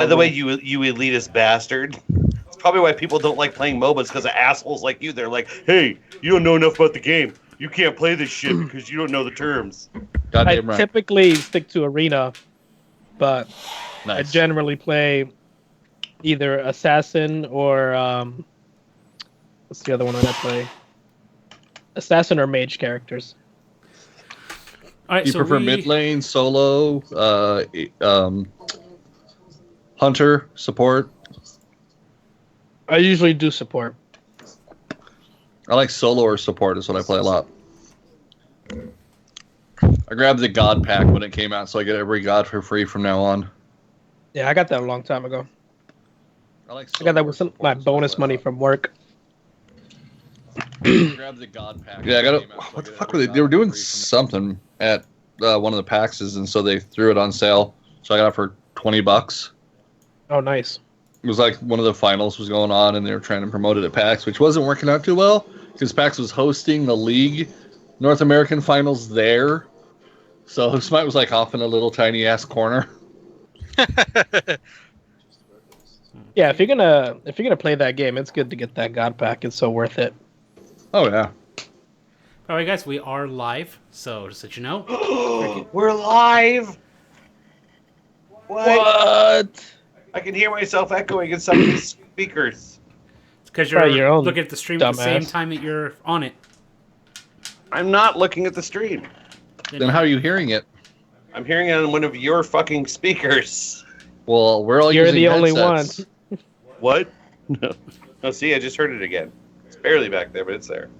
By the way, you elitist bastard. It's probably why people don't like playing MOBAs, because of assholes like you. They're like, hey, you don't know enough about the game. You can't play this shit because you don't know the terms. I typically stick to Arena, but I generally play either Assassin or what's the other one I play? Assassin or Mage characters. All right, you prefer mid lane, solo, hunter, support? I usually do support. I like solo or support is what I play a lot. I grabbed the God pack when it came out, so I get every God for free from now on. Yeah, I got that a long time ago. I got that with some my bonus money from work. Grab the God pack. Yeah, I got it. What the fuck were they? They were doing something at one of the PAXs, and so they threw it on sale. So I got it for $20. Oh, nice. It was like one of the finals was going on, and they were trying to promote it at PAX, which wasn't working out too well because PAX was hosting the League North American finals there. So Smite was like off in a little tiny ass corner. Yeah, if you're gonna play that game, it's good to get that God pack. It's so worth it. Oh yeah. All right, guys, we are live. So just that you know, we're live. What? I can hear myself echoing in some of these speakers. It's because you're looking at the stream at the same time that you're on it. I'm not looking at the stream. Then how are you hearing it? I'm hearing it on one of your fucking speakers. Well, we're all You're using the only one. What? No. Oh, see, I just heard it again. It's barely back there, but it's there.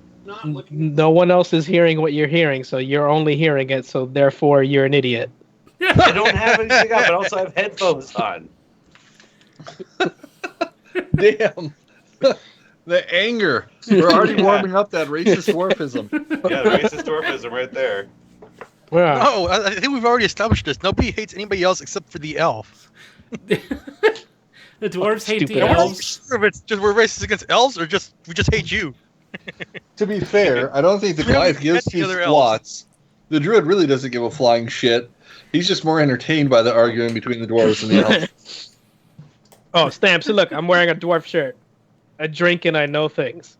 No one else is hearing what you're hearing, so you're only hearing it, so therefore you're an idiot. I don't have anything on, but also have headphones on. Damn. The anger. We're already warming up that racist dwarfism. Yeah, the racist dwarfism right there. Yeah. No, I think we've already established this. Nobody hates anybody else except for the elf. The dwarves hate the elves. elves. Sure if it's just we're racist against elves, or we just hate you. To be fair, I don't think the Goliath gives two squats. The druid really doesn't give a flying shit. He's just more entertained by the arguing between the dwarves and the elves. Oh, Stamps, look, I'm wearing a dwarf shirt. I drink and I know things.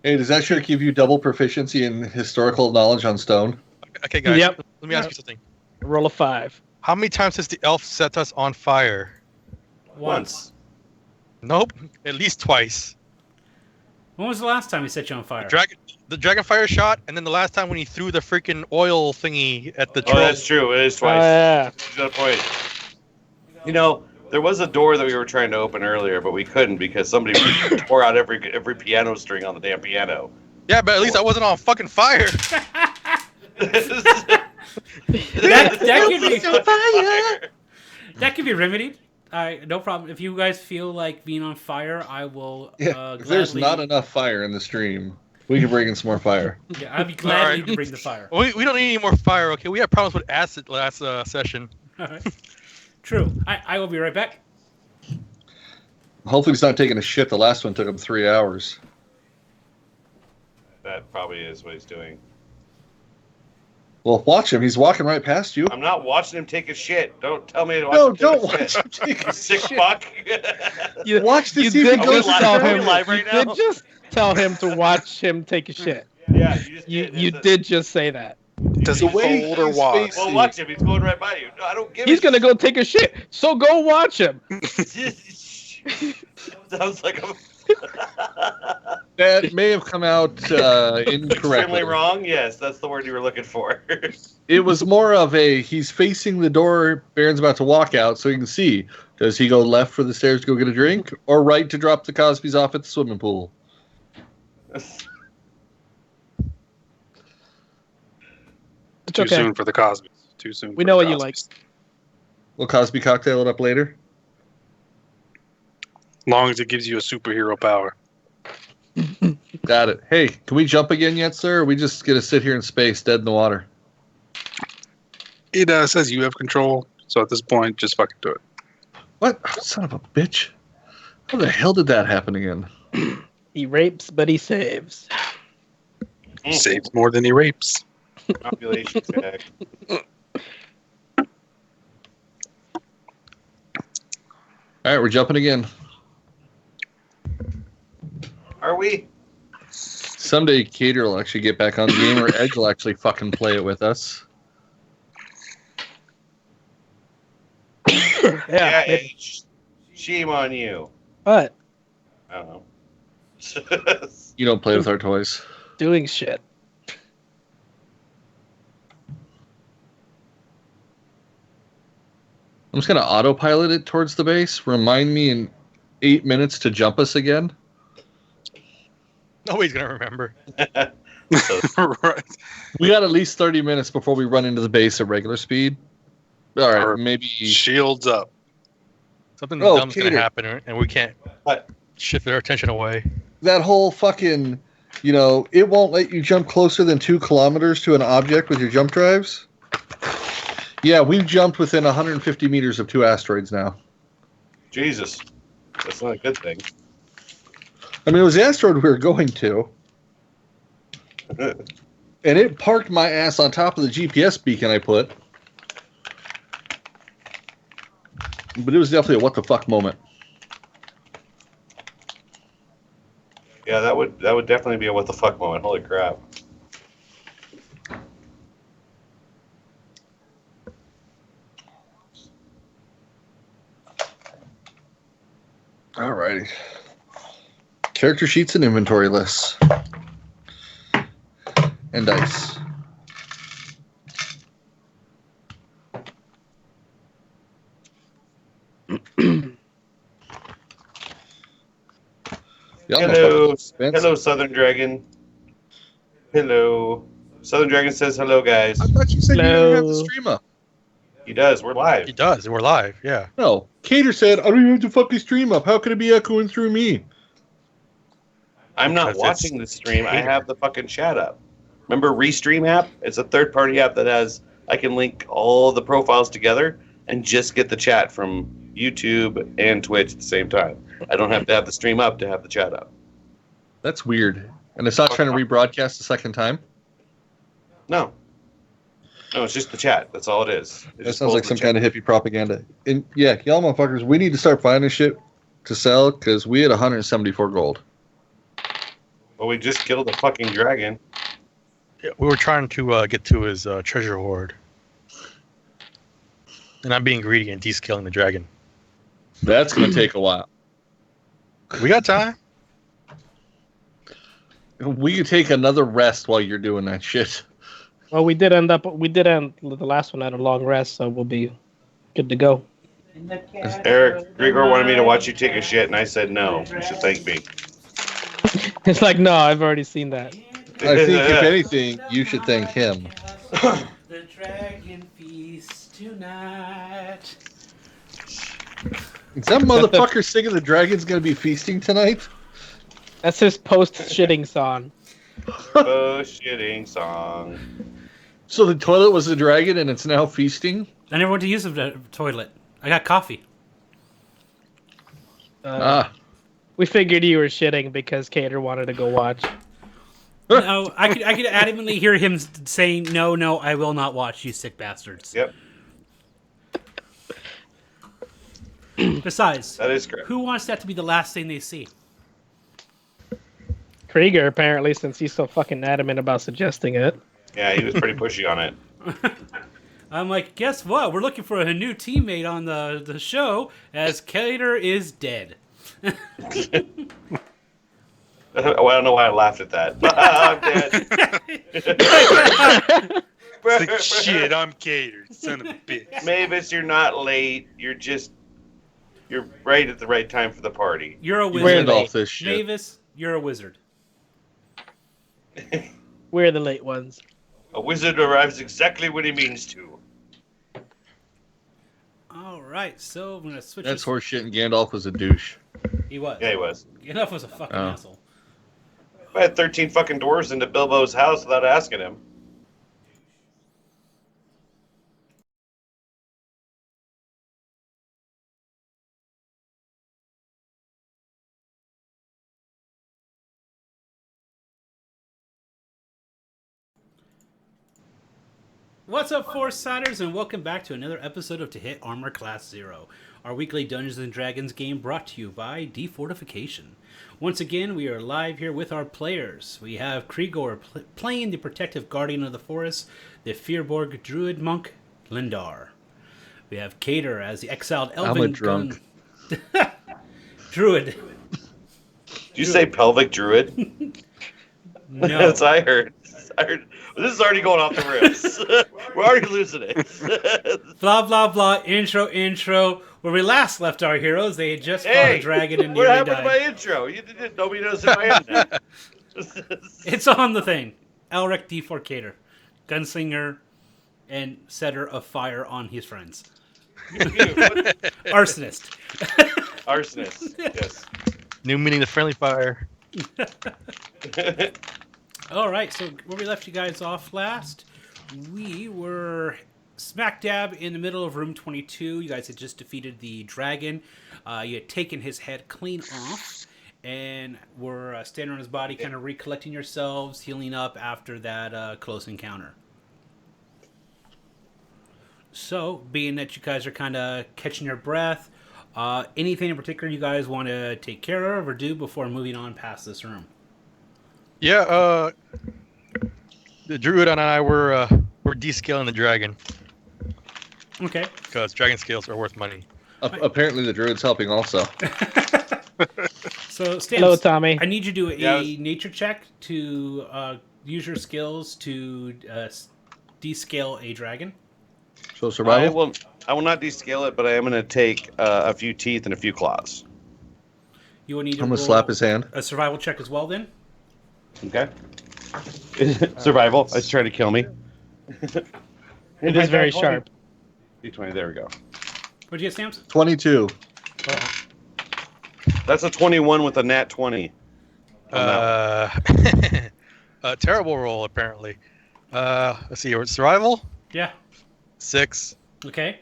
Hey, does that shirt give you double proficiency in historical knowledge on stone? Okay, guys. Yep. Let me ask you something. Roll a 5. How many times has the elf set us on fire? Once. Nope. At least twice. When was the last time he set you on fire? The dragon fire shot, and then the last time when he threw the freaking oil thingy at the troll. Oh, that's true. It is twice. Yeah. Good point. You know, there was a door that we were trying to open earlier, but we couldn't because somebody tore out every piano string on the damn piano. Yeah, but at least I wasn't on fucking fire. That could be remedied. No problem. If you guys feel like being on fire, I will. If there's not enough fire in the stream, we can bring in some more fire. Yeah, I'd be glad to bring the fire. We don't need any more fire. Okay, we had problems with acid last session. All right. True. I will be right back. Hopefully, he's not taking a shit. The last one took him 3 hours. That probably is what he's doing. Well, watch him. He's walking right past you. I'm not watching him take a shit. Don't tell me to watch No, him don't take a watch shit. him take a Sick shit. fuck. You Watch to you see if did he goes just tell Are we him. live right You now? did just tell him to watch him take a shit. Yeah, You did just say that. Does he fold or walk? Well, watch him. He's going right by you. No, I don't give He's a gonna go take a shit. So go watch him. Sounds like I'm That may have come out incorrectly. extremely wrong. Yes, that's the word you were looking for. It was more of a he's facing the door. Baron's about to walk out, so he can see. Does he go left for the stairs to go get a drink, or right to drop the Cosbys off at the swimming pool? It's okay. Too soon for the Cosbys. Too soon. We know what you like. We'll Cosby cocktail it up later. Long as it gives you a superhero power. Got it. Hey, can we jump again yet, sir? Or are we just gonna sit here in space, dead in the water? It says you have control, so at this point, just fucking do it. What? Son of a bitch. How the hell did that happen again? He rapes, but he saves. Saves more than he rapes. Population tag. All right, we're jumping again. Are we? Someday Cater will actually get back on the game, or Edge will actually fucking play it with us. Yeah. Edge. Shame on you. What? I don't know. You don't play with our toys. Doing shit. I'm just gonna autopilot it towards the base. Remind me in 8 minutes to jump us again. Nobody's gonna remember. Right. We got at least 30 minutes before we run into the base at regular speed. All right, Or maybe. Shields up. Something Oh, dumb's gonna Cater. happen, and we can't What? shift their attention away. That whole fucking, it won't let you jump closer than 2 kilometers to an object with your jump drives. Yeah, we've jumped within 150 meters of 2 asteroids now. Jesus. That's not a good thing. I mean, it was the asteroid we were going to, and it parked my ass on top of the GPS beacon I put. But it was definitely a what the fuck moment. Yeah, that would definitely be a what the fuck moment. Holy crap. Alrighty. Character sheets and inventory lists. And dice. Hello, hello, Southern Dragon. Hello. Southern Dragon says hello, guys. I thought you said you didn't have the Hello. stream up. He does. We're live. He does. We're live. Yeah. No. Cater said, I don't even have to fucking stream up. How could it be echoing through me? I'm not Because watching the it's stream. I Cater. have the fucking chat up. Remember Restream app? It's a third-party app that has. I can link all the profiles together and just get the chat from YouTube and Twitch at the same time. I don't have to have the stream up to have the chat up. That's weird. And it's not trying to rebroadcast a second time? No. No, it's just the chat. That's all it is. That sounds like some kind of hippie propaganda. And yeah, y'all motherfuckers, we need to start finding shit to sell because we had 174 gold. Well, we just killed a fucking dragon. Yeah, we were trying to get to his treasure hoard, and I'm being greedy and descaling the dragon. That's going to take a while. We got time. We could take another rest while you're doing that shit. Well, we did end the last one at a long rest, so we'll be good to go. Eric, Grigor wanted me to watch you take a shit, and I said no. You should thank me. It's like, no, I've already seen that. I think, if anything, you should thank him. The dragon feast tonight. Is that motherfucker singing the dragon's going to be feasting tonight? That's his post-shitting song. Oh, shitting song. So the toilet was the dragon and it's now feasting? I never went to use the toilet. I got coffee. We figured you were shitting because Cater wanted to go watch. No, I could adamantly hear him saying, no, I will not watch, you sick bastards. Yep, Besides, that is correct. who wants that to be the last thing they see? Krieger, apparently, since he's so fucking adamant about suggesting it. Yeah, he was pretty pushy on it. I'm like, guess what? We're looking for a new teammate on the show as Cater is dead. Well, I don't know why I laughed at that. I'm dead. Like, shit, I'm catered, son of a bitch. Mavis, you're not late. You're right at the right time for the party. You're a Where wizard. they- Off this shit. Mavis, you're a wizard. We're the late ones. A wizard arrives exactly when he means to. All right, so I'm gonna switch. That's this. horseshit and Gandalf was a douche. He was. Yeah, he was. Enough was a fucking Oh. asshole. I had 13 fucking dwarves into Bilbo's house without asking him. What's up, Force-Siders, and welcome back to another episode of To Hit Armor Class 0, our weekly Dungeons & Dragons game brought to you by Defortification. Once again, we are live here with our players. We have Krigor playing the Protective Guardian of the Forest, the Fearborg Druid Monk, Lindar. We have Cater as the exiled Elven... I'm a drunk. Druid. Did you say pelvic druid? No. That's what I heard. This is already going off the rails. We're already losing it. Blah, blah, blah, intro. Where we last left our heroes, they had just fought a dragon and what nearly happened died. to my intro? Nobody knows if I am that. It's on the thing. Elric Deforcator, gunslinger and setter of fire on his friends. Arsonist. Arsonist, yes. New meaning of friendly fire. All right, so where we left you guys off last, we were smack dab in the middle of room 22. You guys had just defeated the dragon. You had taken his head clean off and were standing on his body, kind of recollecting yourselves, healing up after that close encounter. So, being that you guys are kind of catching your breath, anything in particular you guys want to take care of or do before moving on past this room? Yeah, the druid and I we're descaling the dragon Okay. because dragon scales are worth money. Apparently, the druid's helping also. So, Stamps, Hello, Tommy. I need you to do Yeah, a nature check to use your skills to descale a dragon. So survival. I will not descale it, but I am going to take a few teeth and a few claws. You will need to I'm gonna roll slap his hand. a survival check as well. Then Okay. Survival. It's trying to kill me. It is very sharp. D20. There we go. what'd you get, Stamps? 22. That's a 21 with a nat 20. A terrible roll apparently. Let's see. Survival Yeah. 6. Okay.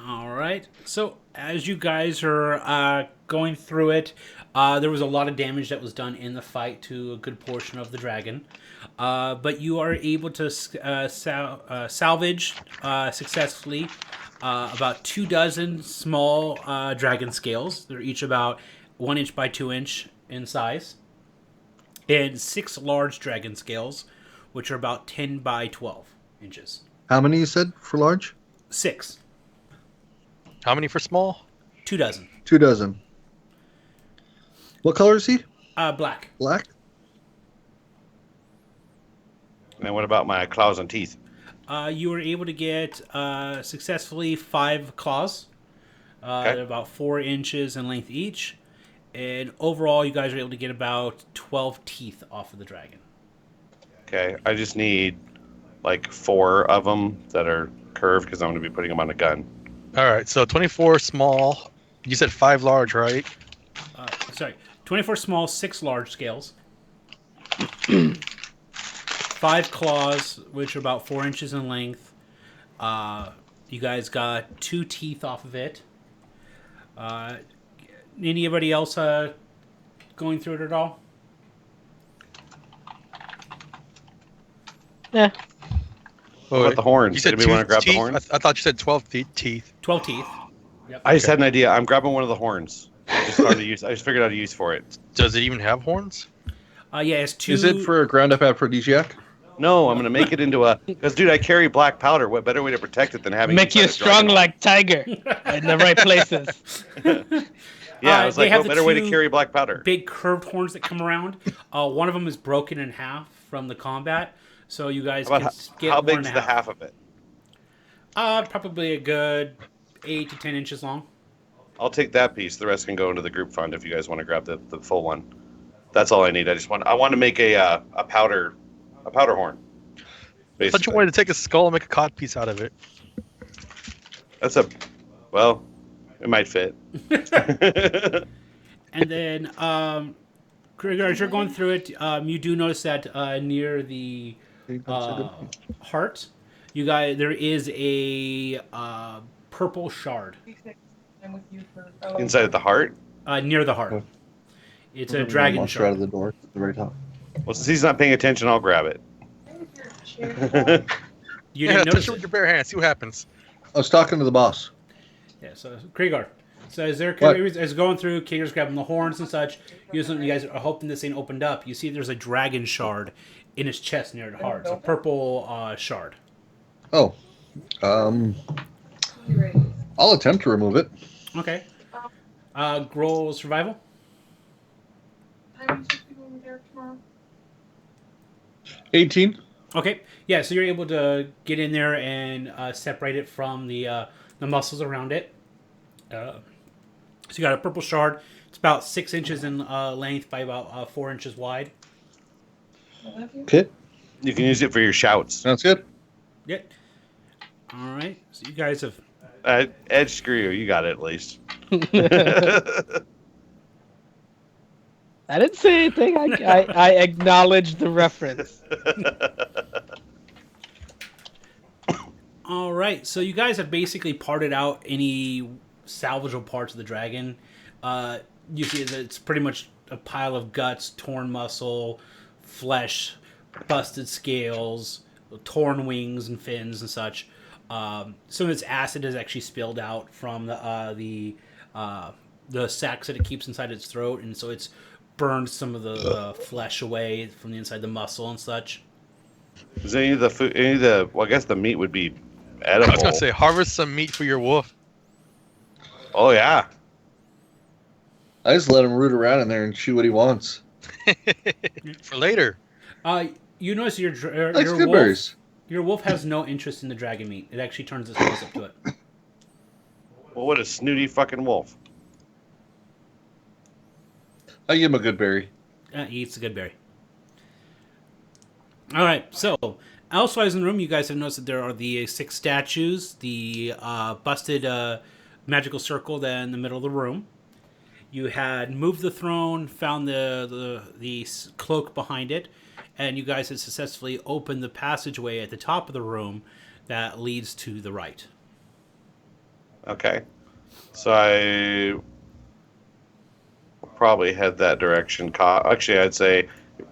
All right. So as you guys are going through it, there was a lot of damage that was done in the fight to a good portion of the dragon. But you are able to salvage successfully about 24 small dragon scales. They're each about 1 inch by 2 inch in size. And 6 large dragon scales, which are about 10 by 12 inches. How many you said for large? 6. How many for small? 24. 2 dozen. What color is he? Black. Black? And what about my claws and teeth? You were able to get successfully 5 claws. Okay. They're about 4 inches in length each. And overall, you guys were able to get about 12 teeth off of the dragon. Okay. I just need like 4 of them that are curved because I'm going to be putting them on a gun. All right. So 24 small. You said 5 large, right? 24 small, 6 large scales. 5 claws, which are about 4 inches in length. You guys got 2 teeth off of it. Anybody else going through it at all? Yeah. What about the horns? You said Anybody want to grab teeth? the horns? I thought you said 12 teeth. 12 teeth. I just had an idea. I'm grabbing one of the horns. I just figured out a use for it. Does it even have horns? Yeah, it's 2. Is it for a ground up aphrodisiac? No, I'm going to make it into a... Because, dude, I carry black powder. What better way to protect it than having... Make you strong like tiger in the right places. Yeah, I was they like, have what the better way to 2 carry black powder? big curved horns that come around. One of them is broken in half from the combat, so you guys How can about get how 1 big's and the a half. half of it? Probably a good 8 to 10 inches long. I'll take that piece. The rest can go into the group fund if you guys want to grab the full one. That's all I need. I want to make a powder horn. I thought you wanted to take a skull and make a cod piece out of it. Well, it might fit. And then, as you're going through it, you do notice that near the heart, there is a purple shard. Inside of the heart? Near the heart. It's a dragon Monster shard. out of the door at the very top. Well, since he's not paying attention, I'll grab it. You didn't touch notice it with it. your bare hands. See what happens. I was talking to the boss. Yeah, so Kriegar. So What? as going through, Kriegar's grabbing the horns and such. You guys are hoping this thing opened up. You see there's a dragon shard in his chest near the heart. It's a purple shard. Oh. I'll attempt to remove it. Okay. Roll survival. 18. Okay. Yeah, so you're able to get in there and separate it from the muscles around it. So you got a purple shard. It's about 6 inches in length by about 4 inches wide. Okay. You can use it for your shouts. Sounds good. Yeah. All right. So you guys have. Edge, screw you. You got it at least. I didn't say anything. I acknowledged the reference. All right. So you guys have basically parted out any salvageable parts of the dragon. You see that it's pretty much a pile of guts, torn muscle, flesh, busted scales, torn wings and fins and such. Some of its acid is actually spilled out from the sacs that it keeps inside its throat, and so it's burned some of the flesh away from the inside the muscle and such. Is any of the food? Well, I guess the meat would be edible. I was gonna say, harvest some meat for your wolf. Oh yeah. I just let him root around in there and chew what he wants. For later. You notice your Likes good wolf. berries. Your wolf has no interest in the dragon meat. It actually turns its nose up to it. Well, what a snooty fucking wolf. I give him a good berry. He eats a good berry. All right, so elsewise in the room, you guys have noticed that there are the 6 statues, the busted magical circle that in the middle of the room. You had moved the throne, found the cloak behind it, and you guys had successfully opened the passageway at the top of the room that leads to the right. Okay. So I probably head that direction. Actually, I'd say,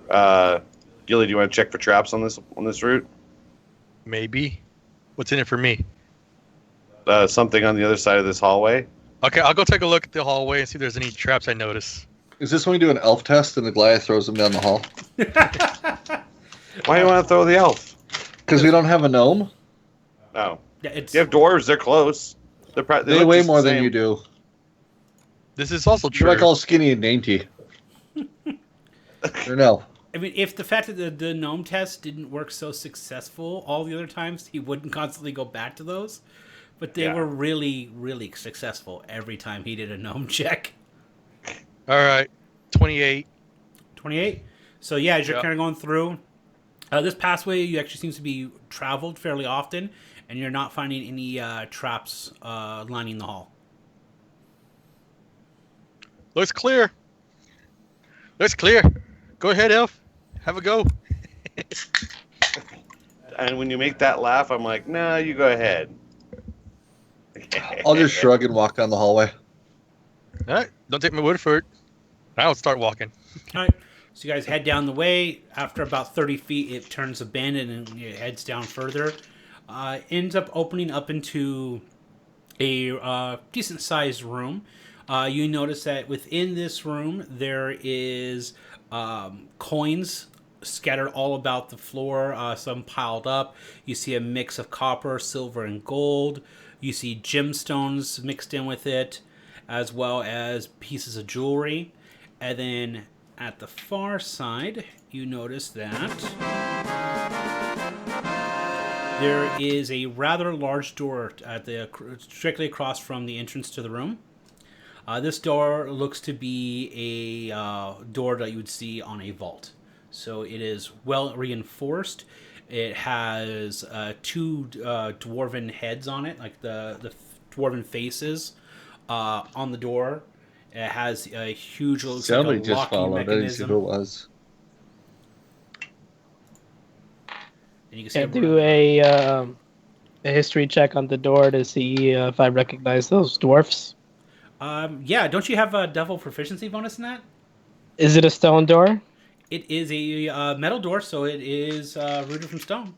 Gilly, do you want to check for traps on this route? Maybe. What's in it for me? Something on the other side of this hallway. Okay, I'll go take a look at the hallway and see if there's any traps I notice. Is this when we do an elf test and the Goliath throws him down the hall? Why do you want to throw the elf? Because we don't have a gnome? No. Yeah, it's You have dwarves. They're close. They They look weigh just the more than same. you do. This is also true. You're like all skinny and dainty. Or no? I mean, if the fact that the gnome test didn't work so successful all the other times, he wouldn't constantly go back to those. But they were really, really successful every time he did a gnome check. All right, 28. 28. So yeah, as you're Yep. kind of going through, this pathway you actually seems to be traveled fairly often, and you're not finding any traps lining the hall. Looks clear. Looks clear. Go ahead, Elf. Have a go. And when you make that laugh, I'm like, nah, you go ahead. I'll just shrug and walk down the hallway. All right, don't take my word for it. I'll start walking. All right. So you guys head down the way. After about 30 feet, it turns abandoned and it heads down further. Ends up opening up into a decent-sized room. You notice that within this room there is coins scattered all about the floor, some piled up. You see a mix of copper, silver, and gold. You see gemstones mixed in with it, as well as pieces of jewelry. And then at the far side, you notice that there is a rather large door at strictly across from the entrance to the room. This door looks to be a door that you would see on a vault. So it is well reinforced. It has 2 dwarven heads on it, like the dwarven faces on the door. It has a huge Somebody like a just locking followed. I didn't see mechanism. who it was. And you can see Can I do a history check on the door to see if I recognize those dwarfs? yeah, don't you have a devil proficiency bonus in that? Is it a stone door? It is a metal door, so it is rooted from stone.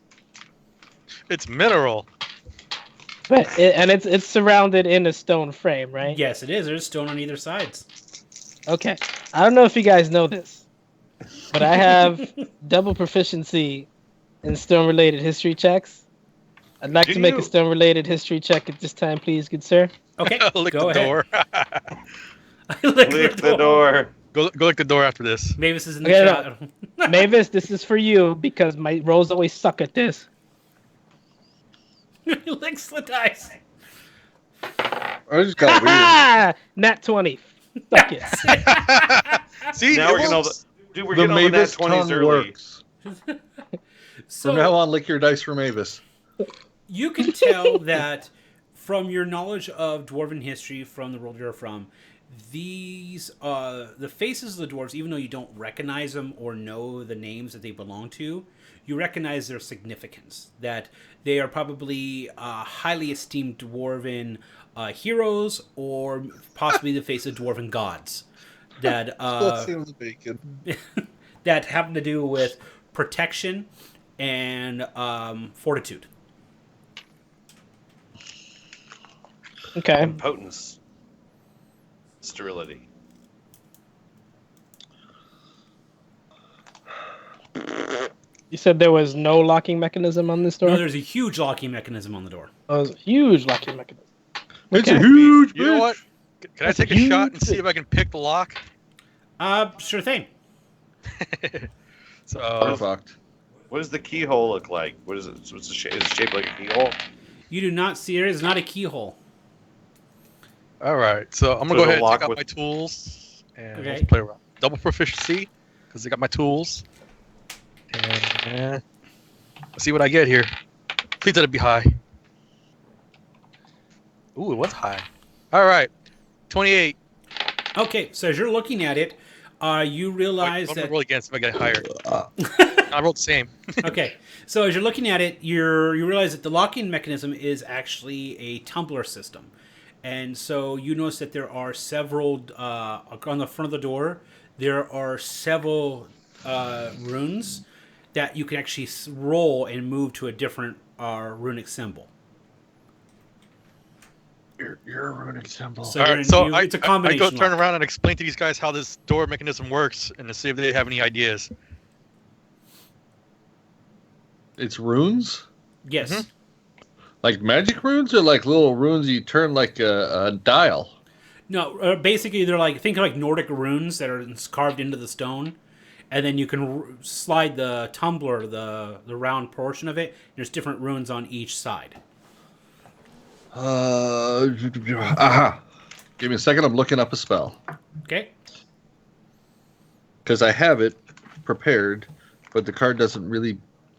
It's mineral. But it's surrounded in a stone frame, right? Yes, it is. There's stone on either sides. Okay. I don't know if you guys know this, but I have double proficiency in stone-related history checks. I'd like to make a stone-related history check at this time, please, good sir. Okay, Lick go the ahead. door. Lick the door. Go lick the door after this. Mavis is in the Okay, chat. Mavis, this is for you because my rolls always suck at this. He licks the dice. I just got weird. Ah! Nat 20. Suck it. See, Now it we're getting all works. the dude. We're The getting all the nat Mavis 20s tongue early. works. So From now on, lick your dice for Mavis. you can tell that from your knowledge of dwarven history from the world you're from, these the faces of the dwarves, even though you don't recognize them or know the names that they belong to, you recognize their significance. That they are probably highly esteemed dwarven heroes, or possibly the face of dwarven gods. That Seems bacon. that happen to do with protection and fortitude. Okay. Potence. Sterility. You said there was no locking mechanism on this door? No, there's a huge locking mechanism on the door. Oh, there's a huge locking mechanism. It's Okay. a huge You know bitch. what? Can I take a shot and see if I can pick the lock? Sure thing. So We're fucked. What does the keyhole look like? What is it? What's the shape? Is it shaped like a keyhole? You do not see it is not a keyhole. all right, so I'm So gonna go it'll ahead and lock take out with- my tools and Okay. let's play around. Double proficiency because I got my tools. And let's see what I get here. Please let it be high. Ooh, it was high. All right, 28. Okay, so as you're looking at it, you realize I'm gonna that. roll again, see if I get it higher. I rolled the same. Okay, so as you're looking at it, you realize that the locking mechanism is actually a tumbler system, and so you notice that there are several on the front of the door. There are several runes that you can actually roll and move to a different runic symbol. You're a runic symbol. So, All you're right, in- so you- I it's a go combination. turn lock. around and explain to these guys how this door mechanism works and to see if they have any ideas. It's runes? Yes. Mhm. Like magic runes or like little runes you turn like a dial? No, basically they're like, think of like Nordic runes that are carved into the stone, and then you can slide the tumbler, the round portion of it. There's different runes on each side. Aha. Give me a second. I'm looking up a spell. Okay. Because I have it prepared, but the card doesn't really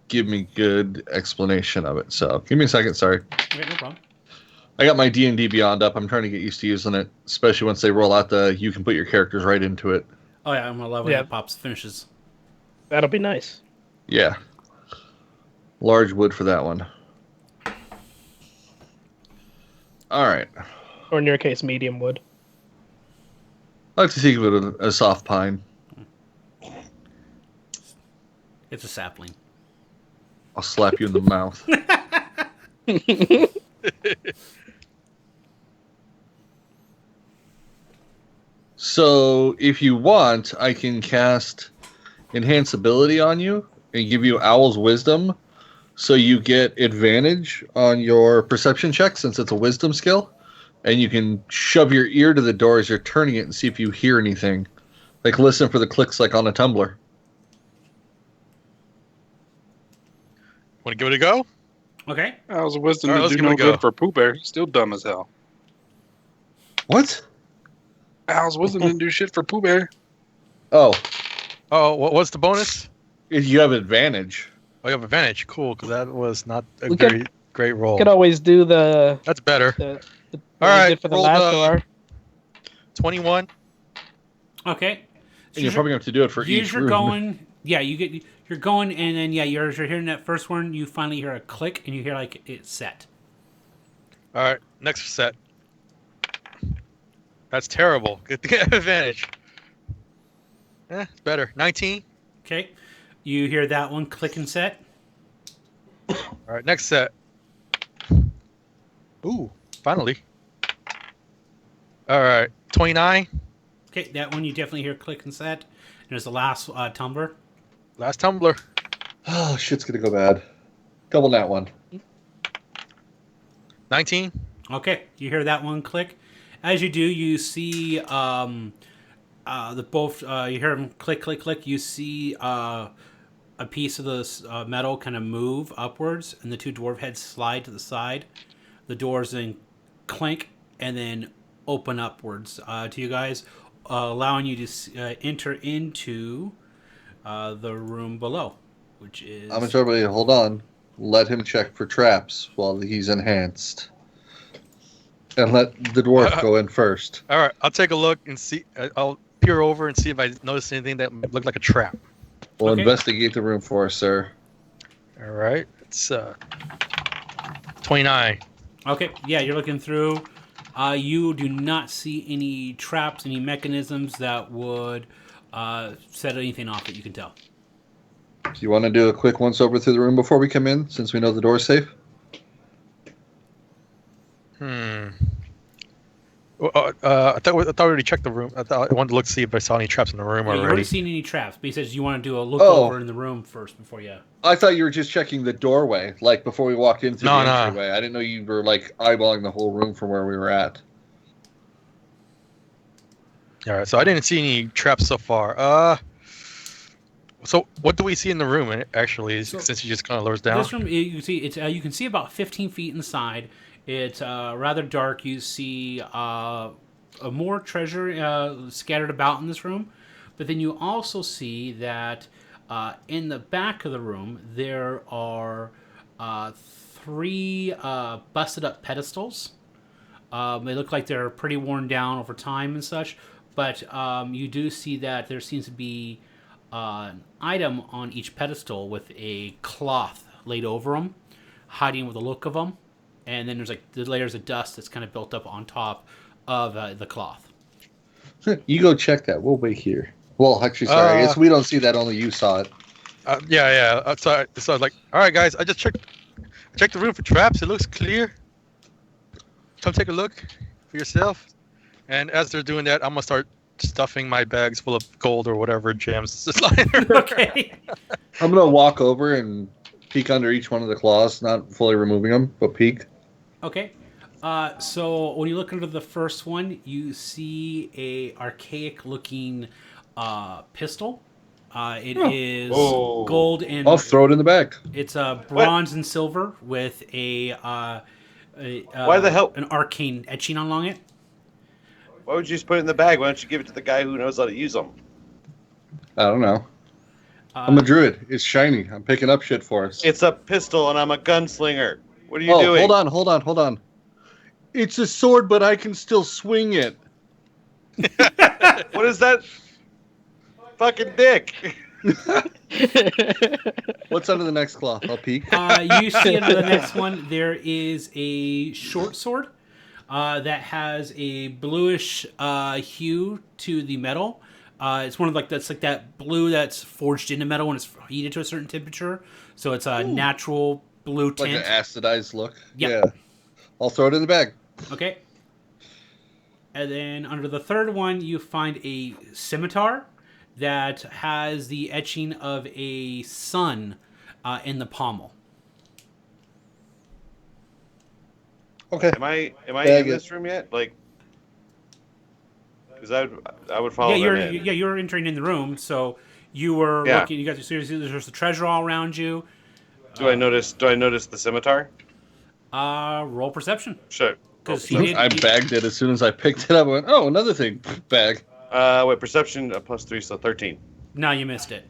give me good explanation of it. So give me a second. Sorry. Okay, no problem. I got my D&D Beyond up. I'm trying to get used to using it, especially once they roll out the you can put your characters right into it. Oh yeah, I'm gonna love when Yeah. it pops finishes. That'll be nice. Yeah. Large wood for that one. All right. Or in your case, medium wood. I like to think of it as a soft pine. It's a sapling. I'll slap you in the mouth. So, if you want, I can cast Enhance Ability on you and give you Owl's Wisdom, so you get advantage on your perception check since it's a wisdom skill, and you can shove your ear to the door as you're turning it and see if you hear anything. Like, listen for the clicks like on a tumbler. Want to give it a go? Okay. Owl's wisdom All right, to let's do give it no a go. good for Pooh Bear. He's still dumb as hell. What? Owl's wisdom didn't do shit for Pooh Bear. Oh, Oh, what's the bonus? you have advantage. Oh, you have advantage. Cool, because that was not a We very great roll. Could always do the That's better. the All what we right, did for the roll last the- door. 21. Okay. So And you're probably going to have to do it for as each you're room. going, yeah, you're going, and then yeah, you're hearing that first one. You finally hear a click, and you hear like it's set. All right, next set. That's terrible. Good to get advantage. It's better. 19. Okay. You hear that one click and set. All right, next set. Ooh, finally. All right, 29. Okay, that one you definitely hear click and set. And it's the last tumbler. Last tumbler. Oh, shit's gonna go bad. Double that one. 19. Okay, you hear that one click. As you do, you see you hear them click, click, click. You see a piece of the metal kind of move upwards, and the two dwarf heads slide to the side. The doors then clink and then open upwards to you guys, allowing you to enter into the room below, which is... I'm sure, everybody, hold on. Let him check for traps while he's enhanced. And let the dwarf go in first. All right, I'll take a look and see. I'll peer over and see if I notice anything that looked like a trap. We'll Okay. investigate the room for us, sir. All right, it's 29. Okay, yeah, you're looking through. You do not see any traps, any mechanisms that would set anything off that you can tell. Do you want to do a quick once-over through the room before we come in, since we know the door's safe? Well, I thought we already checked the room. I wanted to look to see if I saw any traps in the room Yeah, you already. already seen any traps, but he says you want to do a look over in the room first before you... I thought you were just checking the doorway, like before we walked into the entryway. I didn't know you were like eyeballing the whole room from where we were at. All right, so I didn't see any traps so far. So what do we see in the room? Actually, since he just kind of lowers down. This room, you can see it's you can see about 15 feet inside. It's rather dark. You see more treasure scattered about in this room, but then you also see that in the back of the room there are 3 busted up pedestals. They look like they're pretty worn down over time and such, but you do see that there seems to be an item on each pedestal with a cloth laid over them, hiding with the look of them. And then there's like the layers of dust that's kind of built up on top of the cloth. You go check that. We'll wait here. Well, actually, sorry. I guess we don't see that. Only you saw it. Yeah. So I was like, all right, guys, I checked the room for traps. It looks clear. Come take a look for yourself. And as they're doing that, I'm gonna start stuffing my bags full of gold or whatever gems. Okay. I'm gonna walk over and peek under each one of the claws, not fully removing them, but peek. Okay. So when you look under the first one, you see a archaic looking pistol. It is gold and... I'll throw it in the bag. It's bronze and silver with why the hell? An arcane etching along it. Why would you just put it in the bag? Why don't you give it to the guy who knows how to use them? I don't know. I'm a druid. It's shiny. I'm picking up shit for us. It's a pistol, and I'm a gunslinger. What are you doing? Hold on. It's a sword, but I can still swing it. What is that? Fucking dick. What's under the next claw? I'll peek. You see under the next one, there is a short sword that has a bluish hue to the metal. It's one of that's like that blue that's forged into metal when it's heated to a certain temperature. So it's a natural blue tint. Like an acidized look. Yep. Yeah. I'll throw it in the bag. Okay. And then under the third one, you find a scimitar that has the etching of a sun in the pommel. Okay. Am I in this room yet? Like, because I would follow them in. You're entering in the room, so you were looking. You guys seriously, there's the treasure all around you. Do I notice the scimitar? Roll perception. Sure. Because I bagged it as soon as I picked it up. I went, oh, another thing. Bag. Perception +3, so 13. No, you missed it.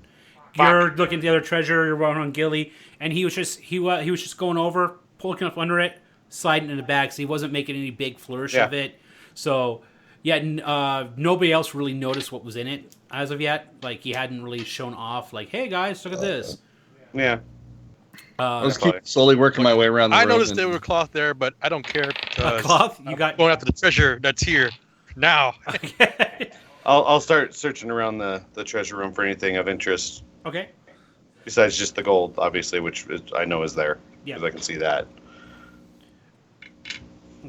You're looking at the other treasure. You're running on Gilly, and he was just going over, pulling up under it, sliding in the bag. So he wasn't making any big flourish of it. So nobody else really noticed what was in it as of yet. Like he hadn't really shown off. Like, hey guys, look at this. Yeah. I was slowly working my way around the room. I noticed there were cloth there, but I don't care. A cloth? You got going after the treasure that's here now. Okay. I'll start searching around the treasure room for anything of interest. Okay. Besides just the gold, obviously, which I know is there. Yeah. Because I can see that.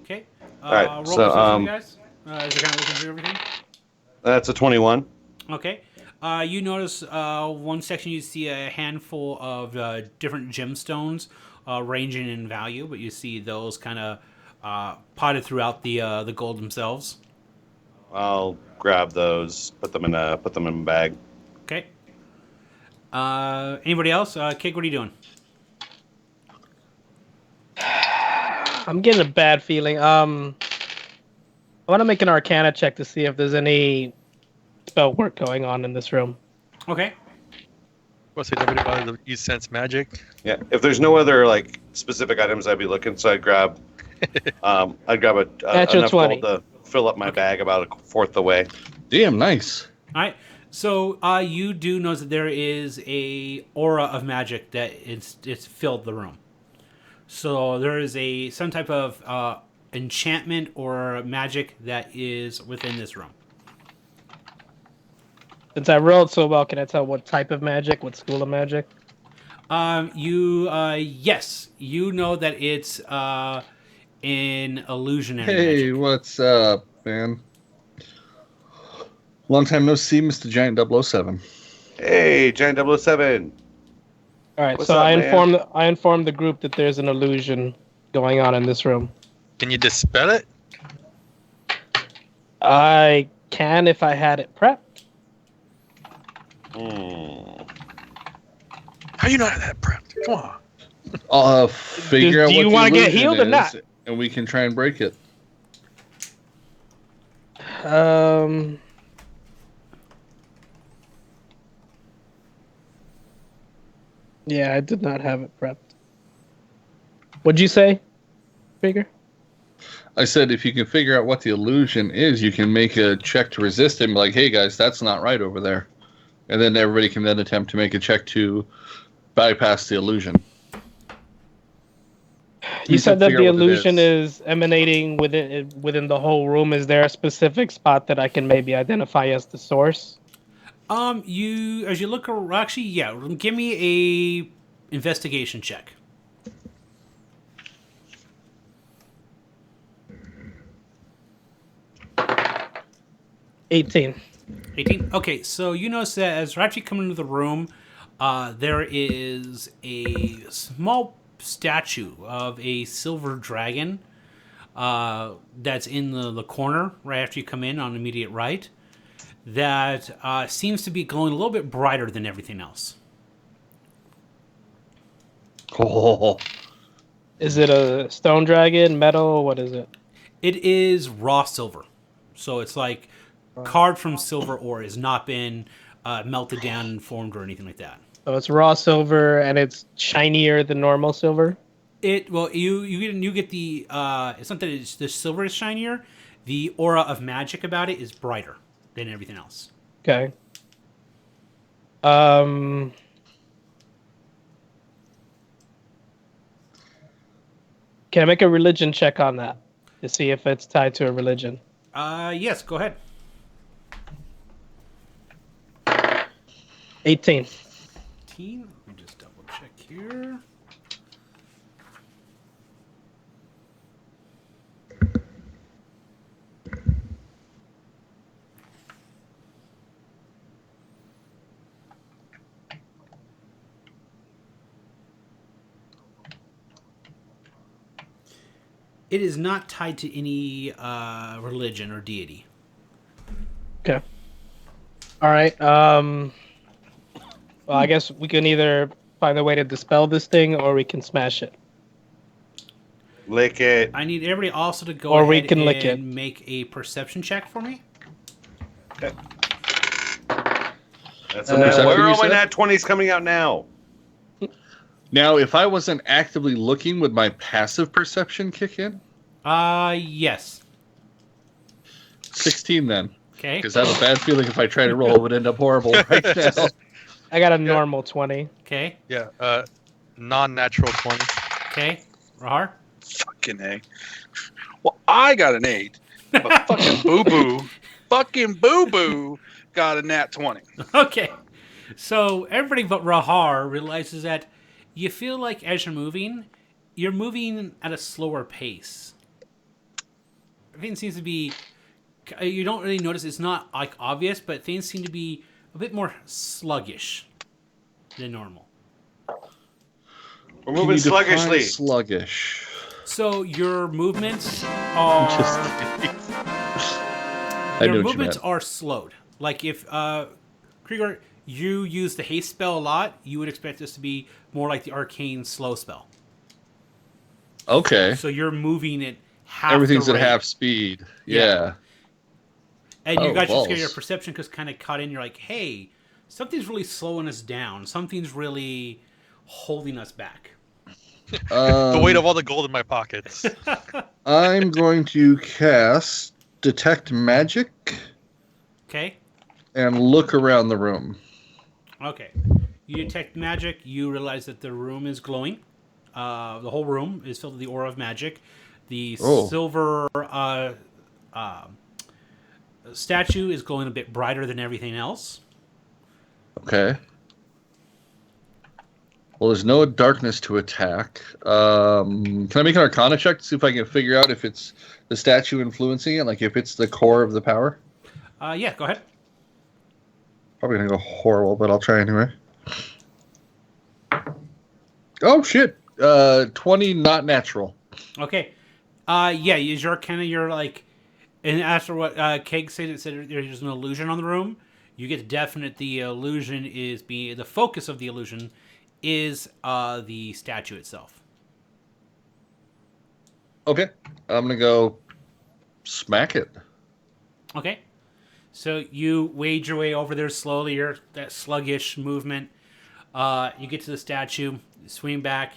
Okay. right, Roll so, perception, guys. Is it kind of looking through everything? That's a 21. Okay. You notice one section you see a handful of different gemstones ranging in value, but you see those kind of potted throughout the gold themselves. I'll grab those, put them in a bag. Okay. Anybody else? Kig, what are you doing? I'm getting a bad feeling. I want to make an Arcana check to see if there's any spell work going on in this room. Okay. What's it? Nobody bothers to use sense magic. Yeah, if there's no other like specific items, I'd be looking. So I'd grab a Natural enough 20. gold to fill up my bag about a fourth the way. Damn, nice. All right. So you do notice that there is a aura of magic that it's filled the room. So there is some type of enchantment or magic that is within this room. Since I rolled so well, can I tell what type of magic, what school of magic? Yes, you know that it's an illusionary Hey, magic. what's up, man? Long time no see, Mr. Giant 007. Hey, Giant 007. All right, What's so up, I man? informed the group that there's an illusion going on in this room. Can you dispel it? I can if I had it prepped. How you not that prepped? Come on. Figure out Do what you the wanna get illusion healed or is, not? and we can try and break it. Yeah, I did not have it prepped. What'd you say, Figure? I said if you can figure out what the illusion is, you can make a check to resist it and be like, hey guys, that's not right over there. And then everybody can then attempt to make a check to bypass the illusion. You said that figure the out what it illusion is emanating within the whole room. Is there a specific spot that I can maybe identify as the source? You as you look around, actually, yeah. Give me a investigation check. $18. 18. Okay, so you notice that as Rachi come into the room, there is a small statue of a silver dragon that's in the corner right after you come in on the immediate right. That seems to be glowing a little bit brighter than everything else. Oh, Is it a stone dragon, metal? What is it? It is raw silver, so it's like carved from silver ore. Has not been melted down and formed or anything like that. So it's raw silver and it's shinier than normal silver. You get the it's not that the silver is shinier. The aura of magic about it is brighter than everything else. Okay. Can I make a religion check on that to see if it's tied to a religion? Yes, go ahead. 18. 18. Let me just double check here. It is not tied to any religion or deity. Okay. All right. Well, I guess we can either find a way to dispel this thing or we can smash it. Lick it. I need everybody also to go Or ahead we can and lick it. make a perception check for me. Okay. That's perception, where are you all my said? nat 20s coming out now? now if I wasn't actively looking, would my passive perception kick in? Yes. 16 then. Okay. Because I have a bad feeling if I try to roll, it would end up horrible right now. I got a normal 20. Okay. Yeah. Non-natural 20. Okay. Rahar? Fucking A. Well, I got an 8. But fucking boo boo got a nat 20. Okay. So everybody but Rahar realizes that you feel like as you're moving at a slower pace. everything seems to be. You don't really notice. It's not like obvious, but things seem to be a bit more sluggish than normal. We're moving sluggishly. Sluggish. So your movements are are slowed. Like if Krieger, you use the haste spell a lot, you would expect this to be more like the arcane slow spell. Okay. So you're moving it half. Everything's the at rate. half speed. Yeah. And you got balls. your perception because kind of caught in. You're like, hey, something's really slowing us down. Something's really holding us back. The weight of all the gold in my pockets. I'm going to cast Detect Magic. Okay. And look around the room. Okay. You detect magic. You realize that the room is glowing. The whole room is filled with the aura of magic. The silver statue is glowing a bit brighter than everything else. Okay. Well, there's no darkness to attack. Can I make an Arcana check to see if I can figure out if it's the statue influencing it, like if it's the core of the power? Yeah, go ahead. Probably gonna go horrible, but I'll try anyway. Oh shit! 20, not natural. Okay. Yeah, is your Arcana, you're like, and after what Keg said, it said there's an illusion on the room. You get definite the illusion is being the focus of the illusion is the statue itself. Okay, I'm gonna go smack it. Okay, so you wade your way over there slowly. You're that sluggish movement. You get to the statue, swing back,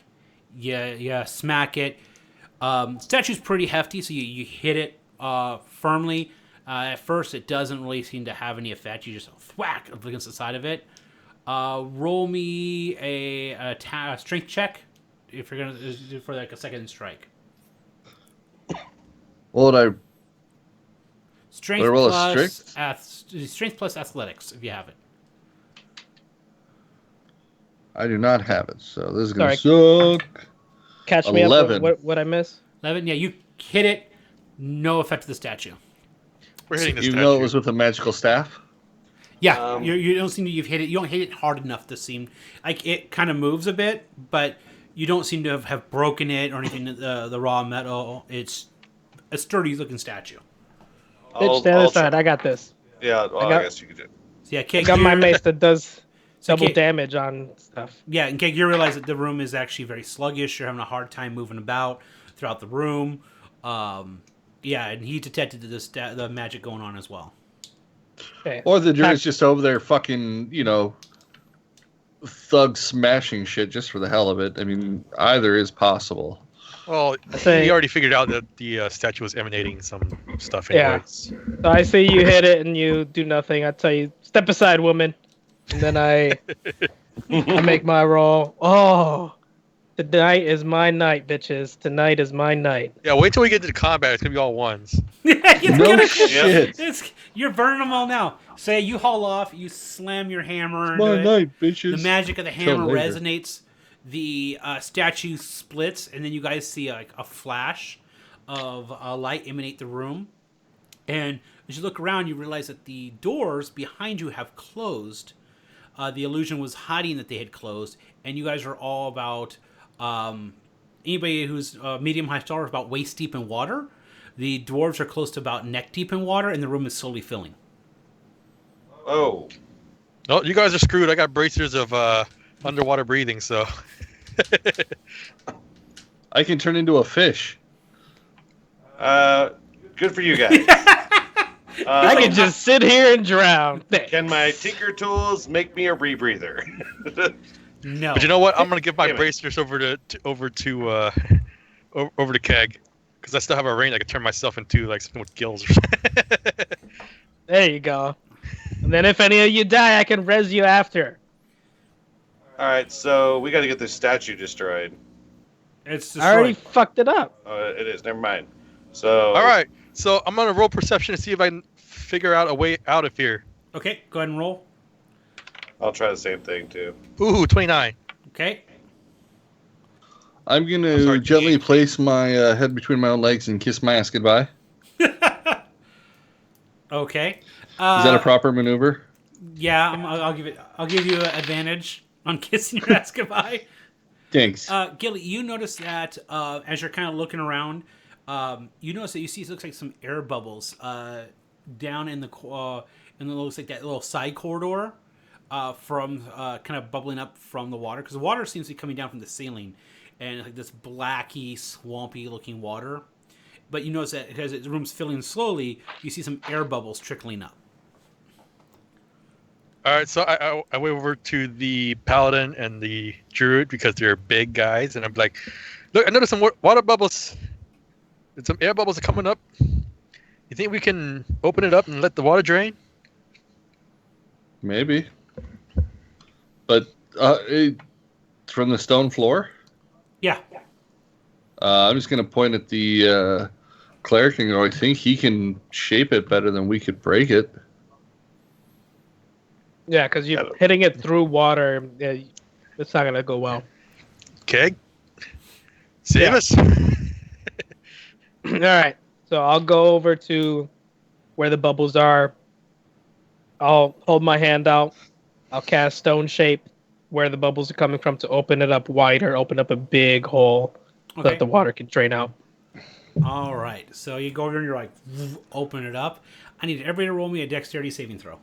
you smack it. Statue's pretty hefty, so you hit it firmly. At first, it doesn't really seem to have any effect. You just whack up against the side of it. Roll me a strength check if you're gonna for like a second strike. What would I? Strength roll plus a strength plus athletics if you have it. I do not have it, so this is gonna suck. Catch me 11. up. What I miss? 11. Yeah, you hit it. No effect to the statue. We're hitting the You statue. know it was with a magical staff. Yeah, you don't seem to you've hit it. You don't hit it hard enough to seem like it kind of moves a bit, but you don't seem to have broken it or anything. The raw metal. It's a sturdy looking statue. Bitch, the other side. I got this. Yeah, well, I guess you could do it. So yeah, I got my mace that does double Keg- damage on stuff. Yeah, and Keg, you realize that the room is actually very sluggish. You're having a hard time moving about throughout the room. Yeah, and he detected the magic going on as well. Okay. Or the jury's just over there fucking, thug smashing shit just for the hell of it. I mean, either is possible. Well, he already figured out that the statue was emanating some stuff anyways. Yeah. So I see you hit it and you do nothing. I tell you, step aside, woman. And then I make my roll. Oh, tonight is my night, bitches. Tonight is my night. Yeah, wait till we get to the combat. It's going to be all ones. You're burning them all now. Say you haul off, you slam your hammer into My it. night, bitches. The magic of the hammer resonates. The statue splits, and then you guys see like a flash of light emanate the room. And as you look around, you realize that the doors behind you have closed. The illusion was hiding that they had closed, and you guys are all about anybody who's medium-high star is about waist deep in water. The dwarves are close to about neck deep in water, and the room is slowly filling. Oh. No, you guys are screwed. I got bracers of underwater breathing, so. I can turn into a fish. Good for you guys. I can just sit here and drown. Can my tinker tools make me a rebreather? No. But you know what? I'm gonna give my bracers over to Keg, because I still have a range. I can turn myself into like something with gills. Or something. There you go. And then if any of you die, I can res you after. All right, so we got to get this statue destroyed. It's I already fucked it up. It is. Never mind. So. All right. So I'm gonna roll perception to see if I can figure out a way out of here. Okay, go ahead and roll. I'll try the same thing too. Ooh, 29. Okay. I'm gonna gently place my head between my own legs and kiss my ass goodbye. Okay. Is that a proper maneuver? Yeah, I'll give you an advantage on kissing your ass goodbye. Thanks. Gilly, you notice that as you're kind of looking around, you notice that it looks like some air bubbles down in the looks like that little side corridor from kind of bubbling up from the water, because the water seems to be coming down from the ceiling, and like this blacky, swampy looking water. But you notice that as the room's filling slowly, you see some air bubbles trickling up. All right, so I went over to the paladin and the druid because they're big guys, and I'm like, look, I noticed some water bubbles. And some air bubbles are coming up. You think we can open it up and let the water drain? Maybe. But it's from the stone floor? Yeah. I'm just going to point at the cleric and go, I think he can shape it better than we could break it. Yeah, because you're hitting it through water. Yeah, it's not going to go well. Okay. Save us. All right. So I'll go over to where the bubbles are. I'll hold my hand out. I'll cast stone shape where the bubbles are coming from to open it up wider, open up a big hole so that the water can drain out. All right. So you go over and you're like, open it up. I need everybody to roll me a dexterity saving throw.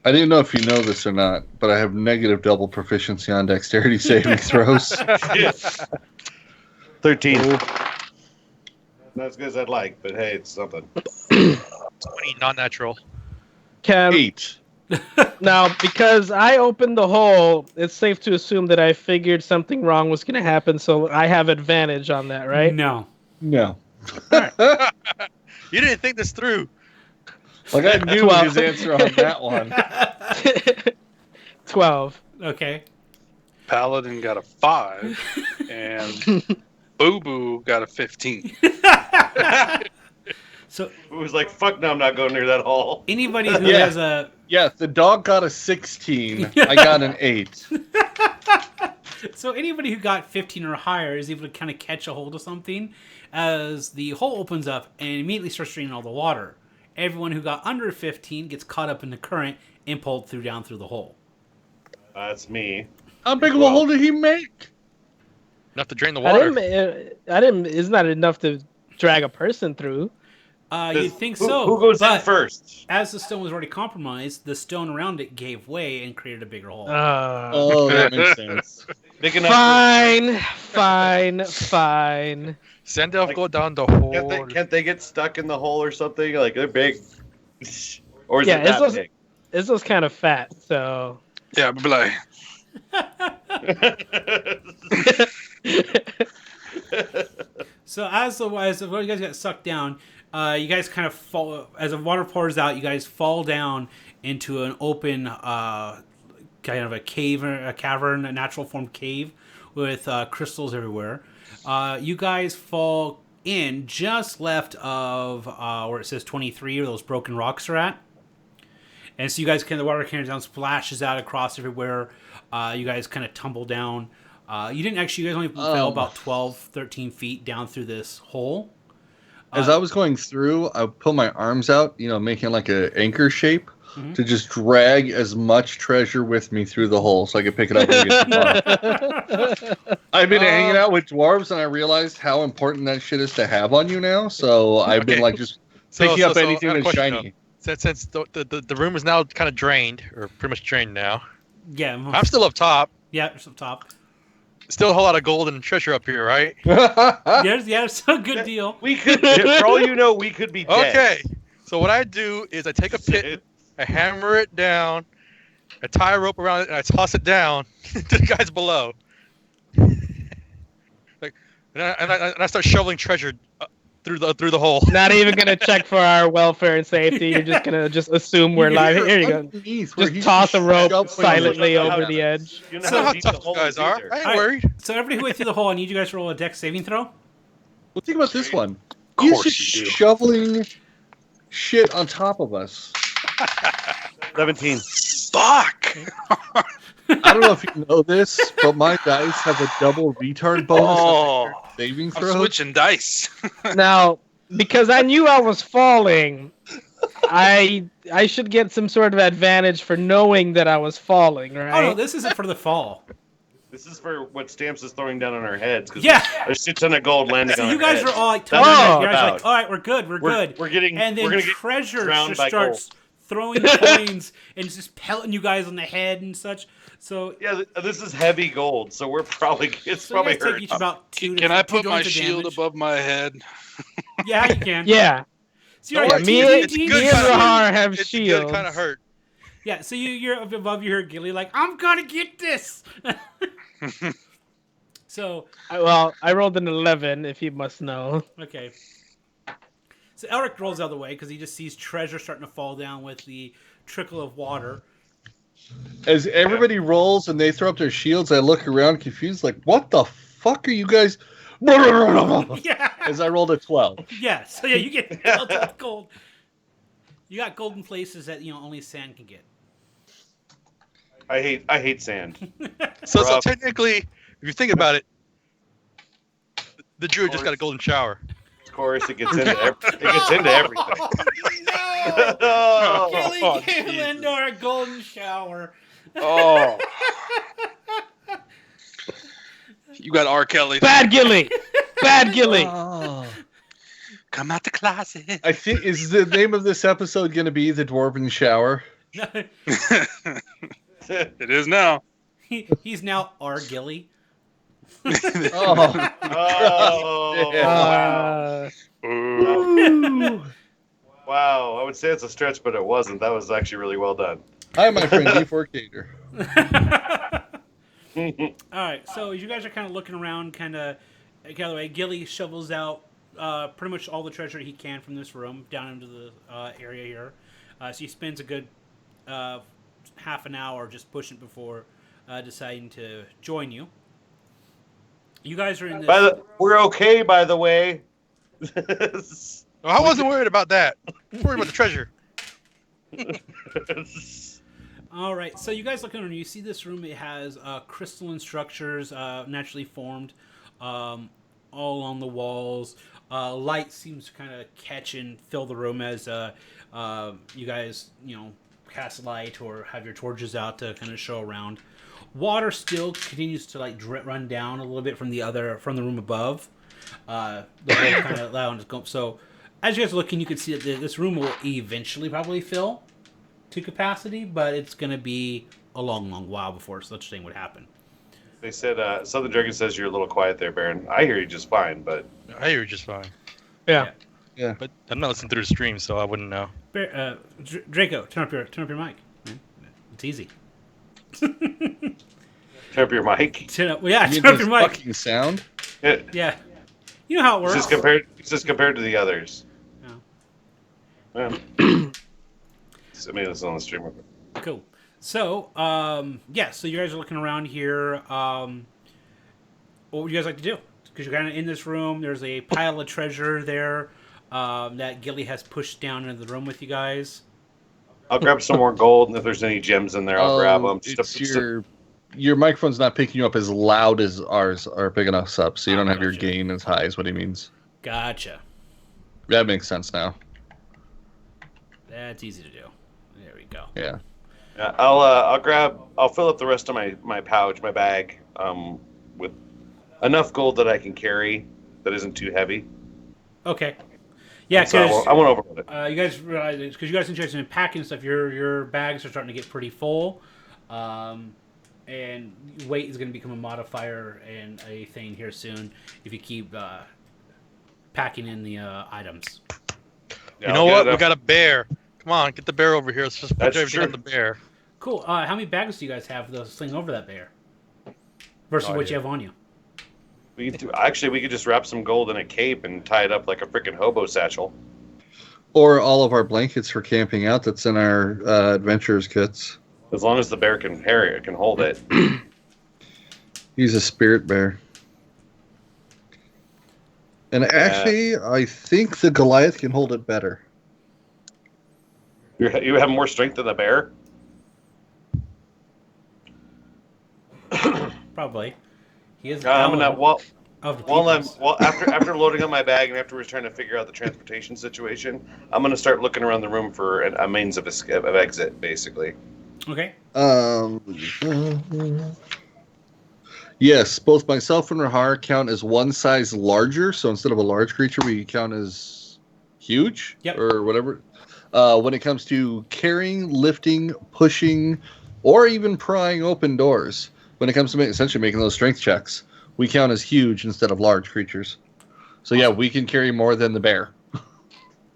I didn't know if you know this or not, but I have negative double proficiency on dexterity saving throws. 13. Not as good as I'd like, but hey, it's something. 20 non-natural. 8. Now, because I opened the hole, it's safe to assume that I figured something wrong was going to happen, so I have advantage on that, right? No. No. You didn't think this through. Like, I knew his answer on that one. 12. Okay. Paladin got a 5, and Boo Boo got a 15. So It was like, fuck no, I'm not going near that hole. anybody who has a... Yeah, the dog got a 16. I got an 8. So anybody who got 15 or higher is able to kind of catch a hold of something as the hole opens up and immediately starts draining all the water. Everyone who got under 15 gets caught up in the current and pulled down through the hole. That's me. How big of a hole did he make? Enough to drain the water. It's not enough to drag a person through. You'd think so. Who goes in but first? as the stone was already compromised, the stone around it gave way and created a bigger hole. Oh, that makes sense. Big enough Fine. Sandalph go down the hole. Can't they get stuck in the hole or something? Like, they're big. Or is Yeah, it that it's big? Izzo's kind of fat, so... Yeah, but like, So as you guys get sucked down, you guys kind of fall as the water pours out. You guys fall down into an open kind of a cavern, a natural formed cave with crystals everywhere. You guys fall in just left of where it says 23, where those broken rocks are at. And so you guys the water comes down, splashes out across everywhere. You guys kind of tumble down. You guys only fell about 12, 13 feet down through this hole. As I was going through, I put my arms out, making like an anchor shape to just drag as much treasure with me through the hole so I could pick it up and get the bottom. I've been hanging out with dwarves and I realized how important that shit is to have on you now. So I've been like just picking up anything that's shiny. Since the room is now kind of drained, or pretty much drained now. Yeah. I'm still up top. Yeah, it's up top. Still a whole lot of gold and treasure up here, right? It's a good deal. We could, for all you know, we could be dead. Okay. So what I do is I take a pit, I hammer it down, I tie a rope around it, and I toss it down to the guys below. And I start shoveling treasure through the hole. Not even gonna check for our welfare and safety. You're just gonna assume we're live. Here you go. Just toss a rope silently over the edge. You I know how tough you guys are. I ain't worried. So everybody who went through the hole, I need you guys to roll a dex saving throw. Well, think about this one. Of He's course just you do. shoveling shit on top of us. 17. fuck. I don't know if you know this, but my dice have a double retard bonus Oh, saving I'm throw. switching dice. Now, because I knew I was falling, I should get some sort of advantage for knowing that I was falling, right? Oh no, this isn't for the fall. This is for what Stamps is throwing down on our heads. Yeah. There's shit ton of gold landing on So our you guys heads. are all like, That's what telling it's you guys are about. like, all right, we're good, we're good. We're getting, and then we're gonna get Treasure drowned just by starts gold. throwing coins and just pelting you guys on the head and such. So Yeah, this is heavy gold, so we're probably it's so you probably guys take hurt. each about two. Can I two put my points of shield damage. above my head? Yeah, you can. Yeah. So you're Yeah, like, me "Ding, and ding, me ding, and ding." Rahar have It's shields. good, kind of hurt. Yeah, so you're up above, you hear Gilly like, I'm gonna get this. So Well, I rolled an 11, if you must know. okay. So Elric rolls out of the way because he just sees Treasure starting to fall down with the trickle of water. As everybody rolls and they throw up their shields, I look around confused, like, what the fuck are you guys? Yeah. As I rolled a 12. Yeah. So yeah, you get pelted with gold. You got golden places that only sand can get. I hate sand. So Rough. technically, if you think about it, the druid just got a golden shower. Of course, it gets into everything. No! Oh, Gilly gave Lindor a golden shower. Oh. You got R. Kelly. Bad Gilly! Bad Gilly! Oh. Come out the closet. I think, is the name of this episode going to be The Dwarven Shower? It is now. He's now R. Gilly. Oh. oh, Yeah. wow. Wow, I would say it's a stretch, but it wasn't. That was actually really well done. Hi, my friend D4 Gator. All right, so as you guys are kind of looking around, kind of the way, Gilly shovels out pretty much all the treasure he can from this room down into the area here. So he spends a good half an hour just pushing before deciding to join you. You guys are in this. We're okay, by the way. Well, I wasn't worried about that. I was worried about the treasure. All right, so you guys look around, you see this room. It has crystalline structures naturally formed all along the walls. Light seems to kind of catch and fill the room as you guys, cast light or have your torches out to kind of show around. Water still continues to run down a little bit from the room above. The whole kind of lounge. So as you guys are looking, you can see that this room will eventually probably fill to capacity, but it's going to be a long, long while before such thing would happen. They said, Southern Dragon says you're a little quiet there, Baron. I hear you just fine, but... I hear you just fine. Yeah. But I'm not listening through the stream, so I wouldn't know. Draco, turn up your mic. It's easy. Turn up your mic. Turn up your mic. Fucking sound? Yeah. You know how it works. It's just compared to the others. Oh. Yeah. So maybe it's on the stream. Cool. So, so you guys are looking around here. What would you guys like to do? Because you're kind of in this room. There's a pile of treasure there that Gilly has pushed down into the room with you guys. I'll grab some more gold, and if there's any gems in there, I'll grab them. Your microphone's not picking you up as loud as ours are picking us up, so you don't have your gain as high as what he means. Gotcha. That makes sense now. That's easy to do. There we go. Yeah. Yeah, I'll fill up the rest of my pouch, my bag, with enough gold that I can carry that isn't too heavy. Okay. Yeah, So because I won't overload it. you guys, because you guys are interested in packing stuff, your bags are starting to get pretty full, and weight is going to become a modifier and a thing here soon if you keep packing in the items. Yeah, You know what? We got a bear. Come on, get the bear over here. Let's just put That's everything true. on the bear. Cool. How many bags do you guys have to sling over that bear versus No what idea. you have on you? We could just wrap some gold in a cape and tie it up like a freaking hobo satchel. Or all of our blankets for camping out that's in our adventurers kits. As long as the bear can carry it, can hold it. He's a spirit bear. And actually, I think the Goliath can hold it better. You have more strength than the bear? Probably. He is. I'm Of the While peoples. after loading up my bag and afterwards trying to figure out the transportation situation, I'm gonna start looking around the room for a means of exit, basically. Okay. Yes, both myself and Rahar count as one size larger. So instead of a large creature, we count as huge or whatever. When it comes to carrying, lifting, pushing, or even prying open doors, when it comes to essentially making those strength checks, we count as huge instead of large creatures. So yeah, we can carry more than the bear.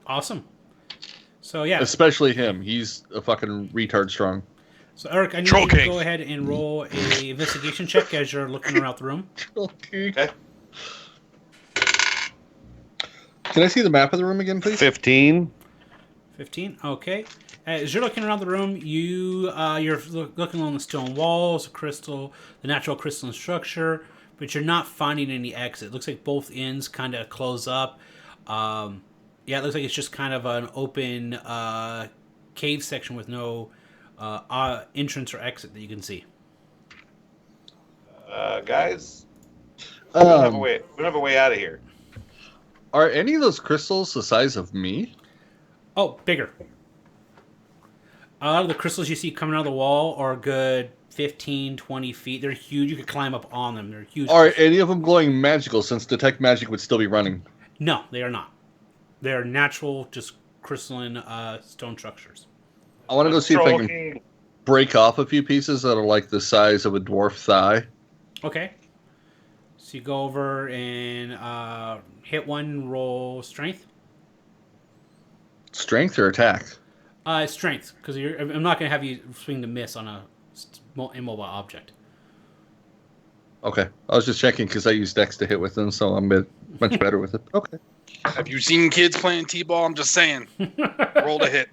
Awesome. So yeah. Especially him. He's a fucking retard strong. So Eric, I need you to go ahead and roll a investigation check as you're looking around the room. Okay. Can I see the map of the room again, please? 15. 15. Okay. As you're looking around the room, you're looking along the stone walls, the natural crystalline structure, but you're not finding any exit. It looks like both ends kind of close up. It looks like it's just kind of an open cave section with no entrance or exit that you can see. Guys, we don't have a way. We don't have a way out of here. Are any of those crystals the size of me? Oh, bigger. A lot of the crystals you see coming out of the wall are a good 15, 20 feet. They're huge. You could climb up on them. They're huge. Are any of them glowing magical, since Detect Magic would still be running? No, they are not. They're natural, just crystalline stone structures. I want to go see if I can break off a few pieces that are like the size of a dwarf thigh. Okay. So you go over and hit one, roll strength. Strength or attack? Strength, because I'm not going to have you swing to miss on a immobile object. Okay. I was just checking because I use Dex to hit with them, so I'm much better with it. Okay. Have you seen kids playing T-ball? I'm just saying. Roll to hit.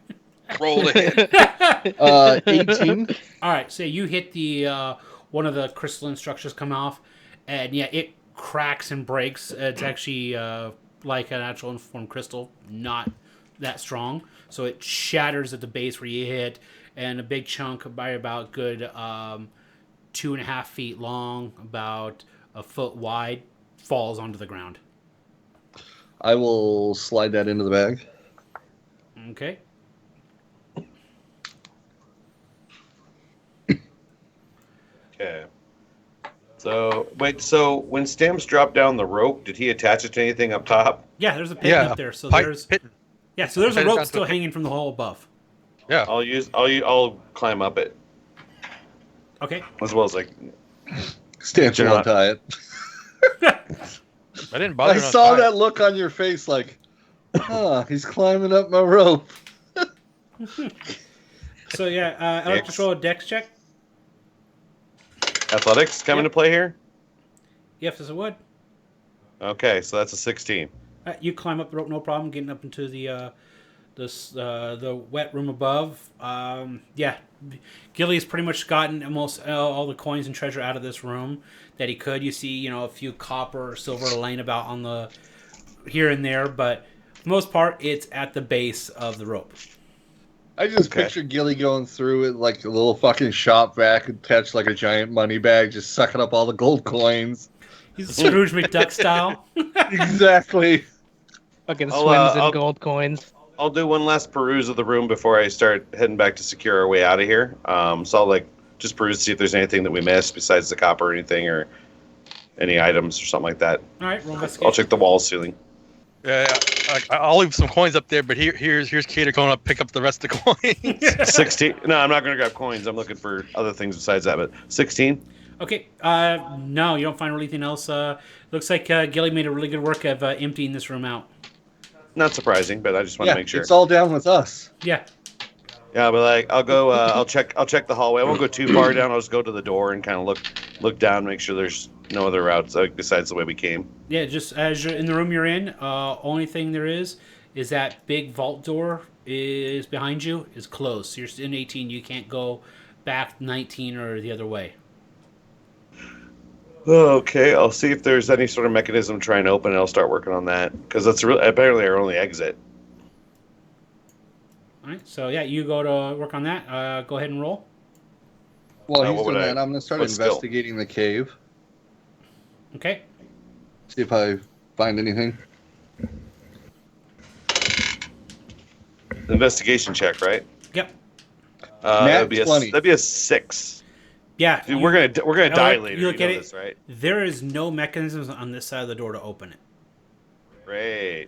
Roll to hit. 18. All right, so you hit the one of the crystalline structures come off, and yeah, it cracks and breaks. It's actually like a natural informed crystal, not that strong. So it shatters at the base where you hit, and a big chunk by about good 2.5 feet long, about a foot wide, falls onto the ground. I will slide that into the bag. Okay. Okay. So when Stamps dropped down the rope, did he attach it to anything up top? Yeah, there's a pin up there. So there's a rope still hanging from the hole above. Yeah. I'll climb up it. Okay. As well as Stamps will untie it. I didn't bother. I saw that look on your face, like, he's climbing up my rope. So yeah, I'd like to roll a dex check. Athletics come into play here? Yes, as it would. Okay, so that's a 16. You climb up the rope, no problem, getting up into the wet room above. Gilly's pretty much gotten almost all the coins and treasure out of this room that he could. You see, a few copper or silver laying about on the here and there, but for the most part, it's at the base of the rope. I just picture Gilly going through it like a little fucking shop vac attached like a giant money bag, just sucking up all the gold coins. He's Scrooge McDuck style. Exactly. Fucking swims in gold coins. I'll do one last peruse of the room before I start heading back to secure our way out of here. So I'll just peruse to see if there's anything that we missed besides the copper or anything, or any items or something like that. All right, roll investigation. I'll check the wall ceiling. Yeah, I'll leave some coins up there, but here's Kater going to pick up the rest of the coins. 16. No, I'm not going to grab coins. I'm looking for other things besides that. But 16. Okay. No, you don't find anything else. Looks like Gilly made a really good work of emptying this room out. Not surprising, but I just want to make sure. It's all down with us. Yeah. Yeah, but I'll go. I'll check the hallway. I won't go too far down. I'll just go to the door and kind of look down, make sure there's no other routes besides the way we came. Yeah, just as you're in the room you're in, only thing there is that big vault door is behind you is closed. So you're in 18. You can't go back 19 or the other way. Okay, I'll see if there's any sort of mechanism to try and open it. I'll start working on that because that's apparently our only exit. All right, so yeah, you go to work on that. Go ahead and roll. Well, he's doing that. I'm going to start investigating the cave. Okay. See if I find anything. Investigation check, right? Yep. That'd be 20. that'd be a 6. Yeah. Dude, we're gonna die later. You look know at it. this, right? There is no mechanisms on this side of the door to open it. Great.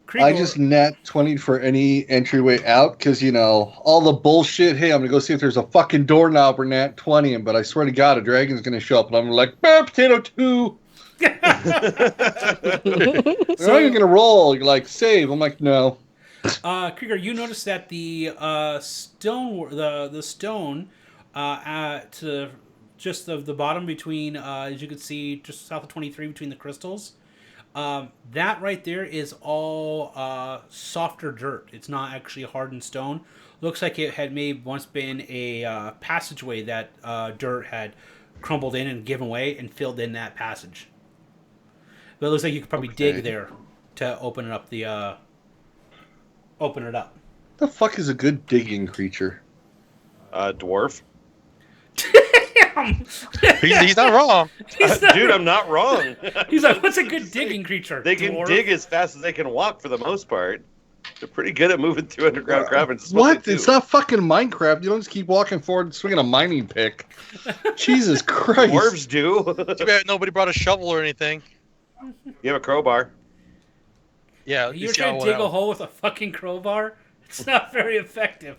Krieger, I just nat 20 for any entryway out because, all the bullshit. Hey, I'm going to go see if there's a fucking doorknob or nat 20 but I swear to God, a dragon's going to show up and I'm like, potato 2. They're not even going to roll. You're like, save. I'm like, no. Krieger, you notice that the stone, the stone, to just the bottom between, as you can see, just south of 23 between the crystals. That right there is all softer dirt. It's not actually hardened stone. Looks like it had maybe once been a passageway that dirt had crumbled in and given way and filled in that passage. But it looks like you could probably dig there to open it up. Open it up. The fuck is a good digging creature? Dwarf. He's not wrong. Dude, I'm not wrong. He's like, what's a good digging creature? They can Dwarf? dig as fast as they can walk for the most part. They're pretty good at moving through underground caverns. What? It's not fucking Minecraft. You don't just keep walking forward and swinging a mining pick. Jesus Christ. Dwarves do. Too bad nobody brought a shovel or anything. You have a crowbar. Yeah, You're trying to dig a hole with a fucking crowbar? It's not very effective.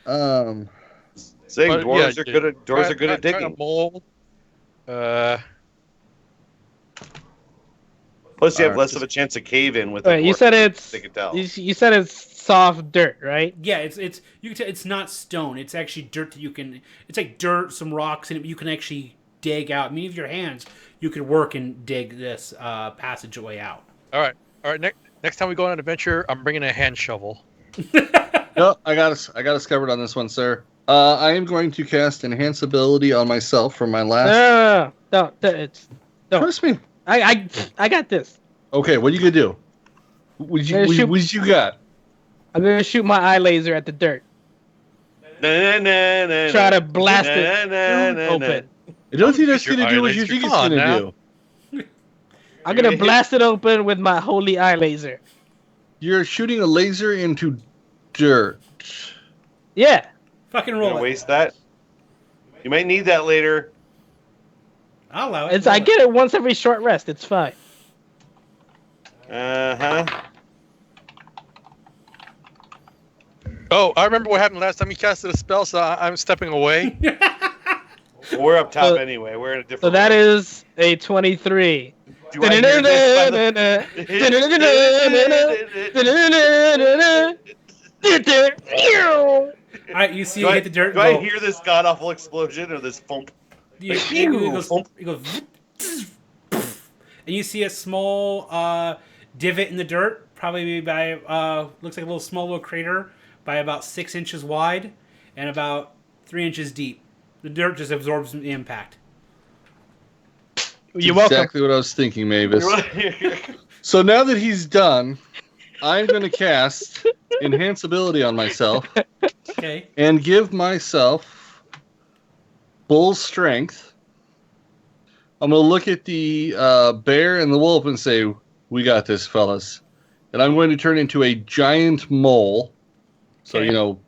Saying But, dwarves yeah, are good at try digging. to mold. Plus, you have Alright, less of a chance to cave in with. Wait, you said it's They can tell. you said it's soft dirt, right? Yeah, it's you can tell it's not stone. It's actually dirt that you can. It's like dirt, some rocks, and you can actually dig out. I mean, with your hands, you could work and dig this passageway out. All right. Next time we go on an adventure, I'm bringing a hand shovel. No, I got us covered on this one, sir. I am going to cast Enhance Ability on myself for my last. No, no. Trust me. I got this. Okay, what are you gonna do? What you got? I'm gonna shoot my eye laser at the dirt. Try to blast it open. I don't think that's Your gonna do what eyelids, you think come it's on gonna now. do. I'm gonna blast it open with my holy eye laser. You're shooting a laser into dirt. Yeah. Fucking You roll gonna it. waste that? You might need that later. I'll allow it. I get it once every short rest. It's fine. Oh, I remember what happened last time he casted a spell, so I'm stepping away. We're up top So- anyway. We're in a different. So that room. is a 23. Do I hear this by All right, you see Do it I, hit the dirt. do I hear this god awful explosion or this thump? It goes, and you see a small divot in the dirt, probably by looks like a little small little crater, by about 6 inches wide and about 3 inches deep. The dirt just absorbs the impact. You're welcome. Exactly what I was thinking, Mavis. So now that he's done, I'm going to cast Enhance Ability on myself Okay. and give myself Bull Strength. I'm going to look at the bear and the wolf and say, "We got this, fellas." And I'm going to turn into a giant mole. So, Okay.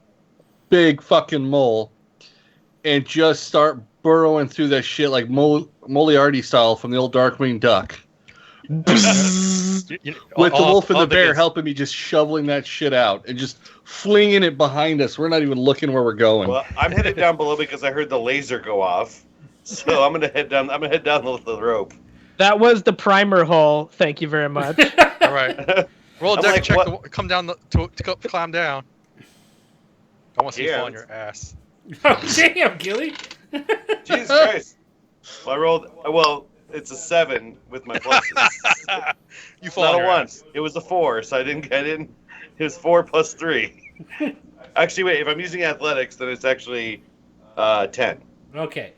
big fucking mole. And just start burrowing through that shit like Moriarty style from the old Darkwing Duck. With the wolf and the bear helping me just shoveling that shit out and just flinging it behind us. We're not even looking where we're going. Well, I'm headed down below because I heard the laser go off. So I'm gonna head down. I'm gonna head down the rope. That was the primer hole. Thank you very much. All right. Roll a I'm deck like, and check. what- Come down to climb down. I want to see you Yeah, fall on your ass. Oh, damn, Gilly. Jesus Christ! Well, I rolled. Well, it's a 7 with my pluses. You fall Not on a your 1. ass. It was a 4, so I didn't get in. It was 4 plus 3. Actually, wait. If I'm using athletics, then it's actually 10. Okay.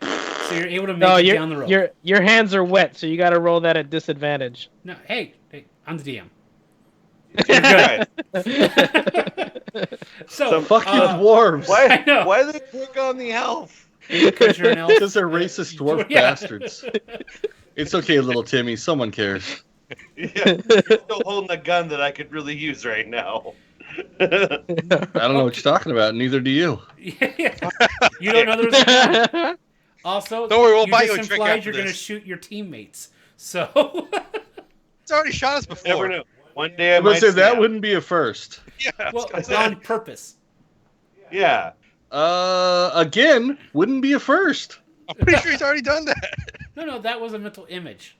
So you're able to make No, it down the rope. your hands are wet, so you got to roll that at disadvantage. No, hey, I'm the DM. Right. So, Fucking dwarves. I know. Why do they pick on the elf? because you're an elf. Because they're racist dwarf Yeah. bastards. It's okay, little Timmy. Someone cares. Yeah, you're still holding a gun that I could really use right now. I don't know what you're talking about. Neither do you. You don't know there's a gun. Also, Don't worry, we'll you buy just you a drink implied after you're going to this. shoot your teammates. So, It's already shot us before. Never know. One day I I'm gonna might say that snap. wouldn't be a first. Yeah. well, on purpose. Yeah. Again, wouldn't be a first. I'm pretty sure he's already done that. No, that was a mental image.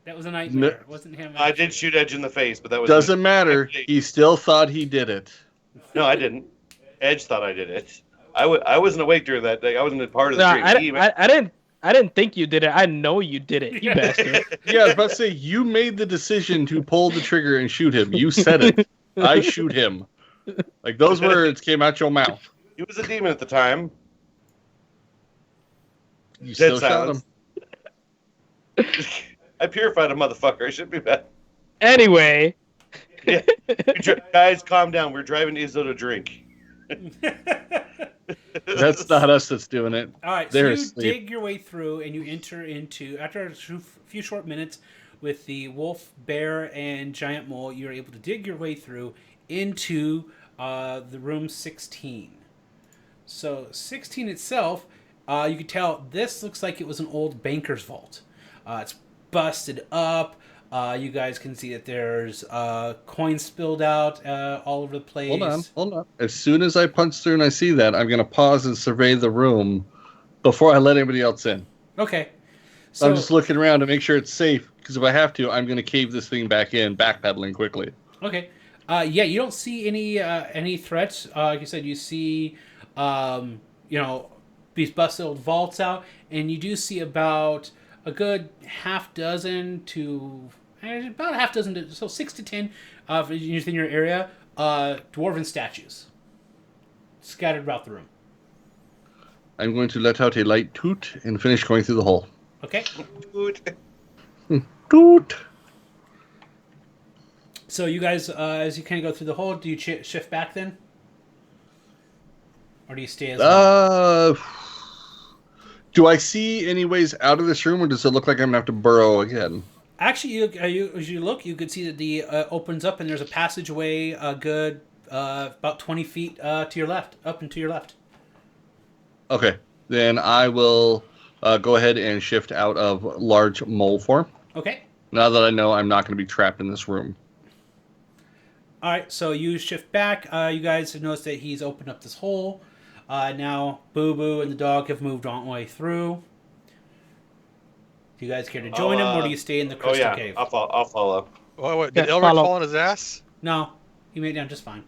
That was a nightmare. It wasn't him. I did shoot Edge in the face, but that was Doesn't matter. He still thought he did it. No, I didn't. Edge thought I did it. I wasn't awake during that day. I wasn't a part of the No, dream. I didn't think you did it. I know you did it, you bastard. Yeah, I was about to say, you made the decision to pull the trigger and shoot him. You said it. I shoot him. Like, those words came out your mouth. He was a demon at the time. You Dead still shot silence. him. I purified a motherfucker. I shouldn't be bad. Anyway, Yeah. Guys, calm down. We're driving Izzo to drink. That's not us that's doing it. All right, They're so you asleep. dig your way through and you enter into, after a few short minutes with the wolf, bear, and giant mole, you're able to dig your way through into the room 16. So 16 itself, you can tell this looks like it was an old banker's vault. It's busted up. You guys can see that there's coins spilled out all over the place. Hold on. As soon as I punch through and I see that, I'm going to pause and survey the room before I let anybody else in. Okay. So I'm just looking around to make sure it's safe, because if I have to, I'm going to cave this thing back in, backpedaling quickly. Okay. Yeah, you don't see any threats. Like I said, you see, these busted old vaults out, and you do see about a good half dozen to 6 to 10 within your area, dwarven statues scattered about the room. I'm going to let out a light toot and finish going through the hole. Okay. Toot! So you guys, as you kind of go through the hole, do you shift back then? Or do you stay as well? Do I see any ways out of this room, or does it look like I'm going to have to burrow again? Actually, as you look, you could see that the opens up and there's a passageway a good about 20 feet to your left, up and to your left. Okay, then I will go ahead and shift out of large mole form. Okay. Now that I know I'm not going to be trapped in this room. All right, so you shift back. You guys have noticed that he's opened up this hole. Now Boo Boo and the dog have moved on the way through. Do you guys care to join him, or do you stay in the crystal cave? I'll follow. What, did Yeah, Elric follow. fall on his ass? No, he made it down just fine.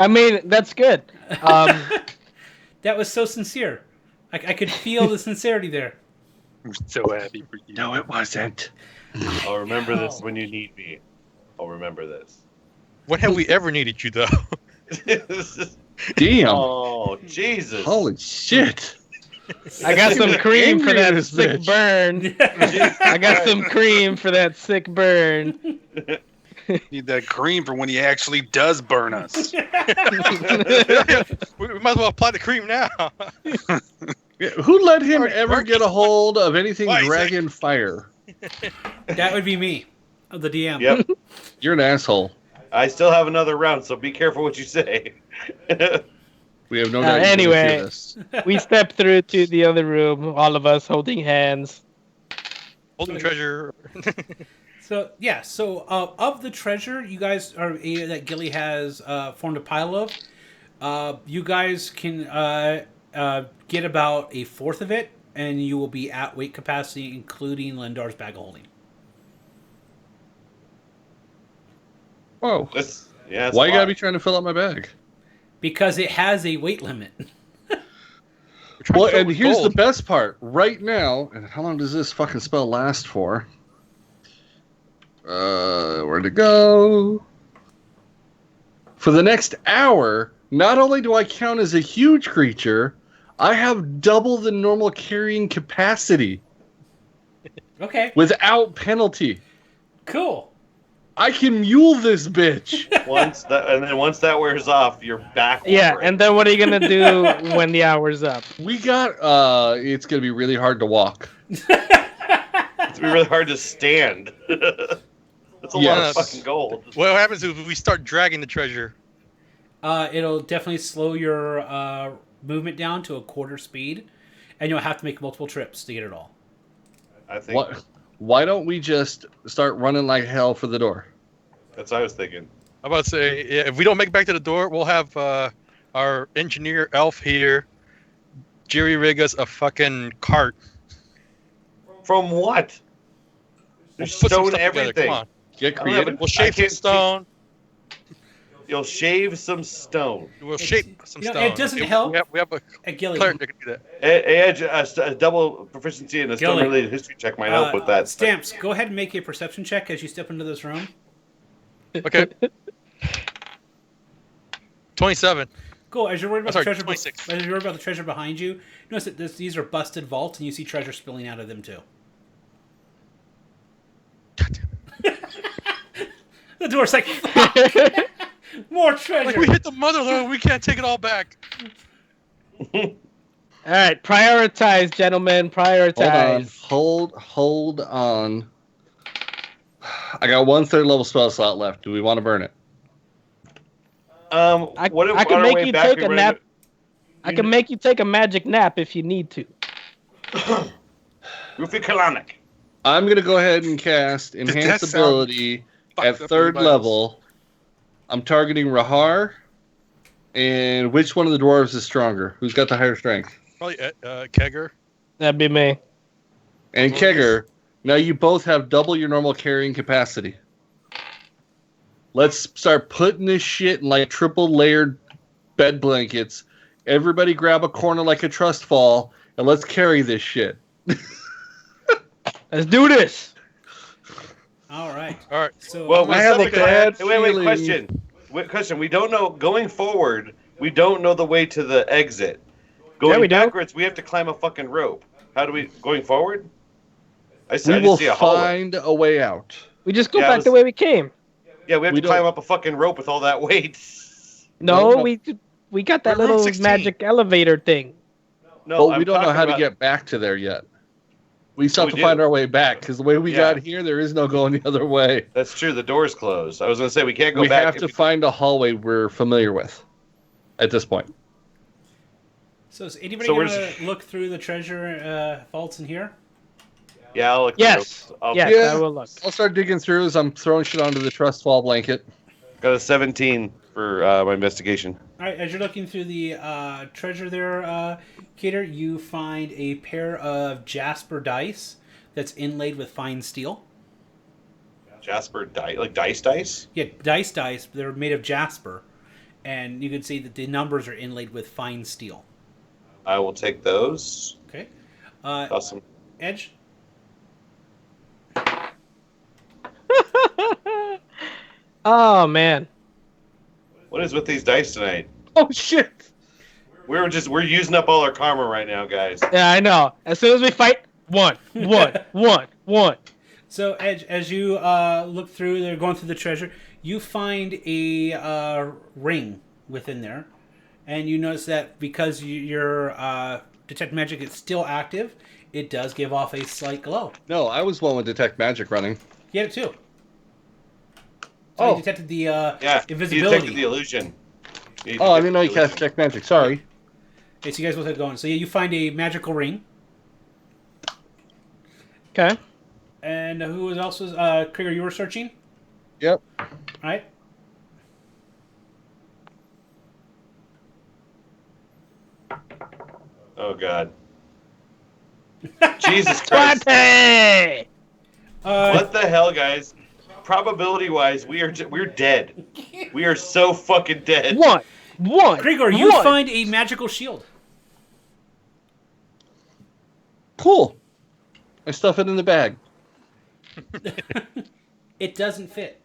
I mean, that's good. That was so sincere. I could feel the sincerity there. I'm so happy for you. No, it wasn't. I'll remember this when you need me. I'll remember this. When have we ever needed you, though? Damn. Oh, Jesus. Holy shit. I got some cream for Angry at that this sick bitch. burn. I got some cream for that sick burn. Need that cream for when he actually does burn us. we might as well apply the cream now. Yeah, who let him Already ever worked. get a hold of anything Why is dragon fire? That would be me, the DM. Yep. You're an asshole. I still have another round, so be careful what you say. We have no doubt you're gonna anyway. hear this. We stepped through to the other room, all of us holding hands. Holding treasure. So yeah, of the treasure you guys are that Gilly has formed a pile of, you guys can get about a fourth of it, and you will be at weight capacity, including Lendar's bag of holding. Whoa. That's Why a you gotta lot. be trying to fill up my bag? Because it has a weight limit. Well, and here's the best part. Right now, and how long does this fucking spell last for? Where'd it go? For the next hour, not only do I count as a huge creature, I have double the normal carrying capacity Okay, without penalty. cool. I can mule this bitch. Once that wears off, you're back. Yeah, and then what are you gonna do when the hour's up? We got. It's gonna be really hard to walk. It's gonna be really hard to stand. That's a lot of fucking gold. What happens if we start dragging the treasure? It'll definitely slow your movement down to a quarter speed, and you'll have to make multiple trips to get it all. I think. Why don't we just start running like hell for the door? That's what I was thinking. I'm about to say, if we don't make it back to the door, we'll have our engineer elf here jerry rig us a fucking cart. From what? There's We'll put some stone stuff everything. together, come on. Get creative. We'll shave some stone. You'll shave some stone. We'll shape some stone. It doesn't help. We have a Gilly, cleric that can do that. Edge, a double proficiency in a stone-related history check might help with that. Stamps, go ahead and make a perception check as you step into this room. Okay. 27. Cool. As you're worried about the treasure, 26. as you're worried about the treasure behind you, notice that these are busted vaults, and you see treasure spilling out of them too. The door's like, fuck! More treasure. Like we hit the motherlode, we can't take it all back. All right, prioritize, gentlemen. Prioritize. Hold on. I got 1/3 level spell slot left. Do we want to burn it? I can make you take a nap. I can make you take a magic nap if you need to. Rufi Kalanic. I'm gonna go ahead and cast enhance ability at 3rd level. I'm targeting Rahar. And which one of the dwarves is stronger? Who's got the higher strength? Probably Kegger. That'd be me. And Kegger. Now you both have double your normal carrying capacity. Let's start putting this shit in like triple layered bed blankets. Everybody grab a corner like a trust fall, and let's carry this shit. Let's do this. All right. So Well, I have a bad wait, feeling. question. We don't know going forward. We don't know the way to the exit. Going backwards, we have to climb a fucking rope. How do we going forward? We will find a way out. We just go back the way we came. Yeah, we have to climb up a fucking rope with all that weight. No, we got that little magic elevator thing. No, but we don't know how to get back to there yet. We still have to find our way back, because the way we got here, there is no going the other way. That's true. The door's closed. I was going to say, we can't go back. We have to find a hallway we're familiar with at this point. So is anybody going to look through the treasure vaults in here? Yeah, I'll look. Yes, I will look. I'll start digging through as I'm throwing shit onto the trust fall blanket. Got a 17 for my investigation. All right, as you're looking through the treasure there, Cater, you find a pair of jasper dice that's inlaid with fine steel. Jasper dice? Like dice? Yeah, dice. They're made of jasper. And you can see that the numbers are inlaid with fine steel. I will take those. Okay. Awesome. Edge? Oh, man. What is with these dice tonight? Oh, shit. We're using up all our karma right now, guys. Yeah, I know. As soon as we fight, one. So, Edge, as you look through, they're going through the treasure, you find a ring within there. And you notice that because your detect magic is still active, it does give off a slight glow. No, I was one with detect magic running. You had it too. So you detected the invisibility. You detected the illusion. I didn't know you cast detect magic. Sorry. Okay, so you guys both had going. So yeah, you find a magical ring. Okay. And who else was Krieger? You were searching. Yep. All right. Oh God. Jesus Christ. What the hell, guys? Probability-wise, we're dead. We are so fucking dead. One. Krieger, you find a magical shield. Cool. I stuff it in the bag. It doesn't fit.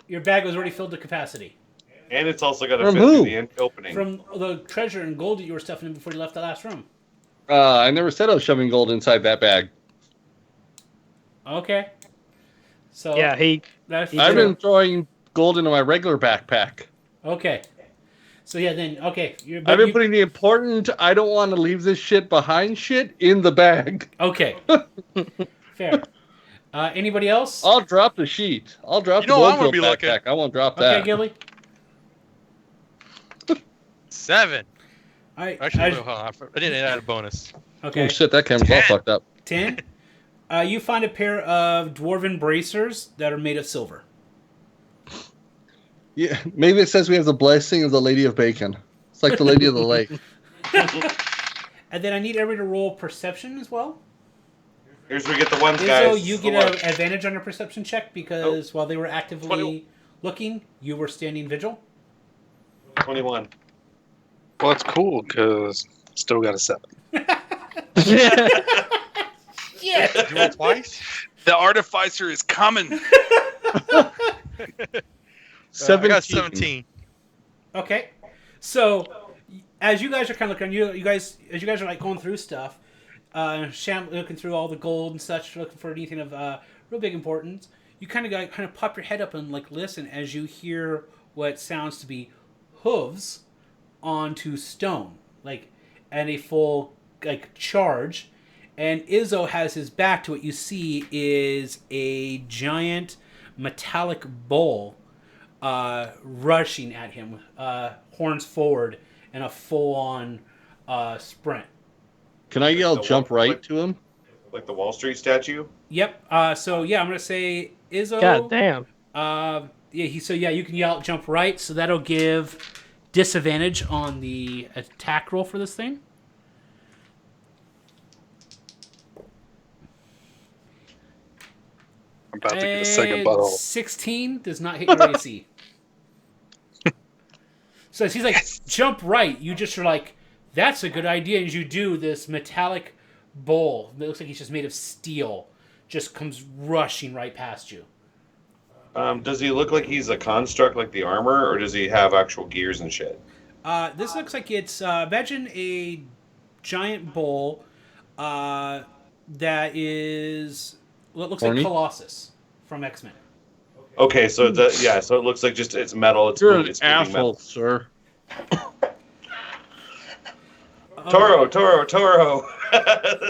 Your bag was already filled to capacity. And it's also got to fit through the end opening. From the treasure and gold that you were stuffing in before you left the last room. I never said I was shoving gold inside that bag. Okay. So Yeah, I've been throwing gold into my regular backpack. Okay. So yeah, then okay. I've been putting the important. I don't want to leave this shit behind. Shit in the bag. Okay. Fair. Anybody else? I'll drop the sheet. I'll drop You the know gold I'm gonna field be looking. backpack. I won't drop Okay, that. Gilly. 7. All right. Actually, hold on. I didn't add a bonus. Okay. Oh shit, that camera's all fucked up. 10. You find a pair of dwarven bracers that are made of silver. Yeah, maybe it says we have the blessing of the Lady of Bacon. It's like the Lady of the Lake. And then I need everybody to roll perception as well. Here's where we get the ones, Izzo, guys. you get an advantage on your perception check because while they were actively 20. looking, you were standing vigil. 21. Well, it's cool because still got a 7. Yeah. You roll twice? The artificer is coming. 17. I got 17. Okay. So as you guys are kind of looking, you guys are like going through stuff, looking through all the gold and such, looking for anything of real big importance. You kind of pop your head up and like listen as you hear what sounds to be hooves onto stone, like, and a full like charge. And Izzo has his back to what you see is a giant metallic bull rushing at him, horns forward, and a full-on sprint. Can I yell The jump wall- right to him? Like the Wall Street statue? Yep. So yeah, I'm gonna say Izzo. God damn. Yeah. You can yell jump right. So that'll give disadvantage on the attack roll for this thing. I'm about to get a second butthole. 16 does not hit your AC. So as he's like, jump right, you just are like, that's a good idea. As you do, this metallic bowl that looks like he's just made of steel just comes rushing right past you. Does he look like he's a construct like the armor, or does he have actual gears and shit? This looks like it's, imagine a giant bowl that is what looks Horny? like Colossus from X-Men. Okay, so so it looks like just it's metal. It's You're an it's moving asshole, metal. sir. Toro.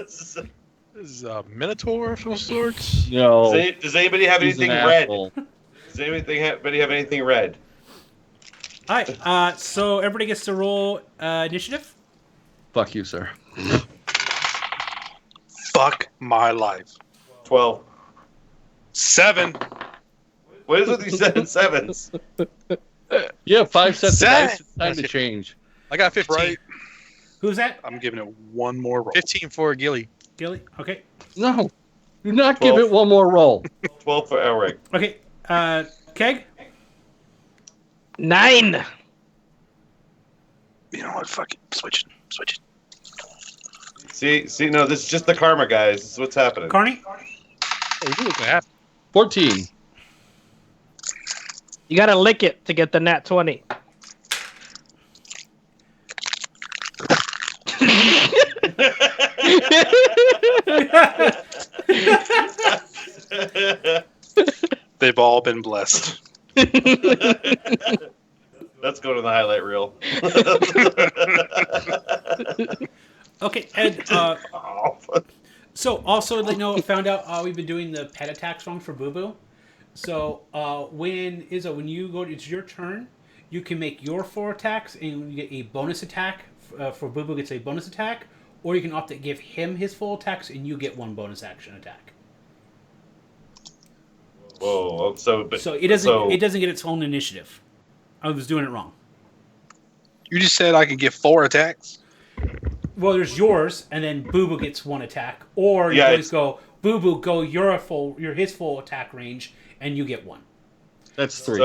This is a Minotaur of some sorts. No. Does anybody have he's an anything red? asshole. Does anybody have anything red? All right, so everybody gets to roll initiative. Fuck you, sir. Fuck my life. 12. 7. What is with these 7s? You have 5 sets of Zach! dice. It's time to change. I got 15. Right. Who's that? I'm giving it one more roll. 15 for Gilly. Gilly? Okay. No. Do not give 12. it one more roll. 12 for Elric. Okay. Keg? 9. You know what? Fuck it. Switch it. See, no, this is just the karma, guys. This is what's happening. Carney? Oh, you look happy. 14. You gotta lick it to get the nat 20. They've all been blessed. Let's go to the highlight reel. Okay, and so also found out we've been doing the pet attacks wrong for Boo Boo. So when you go, it's your turn. You can make your 4 attacks, and you get a bonus attack. For Boo Boo gets a bonus attack, or you can opt to give him his full attacks, and you get 1 bonus action attack. Whoa! So it doesn't get its own initiative. I was doing it wrong. You just said I could get 4 attacks? Well, there's yours, and then Boo Boo gets 1 attack, or you always go Boo Boo, go his full attack range, and you get 1. That's 3.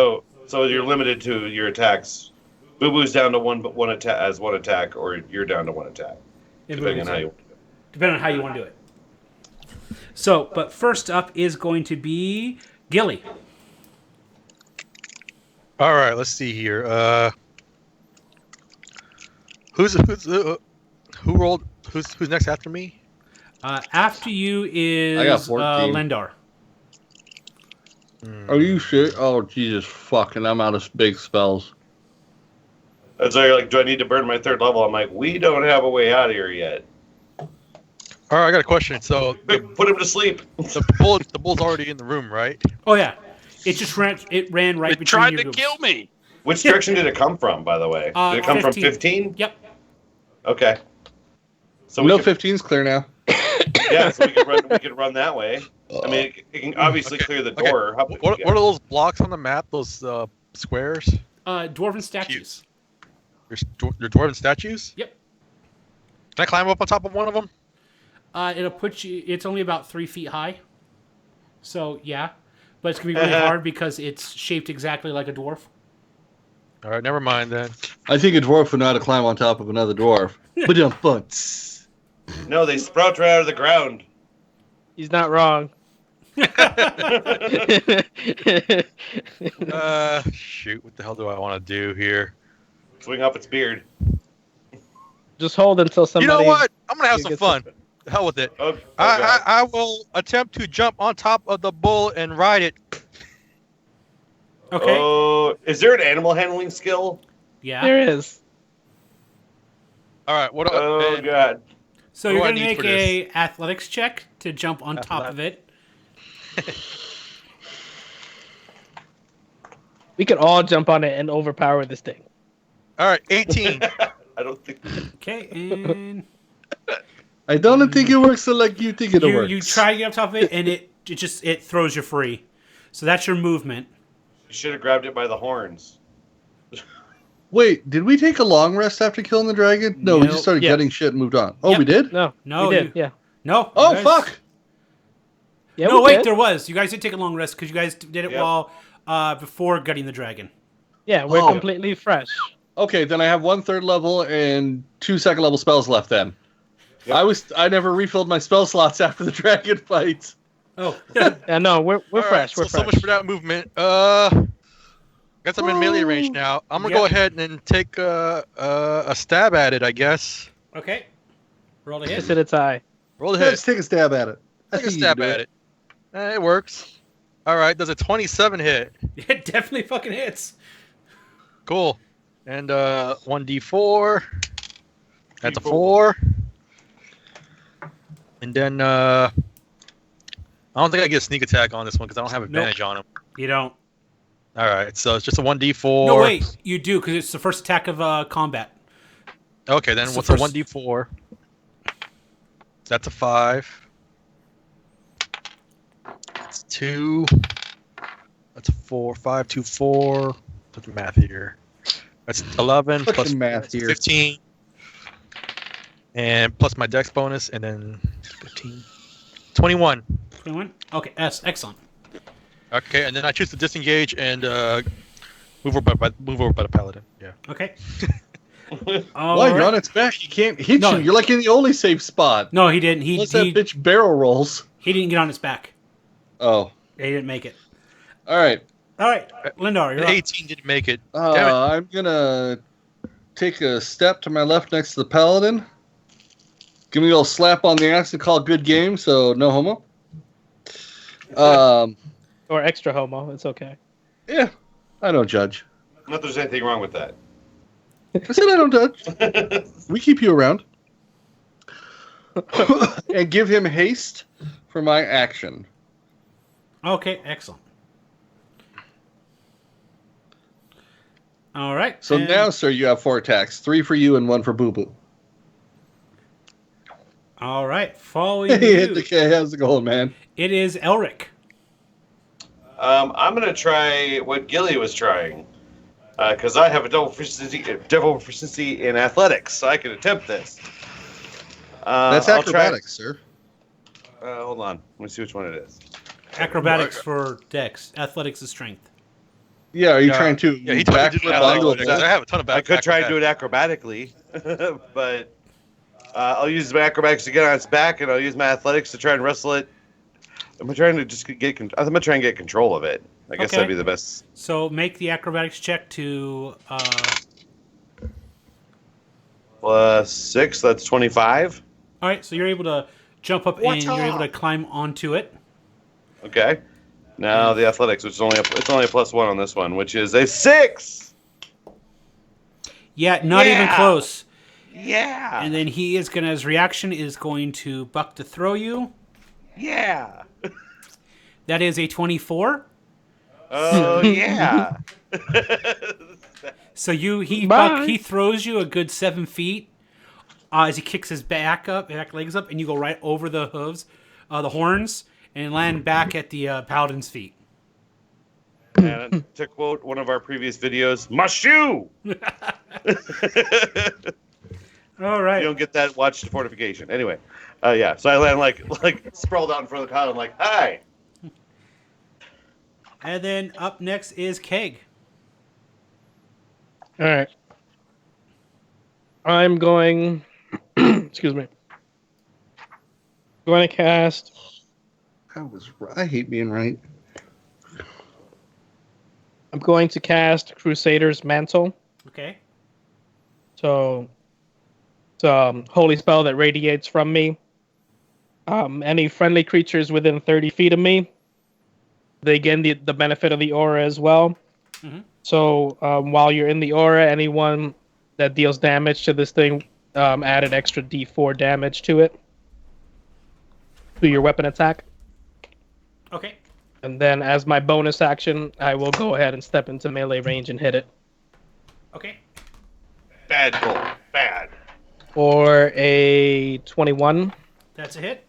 So you're limited to your attacks. Boo Boo's down to one attack, or you're down to 1 attack, depending on how you want to do it. So, but first up is going to be Gilly. All right, let's see here. Who rolled? Who's next after me? After you is I got 14. Lendar. Are you sure? Oh, Jesus fucking, I'm out of big spells. And so you're like, do I need to burn my 3rd level? I'm like, we don't have a way out of here yet. All right, I got a question. So Put him to sleep. the bull's already in the room, right? Oh yeah, it just ran right It between tried your to boobs. kill me. Which direction did it come from, by the way? Did it come from 15? Yep. Okay. So No, we could, 15's clear now. yeah, so we could run that way. I mean, it can obviously clear the door. How big What you are got? those blocks on the map? Those squares? Dwarven statues. Your dwarven statues? Yep. Can I climb up on top of one of them? It'll put you. It's only about 3 feet high. So yeah, but it's gonna be really hard because it's shaped exactly like a dwarf. All right, never mind then. I think a dwarf would know how to climb on top of another dwarf. But No, they sprout right out of the ground. He's not wrong. Shoot, what the hell do I want to do here? Swing off its beard. Just hold until somebody. You know what? I'm gonna have some gets fun. The hell with it. Oh, God. I will attempt to jump on top of the bull and ride it. Okay. Oh, is there an animal handling skill? Yeah. There is. All right. What? Oh, and- God. So What you're do I gonna need make for a athletics check to jump on top of it. We could all jump on it and overpower this thing. All right, 18. I don't think. Okay, and I don't think it works like you think it works. you try to get up top of it, and it throws you free. So that's your movement. You should have grabbed it by the horns. Wait, did we take a long rest after killing the dragon? No, we Nope. just started Yeah. getting shit and moved on. Oh, Yep. we did? No. No, we did. you- Yeah. No. Oh, you guys- fuck! Yeah. No, we wait, did. there was. You guys did take a long rest because you guys did it Yep. while before gutting the dragon. Yeah, we're Oh. completely fresh. Okay, then I have 1 3rd level and 2 2nd level spells left then. Yep. I never refilled my spell slots after the dragon fight. Oh, Yeah, no, we're All fresh. right, We're so fresh. much for that movement. Guess I'm in melee range now. I'm gonna Yep. go ahead and take a stab at it, I guess. okay. Roll a Kiss hit. it its eye. Roll the Let's hit. take a stab at it. I Take a think you stab can do at it. It works. All right, does a 27 hit? It definitely fucking hits. Cool. And 1d4. That's a 4. And then I don't think I get a sneak attack on this one because I don't have advantage on him. You don't. All right, so it's just a 1d4. No, wait. You do because it's the first attack of combat. Okay, then It's what's the a first- 1d4? That's a 5. That's 2. That's a 4. 5, 2, 4. Put the math here. That's 11 Put plus the math here. 15. And plus my dex bonus, and then 15. 21. 21? Okay, excellent. Okay, and then I choose to disengage and move over by the paladin. Yeah. Okay. Why? Alright. You're on its back. He can't hit No. you. You're like in the only safe spot. No, he didn't. Unless that bitch barrel rolls. He didn't get on his back. Oh. He didn't make it. All right. All right, Lindar, you're up. 18 didn't make it. Damn it. I'm gonna take a step to my left next to the paladin. Give me a little slap on the ass and call it good game. So no homo. Or extra homo. It's okay. Yeah, I don't judge. Not that there's anything wrong with that. I said I don't judge. We keep you around. And give him haste for my action. Okay, excellent. All right. So and- now, sir, you have 4 attacks. 3 for you and 1 for Boo Boo. All right, following Hey, you, how's it going, man? it is Elric. I'm gonna try what Gilly was trying, because I have a double proficiency in athletics, so I can attempt this. That's I'll try- acrobatics, sir. Hold on, let me see which one it is. Acrobatics for Dex. Athletics is strength. Yeah, are you Yeah. trying to Yeah, he told me to do backflip that. onto a athletics. I bull? have a ton of back. I could try and do it acrobatically, but I'll use my acrobatics to get on its back, and I'll use my athletics to try and wrestle it. I'm trying to just I'm gonna try and get control of it. I guess Okay. that'd be the best. So make the acrobatics check to. Plus 6, that's 25. All right, so you're able to jump up and you're able to climb onto it. Okay. No, the athletics, which is only a +1 on this one, which is a 6. Yeah, not even close. Yeah. And then he is gonna, his reaction is going to buck to throw you. Yeah. That is a 24. Oh yeah. So Bye. he throws you a good 7 feet as he kicks his back legs up, and you go right over the hooves, the horns, and land back at the paladin's feet. And to quote one of our previous videos, my shoe. All right. You don't get that. Watch the fortification. Anyway, yeah. So I land like sprawled out in front of the paladin, like, hi. And then up next is Keg. All right. I'm going. Excuse me. Going to cast. I hate being right. I'm going to cast Crusader's Mantle. Okay. So it's a holy spell that radiates from me. Any friendly creatures within 30 feet of me, they gain the benefit of the aura as well. Mm-hmm. So while you're in the aura, anyone that deals damage to this thing, add an extra D4 damage to it, to your weapon attack. Okay. And then as my bonus action, I will go ahead and step into melee range and hit it. Okay. Bad roll. Bad. For a 21. That's a hit.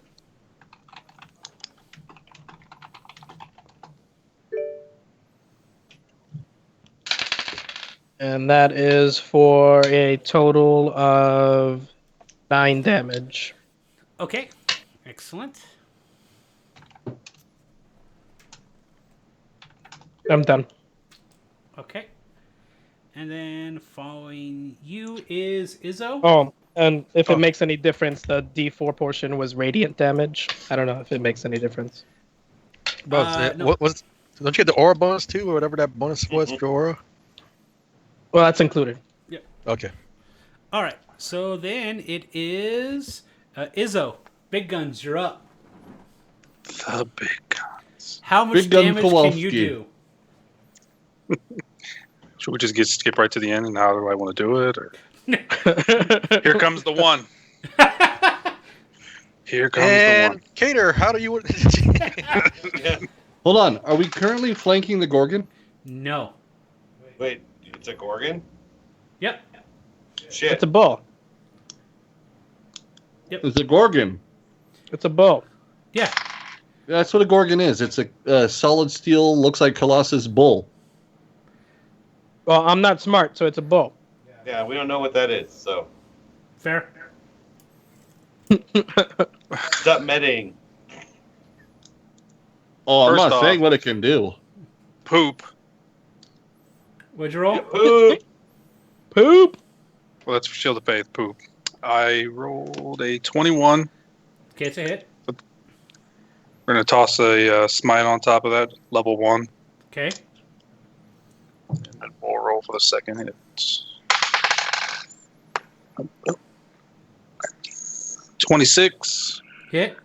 And that is for a total of 9 damage. Okay. Excellent. I'm done. Okay. And then following you is Izzo. Oh, and if it makes any difference, the D4 portion was radiant damage. I don't know if it makes any difference. No. What was? Don't you get the aura bonus too, or whatever that bonus was for aura? Well, that's included. Yep. Okay. All right. So then it is Izzo. Big guns, you're up. The big guns. How much Big gun damage can Kowalski. you do? Should we just skip right to the end and how do I want to do it? Or here comes the one. Here comes the And one. Cater, how do you? Hold on. Are we currently flanking the Gorgon? No. Wait, it's a Gorgon? Yep. Shit. It's a bull. It's a Gorgon. It's a bull. Yeah. That's what a Gorgon is. It's a solid steel, looks like Colossus bull. Well, I'm not smart, so it's a bull. Yeah, we don't know what that is, so. Fair. Stop medding. Oh, I'm First not off- saying what it can do. Poop. What'd you roll? Poop. Poop. Well, that's Shield of Faith. Poop. I rolled a 21. Okay, it's a hit. We're going to toss a smite on top of that. Level 1. Okay. And then we'll roll for the second hit. 26. Hit.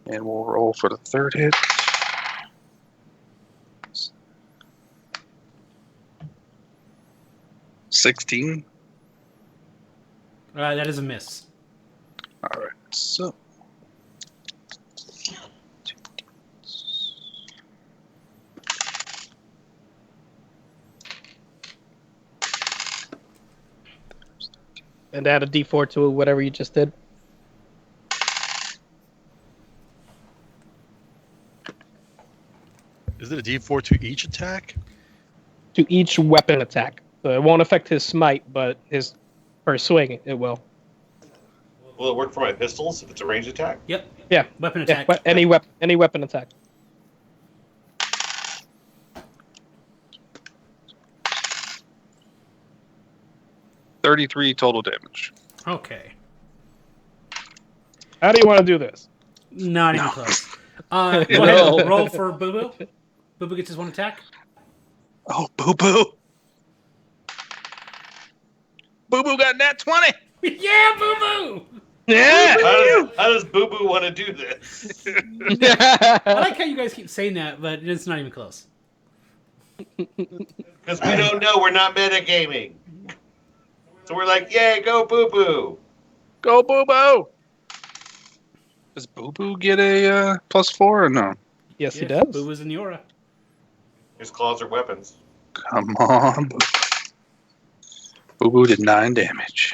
And we'll roll for the third hit. 16. That is a miss. All right. So. And add a D4 to whatever you just did. Is it a D4 to each attack? To each weapon attack. So it won't affect his smite, but his per swing, it will. Will it work for my pistols if it's a ranged attack? Yep. Yeah. Weapon Yeah, attack. any weapon attack. $33 total damage. Okay. How do you want to do this? Not even close. Go No. ahead. Roll for Boo Boo. Boo Boo gets his one attack. Oh, Boo Boo. Boo Boo got nat 20. Yeah, Boo Boo! Yeah. How does Boo Boo want to do this? I like how you guys keep saying that, but it's not even close. Because we don't know. We're not metagaming. So we're like, yay, go Boo Boo. Go Boo Boo. Does Boo Boo get a +4 or no? Yes, he Yeah, does. Boo was in the aura. His claws are weapons. Come on. Boo Boo did 9 damage.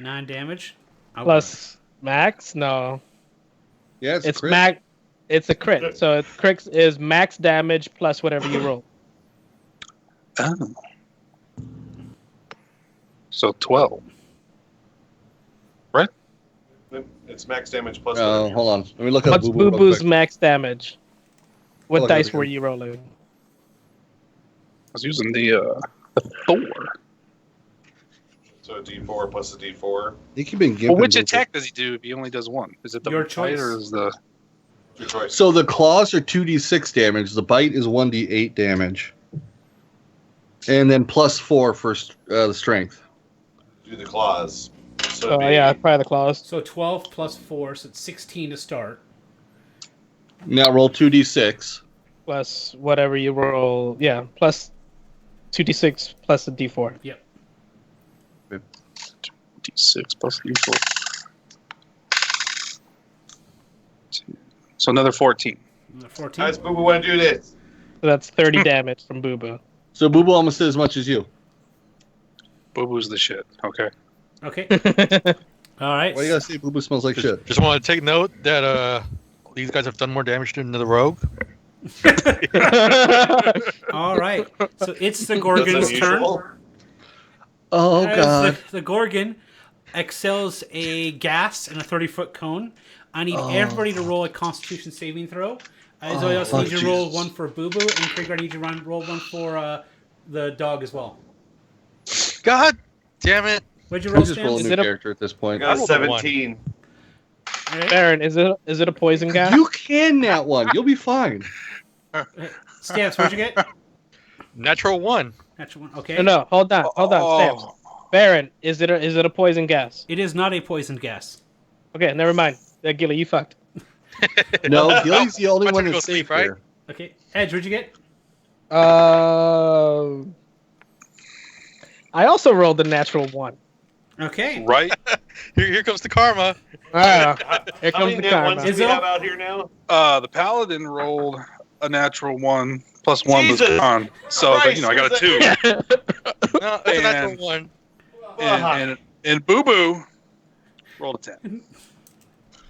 9 damage. Plus max? No. Yeah, It's crit. max. It's a crit. So crit is max damage plus whatever you roll. Oh. So 12. It's max damage plus. Oh, whatever. hold on. Let me look up What's Boo Boo Boo real Boo's quick. max damage? What Look dice up were here. you rolling? I was using the Thor. So a D4 plus a D4. You keep being gimping Well, which Boo Boo. attack does he do if he only does one? Is it the Your bite choice. or is the... Your choice. So the claws are 2d6 damage. The bite is 1d8 damage. And then +4 for the strength. Do the claws. So Oh it'd be- yeah, probably the claws. So 12 plus 4, so it's 16 to start. Now roll 2d6. Plus whatever you roll. Yeah, plus 2d6 plus a d4. Yep. D6 plus D4. So another 14. 14. How does Boo Boo want to do this? So that's 30 damage from Boo Boo. So Boo Boo almost did as much as you. Boo Boo's the shit. Okay. Okay. All right. Why do you gotta say Boo Boo smells like shit? Just want to take note that these guys have done more damage than the rogue. All right. So it's the That's Gorgon's turn. unusual. Oh As god. The Gorgon exhales a gas and a 30-foot cone. I need everybody to roll a Constitution saving throw. I also need you to roll Jesus. one for Boo Boo, and Krieger, I need you to roll one for the dog as well. God damn it! What'd you I'm roll, just Stan? rolling Is a new it a- character at this point. I got a rolled a one. 17. All right. Baron, is it a poison gas? You can that one. You'll be fine. Stamps, what'd you get? Natural 1. Natural one. Okay. No, hold on, Stamps. Baron, is it a poison gas? It is not a poison gas. Okay, never mind. Gilly, you fucked. No, Gilly's the only I'm one gonna that's go safe sleep, right? here. Okay. Edge, what'd you get? I also rolled the natural one. Okay. Right? Here comes the karma. Here How comes many the net ones karma. do we have out here now? The Paladin rolled a natural 1 plus 1 was Jesus con. So, Christ, I got a 2. No, it's a natural And- 1. And Boo Boo rolled a 10.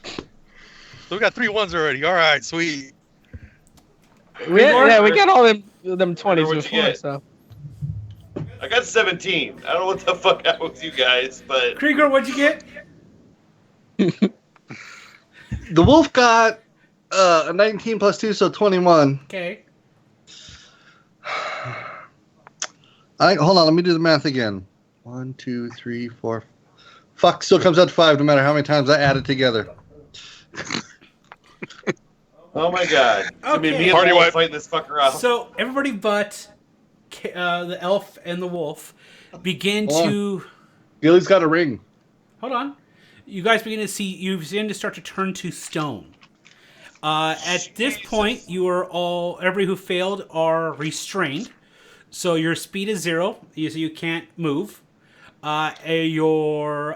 So we got 3 1s already. All right, sweet. We got all them 20s What'd you before, get? so. I got 17. I don't know what the fuck happened with you guys, but Krieger, what'd you get? The wolf got a 19 plus 2, so 21. Okay. Hold on, let me do the math again. 1, 2, 3, 4. Fuck, still comes out to 5 no matter how many times I add it together. oh my god. I mean, Okay. me and Party the wolf wipe. fighting this fucker out. So everybody but the elf and the wolf begin Hold to Gilly's got a ring. hold on. You guys begin to see. You begin to start to turn to stone. At this point, you are all everybody who failed are restrained. So your speed is 0, so you can't move. And your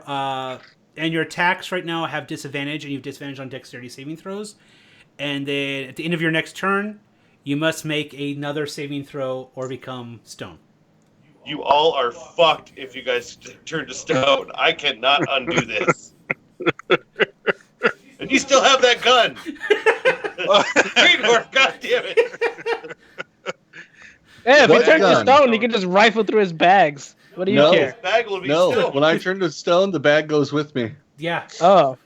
attacks right now have disadvantage, and you have disadvantage on dexterity saving throws. And then at the end of your next turn, you must make another saving throw or become stone. You all are fucked if you guys turn to stone. I cannot undo this. And you still have that gun. Greenhorn, god damn it. Yeah, if he What turns to gun? stone, you can just rifle through his bags. What do you No. care? Bag will be No, still. when I turn to stone, the bag goes with me. Yeah. Oh.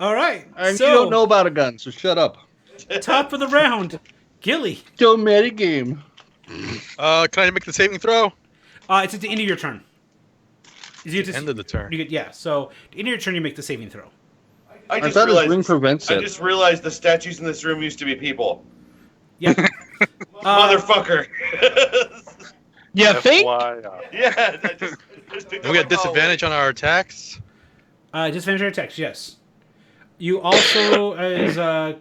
All right. And so you don't know about a gun, so shut up. top of the round, Gilly. Don't metagame. Can I make the saving throw? It's at the end of your turn. End of the turn. So at the end of your turn, you make the saving throw. I I thought his ring prevents I it. just realized the statues in this room used to be people. Yeah. Motherfucker. You think? FYI. yeah, I just picked And we up got my phone. disadvantage on our attacks. Disadvantage attacks, yes. You also, as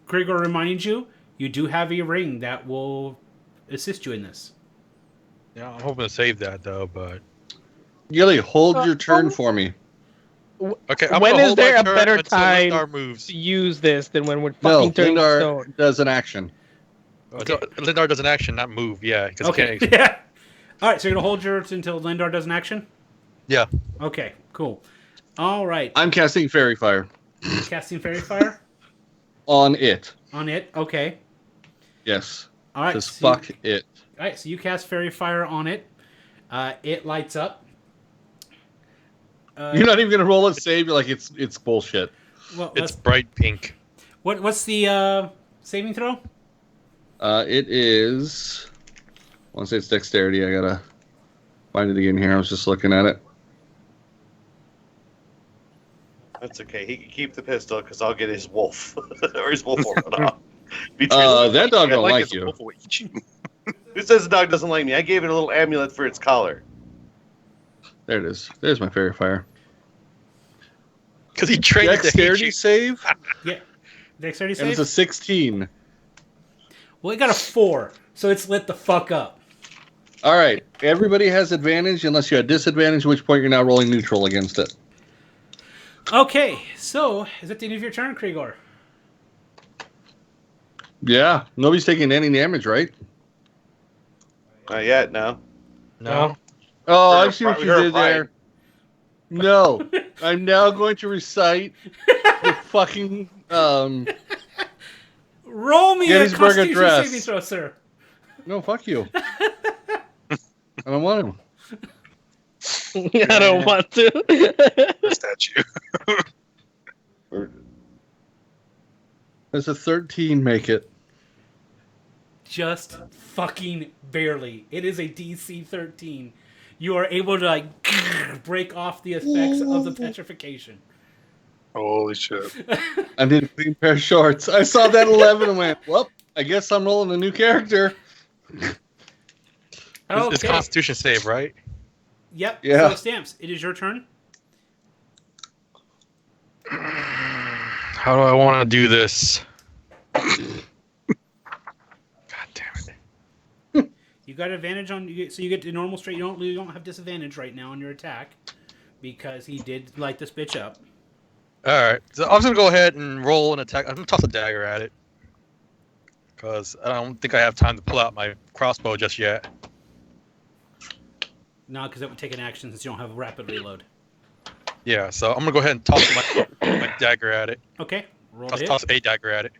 Gregor reminded you, you do have a ring that will assist you in this. Yeah, I'm hoping to save that though, but Gilly, hold your turn for me. okay. I'm When gonna is hold there my a turn better until time Lindar moves. to use this than when we're No, fucking turning Lindar stone? does an action. Until Lindar does an action, not move. Yeah, because Okay. can't. Yeah. All right, so you're going to hold yours until Lindar does an action? Yeah. Okay, cool. All right. I'm casting Fairy Fire Casting Fairy Fire on it. on it. Okay. Yes. All right. Just so fuck it. All right, so you cast Fairy Fire on it. It lights up. You're not even gonna roll a save. You're like it's bullshit. Well, It's bright pink. what's the saving throw? It is. I want to say it's dexterity. I gotta find it again here. I was just looking at it. That's okay. He can keep the pistol because I'll get his wolf or his wolf will run off. That dog don't like his you. wolf leech. Who says the dog doesn't like me? I gave it a little amulet for its collar. There it is. There's my Fairy Fire. Because he trained to hate Dexterity you. save, Yeah. Dexterity and it's save? a 16. Well, it got a 4, so it's lit the fuck up. All right. Everybody has advantage unless you have disadvantage, at which point you're now rolling neutral against it. Okay, so is that the end of your turn, Krigor? Yeah. Nobody's taking any damage, right? Not yet, no. No. Oh, Her I see what you her did pride. there. No. I'm now going to recite the fucking Roll me a Gettysburg Constitution Address. saving throw, sir. No, fuck you. I don't want him. I don't want to. The statue. There's a 13 make it. Just fucking barely. It is a DC 13. You are able to like break off the effects of the petrification. Holy shit. I need a clean pair of shorts. I saw that 11 and went, well, I guess I'm rolling a new character. It's Constitution save, right? Yep. Yeah. So Stamps, it is your turn. How do I want to do this? God damn it. You got advantage on so you get the normal straight. You don't have disadvantage right now on your attack because he did light this bitch up. Alright, so I'm just going to go ahead and roll an attack. I'm going to toss a dagger at it. Because I don't think I have time to pull out my crossbow just yet. No, because that would take an action since you don't have a rapid reload. Yeah, so I'm going to go ahead and toss my dagger at it. Okay, roll Let's it. toss a dagger at it.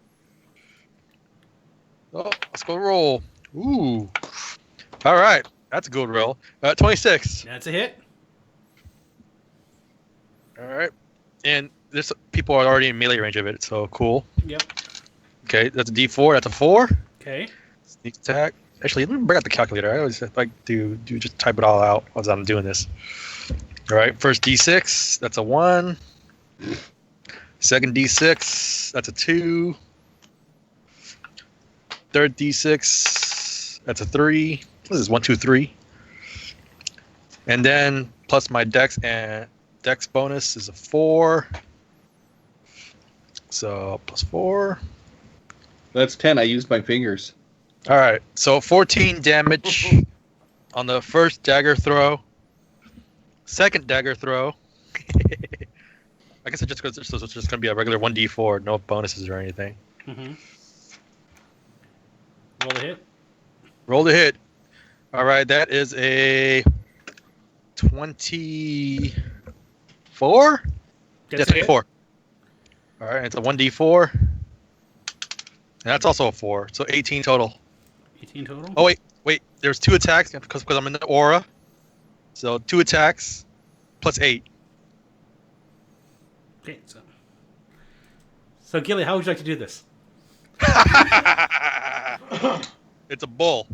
Oh, let's go roll. Ooh. Alright, that's a good roll. 26. That's a hit. Alright. And this people are already in melee range of it, so cool. Yep. Okay, that's a D4. That's a 4. Okay. Sneak attack. Actually, let me bring out the calculator. I always like to just type it all out as I'm doing this. All right, first D6. That's a 1. Second D6. That's a 2. Third D6. That's a 3. This is 1, 2, 3. And then plus my dex and dex bonus is a 4. So plus 4. That's 10. I used my fingers. All right, so 14 damage on the first dagger throw. Second dagger throw. I guess it's just going to be a regular 1d4, no bonuses or anything. Mm-hmm. Roll the hit. Roll the hit. All right, that is a 24. That's Yes, a hit. 24. All right, it's a 1d4. And that's also a 4, so 18 total. 18 total. Oh wait. There's 2 attacks because I'm in the aura. So 2 attacks plus 8. Okay, so Gilly, how would you like to do this? It's a bull.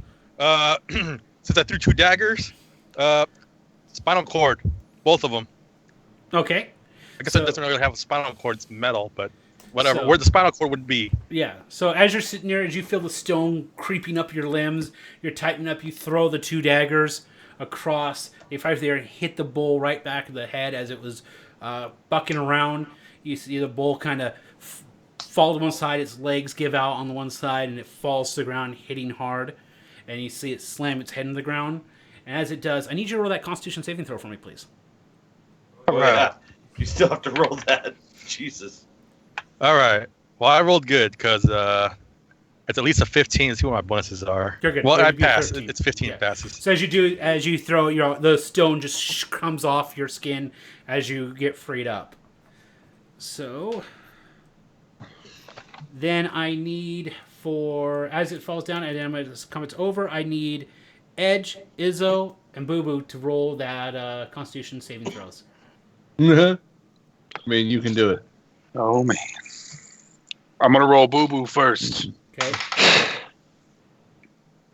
Since I threw 2 daggers, spinal cord, both of them. Okay. I guess So- it doesn't really have a spinal cord; it's metal, but whatever. So- Where the spinal cord would be. Yeah. So as you're sitting there, as you feel the stone creeping up your limbs, you're tightening up. You throw the 2 daggers across. They fire there and hit the bull right back in the head as it was bucking around. You see the bull kind of fall to one side, its legs give out on the one side, and it falls to the ground, hitting hard. And you see it slam its head into the ground. And as it does, I need you to roll that Constitution saving throw for me, please. Oh, yeah. You still have to roll that. Jesus. All right. Well, I rolled good because it's at least a 15. Let's see what my bonuses are. You're good. Well, It'll I be passed. 13. It's 15 Yeah. passes. So as you throw, the stone just comes off your skin as you get freed up. So then I need as it falls down and then it comes over, I need Edge, Izzo, and Boo Boo to roll that Constitution saving throws. I mean, you can do it. Oh man. I'm gonna roll Boo Boo first. Okay.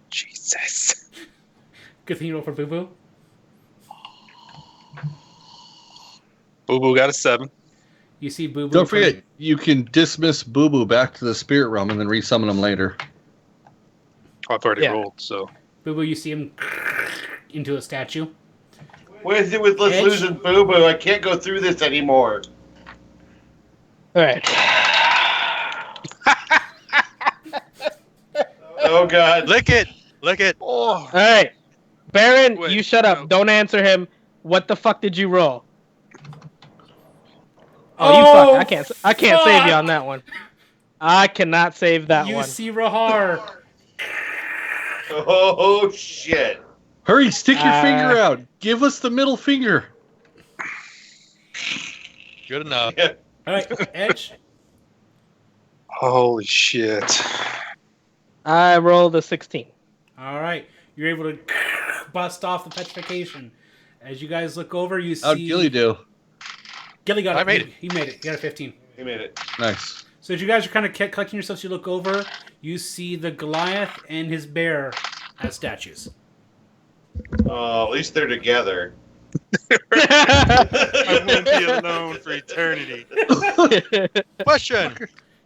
Jesus. Good thing you roll for Boo Boo. Boo Boo got a 7. You see Boo Boo. Don't forget, you can dismiss Boo Boo back to the spirit realm and then resummon him later. I've already rolled, so. Boo Boo, you see him into a statue. What is it with let's Edge? losing Boo Boo? I can't go through this anymore. All right. Oh, God. Lick it. Oh. All right. Baron, Wait, you shut up. no. Don't answer him. What the fuck did you roll? Oh, you fuck. I can't save you on that one. I cannot save that You one. see Rahar. Oh, shit. Hurry, stick your finger out. Give us the middle finger. Good enough. Yeah. All right, Edge. Holy shit. I rolled a 16. All right, you're able to bust off the petrification. As you guys look over, you see. How'd Gilly do? Gilly got it. I made it. He made it. He got a 15. He made it. Nice. So as you guys are kind of collecting yourselves, you look over. You see the Goliath and his bear as statues. Oh, at least they're together. I won't be alone for eternity. Question.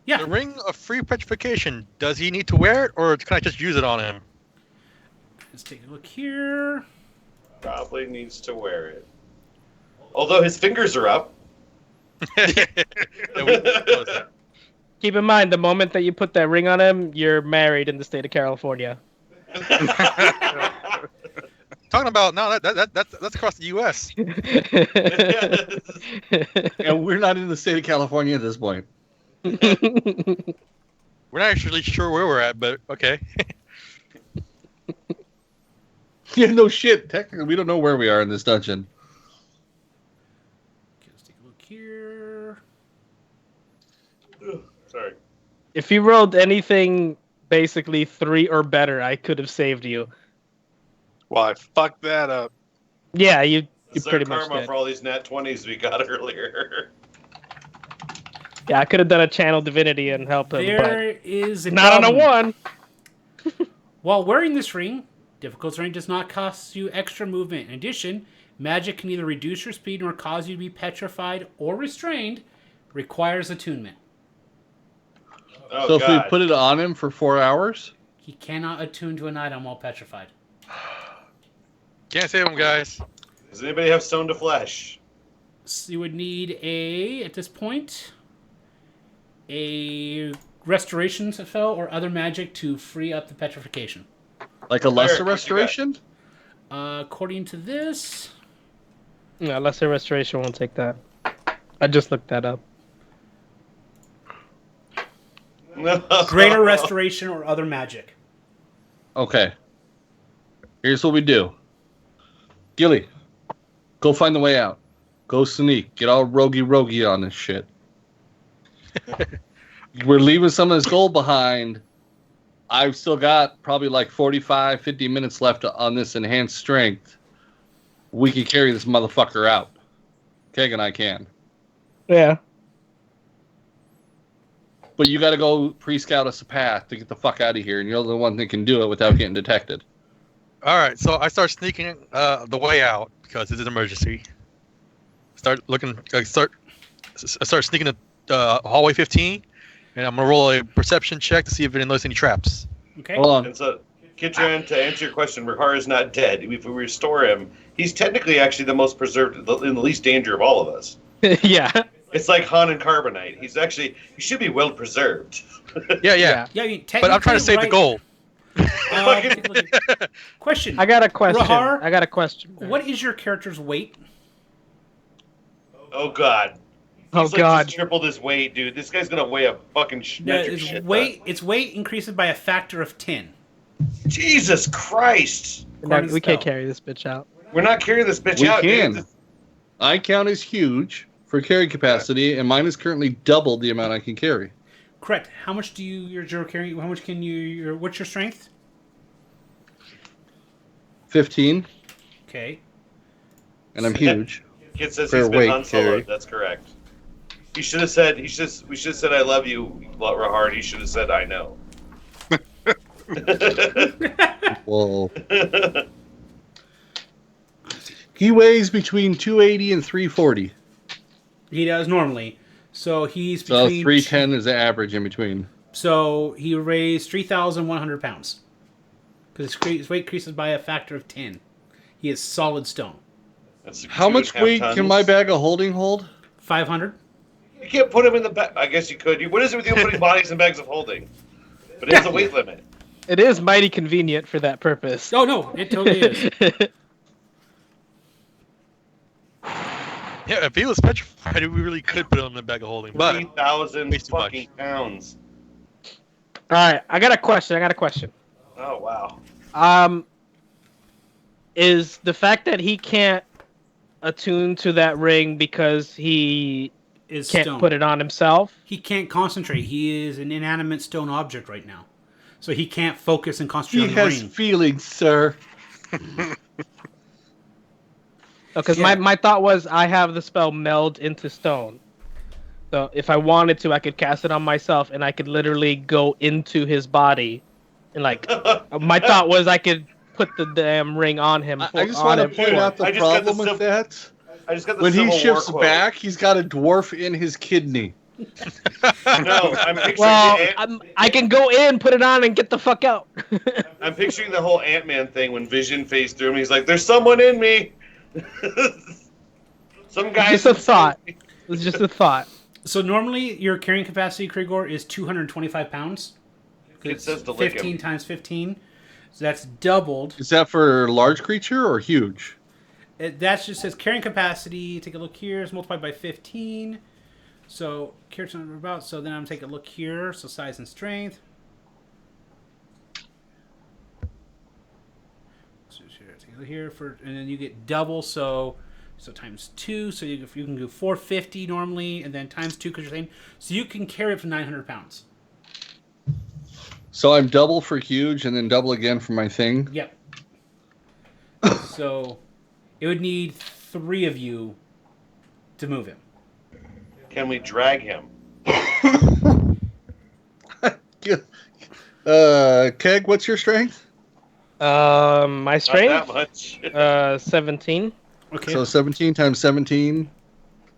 Yeah. The ring of free petrification, does he need to wear it or can I just use it on him? Let's take a look here. Probably needs to wear it. Although his fingers are up. Yeah, Keep in mind, the moment that you put that ring on him, you're married in the state of California. Talking about no, that's across the U.S. And we're not in the state of California at this point. We're not actually sure where we're at, but okay. Yeah, no shit. Technically, we don't know where we are in this dungeon. Okay, let's take a look here. Sorry. If you rolled anything basically 3 or better, I could have saved you. Well, I fucked that up. Yeah, you It's pretty our much karma did. for all these nat 20s we got earlier. Yeah, I could have done a channel divinity and helped him, There is but not on a problem. 1. While wearing this ring, difficult terrain does not cost you extra movement. In addition, magic can either reduce your speed nor cause you to be petrified or restrained. Requires attunement. Oh, So God. if we put it on him for 4 hours, He cannot attune to an item while petrified. Can't save him, guys. Does anybody have stone to flesh? So you would need at this point, a restoration spell or other magic to free up the petrification. like a lesser what you restoration? According to this, No, lesser restoration won't take that. I just looked that up. greater restoration or other magic. Okay. Here's what we do. Gilly, go find the way out. Go sneak. Get all rogy on this shit. We're leaving some of this gold behind. I've still got probably like 45, 50 minutes left on this enhanced strength. We can carry this motherfucker out. Keg and I can. Yeah. But you got to go pre-scout us a path to get the fuck out of here, and you're the one that can do it without getting detected. All right, so I start sneaking the way out because it's an emergency. Start sneaking to hallway 15, and I'm gonna roll a perception check to see if it notice any traps. Okay. Hold on. And so, Kitran, to answer your question, Rahar is not dead. If we restore him, he's technically actually the most preserved, in the least danger of all of us. Yeah. It's like Han and Carbonite. He should be well preserved. Yeah. Yeah, I mean, But I'm trying to save the goal. take a look at- Question. I got a question. Rahar, I got a question. what is your character's weight? Oh God. Oh He's God. just tripled his weight, dude. This guy's gonna weigh a fucking metric shit. Its weight increases by a factor of 10. Jesus Christ. We can't carry this bitch out. We're not carrying this bitch We out, can. dude. I count as huge for carry capacity, and mine is currently double the amount I can carry. Correct. How much do your carry? How much can you? What's your strength? 15, Okay. and I'm huge. Kid says For he's been weight Han carry. Solo. That's correct. He should have said. We should have said I love you, Rahard. He should have said I know. Whoa. He weighs between 280 and 340. He does normally. So he's So between 310 is the average in between. So he weighs 3,100 pounds. Because his weight increases by a factor of 10. He is solid stone. That's How much 2.5 weight tons. can my bag of holding hold? 500. You can't put him in the bag. I guess you could. What is it with you putting bodies in bags of holding? But it has a weight limit. It is mighty convenient for that purpose. Oh no, it totally is. Yeah, if he was petrified, we really could put him in a bag of holding. But 3,000 way too much. fucking pounds. All right, I got a question. Oh wow. Is the fact that he can't attune to that ring because he Is can't stone. put it on himself? He can't concentrate. He is an inanimate stone object right now. So he can't focus and concentrate He on the has ring. feelings, sir. Because Yeah. my thought was I have the spell meld into stone. So if I wanted to, I could cast it on myself, and I could literally go into his body, and like my thought was I could put the damn ring on him. I just want to point out the I just got the problem with that. I just got the When he Civil War shifts quote. back, he's got a dwarf in his kidney. No, I'm picturing Well, the Ant- I can go in, put it on, and get the fuck out. I'm picturing the whole Ant-Man thing when Vision phased through him. He's like, "There's someone in me." Some guy. Just a thought. It was just a thought. So normally your carrying capacity, Krigor, is 225 pounds. It says to lick 15 him. times 15. So that's doubled. Is that for large creature or huge? That just says carrying capacity. Take a look here. It's multiplied by 15. So carrying number about. So then I'm taking a look here. So size and strength. So here, take a look here for, and then you get double. So times 2. So you can do 450 normally, and then times 2 because you're saying. So you can carry up to 900 pounds. So I'm double for huge and then double again for my thing. Yep. So it would need 3 of you to move him. Can we drag him? Keg, what's your strength? My Not strength, that much. 17. Okay. So 17 times 17.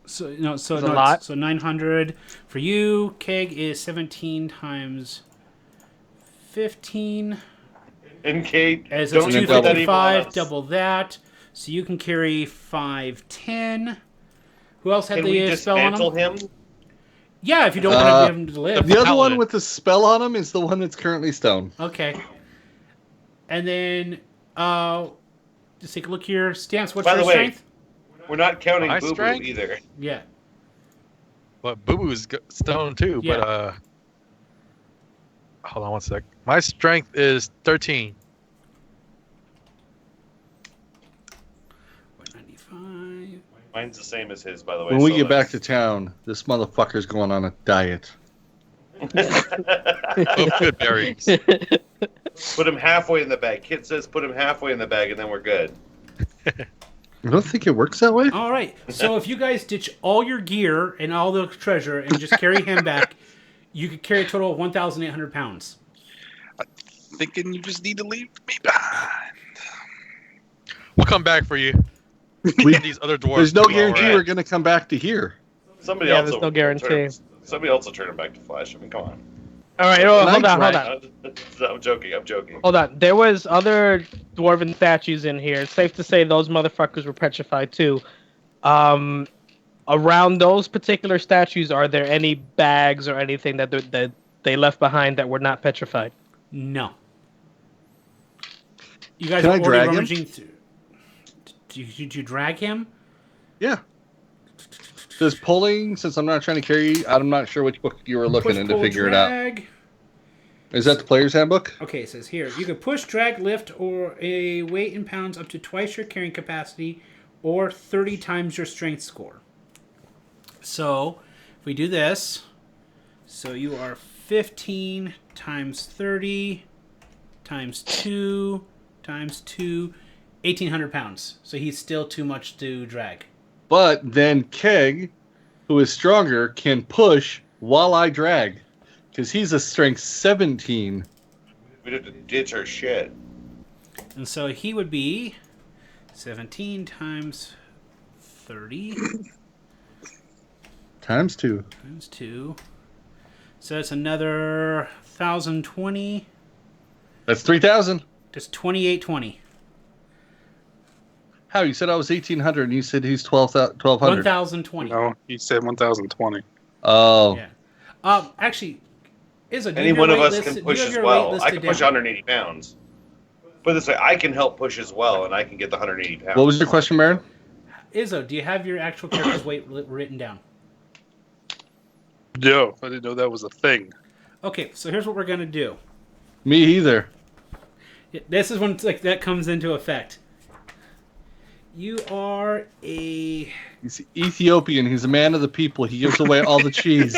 So That's a lot. So 900 for you. Keg is 17 times 15. And Kate, As don't it's you put that evil on 255, us. double that. So you can carry 510. Who else had Can we the spell on dismantle him? him? Yeah, if you don't want him to live. The other paladin. one with the spell on him is the one that's currently stone. Okay. And then, just take a look here. Stance, what's By your the way, strength? We're not counting My Boo Boo strength? either. Yeah. But Boo Boo's stone too. Yeah. But hold on one sec. My strength is 13. 195. Mine's the same as his, by the way. When we so get back that's- to town, this motherfucker's going on a diet. Oh, good berries. Put him halfway in the bag. Kit says put him halfway in the bag, and then we're good. I don't think it works that way. All right. So if you guys ditch all your gear and all the treasure and just carry him back, you could carry a total of 1,800 pounds. Thinking you just need to leave me behind. We'll come back for you. We, These other dwarves. there's no do all guarantee right. we're going to come back to here. Somebody Yeah, else. there's will no guarantee. Somebody else will turn him back to Flash. I mean, come on. All right, hold on. I'm joking. I'm joking. Hold on. There was other dwarven statues in here. It's safe to say those motherfuckers were petrified too. around those particular statues, are there any bags or anything that they left behind that were not petrified? No. You guys Can are I already drag him? rummaging through. Did you drag him? Yeah. Does pulling, since I'm not trying to carry, I'm not sure which book you were looking Push, in to pull, figure it out. drag. Is that the player's handbook? Okay, it says here, you can push, drag, lift, or a weight in pounds up to twice your carrying capacity or 30 times your strength score. So, if we do this, so you are 15 times 30 times 2 times 2, 1,800 pounds. So he's still too much to drag. But then Keg, who is stronger, can push while I drag. Because he's a strength 17. We'd have to ditch our shit. And so he would be 17 times 30 Times 2. times 2. So that's another 1,020. That's 3,000. Just 2,820. How? You said I was 1,800 and you said he's 1,200. 1,020. No, he said 1,020. Oh. Yeah. Actually, Izzo, do Any you have one your of us weight can listed- push do you have as your well. weight I listed can push down? 180 pounds. Put it this way, I can help push as well, and I can get the 180 pounds. What was your question, Marin? Izzo, do you have your actual character's weight written down? No, I didn't know that was a thing. Okay, so here's what we're gonna do. Me either. This is when that comes into effect. You are a. He's Ethiopian. He's a man of the people. He gives away all the cheese.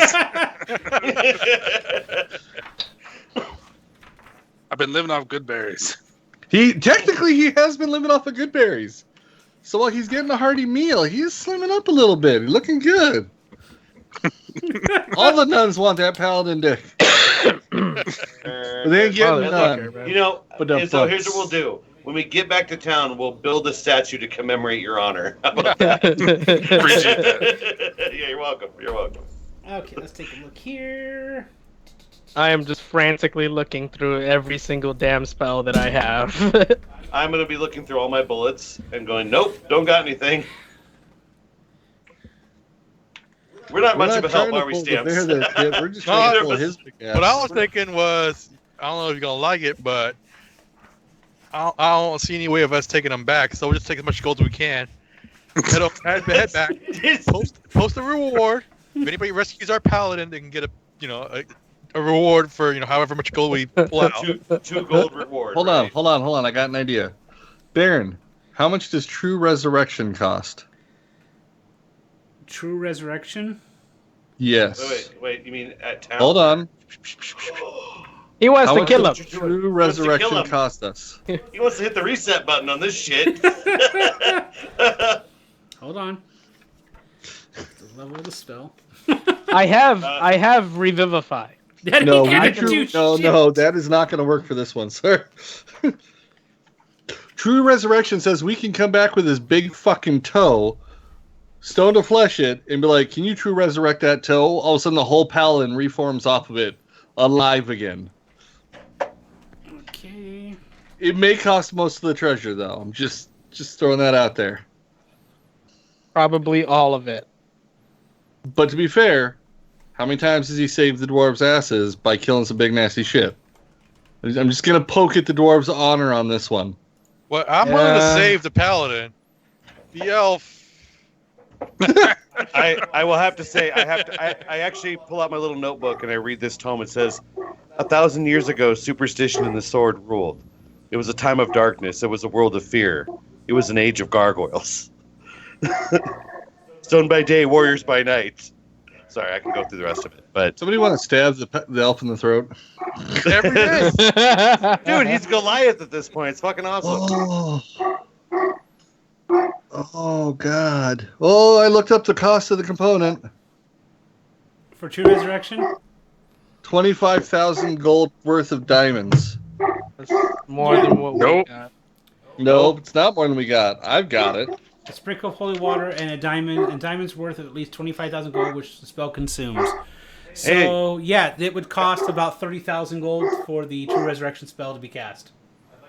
I've been living off good berries. He has been living off of good berries. So while he's getting a hearty meal, he's slimming up a little bit. He's looking good. All the nuns want that paladin dick. But they ain't getting none. You know, But and so here's what we'll do. When we get back to town, we'll build a statue to commemorate your honor. How about that? Appreciate that. Yeah, you're welcome. You're welcome. Okay, let's take a look here. I am just frantically looking through every single damn spell that I have. I'm going to be looking through all my bullets and going, nope, don't got anything. We're not much of a help, are we, Stamps? We're just trying to pull his big ass. What I was thinking was, I don't know if you're gonna like it, but I don't see any way of us taking them back. So we'll just take as much gold as we can. Head back. Post a reward. If anybody rescues our paladin, they can get a reward for however much gold we pull out. two gold reward. Hold right? on. I got an idea. Baron, how much does True Resurrection cost? True Resurrection? Yes. Wait. You mean at town? Hold on. He wants How to much kill him. does True Resurrection cost us? He wants to hit the reset button on this shit. Hold on. The level of the spell. I have Revivify. No, No, no, that is not going to work for this one, sir. True Resurrection says we can come back with his big fucking toe, stone to flesh it, and be like, can you true resurrect that toe? All of a sudden the whole paladin reforms off of it, alive again. Okay. It may cost most of the treasure, though. I'm just throwing that out there. Probably all of it. But to be fair, how many times has he saved the dwarves' asses by killing some big nasty shit? I'm just going to poke at the dwarves' honor on this one. Well, I'm willing to save the paladin. The elf. I will have to say I actually pull out my little notebook and I read this tome. It says, 1,000 years ago, superstition and the sword ruled. It was a time of darkness. It was a world of fear. It was an age of gargoyles. Stone by day, warriors by night. Sorry, I can go through the rest of it. But Somebody want to stab the elf in the throat? Every day. dude, he's Goliath at this point. It's fucking awesome. Oh, God. Oh, I looked up the cost of the component. For True Resurrection? 25,000 gold worth of diamonds. That's more than what we Nope. got. No, it's not more than we got. I've got it. A sprinkle of holy water and a diamond, and diamonds worth at least 25,000 gold, which the spell consumes. So, yeah, it would cost about 30,000 gold for the True Resurrection spell to be cast.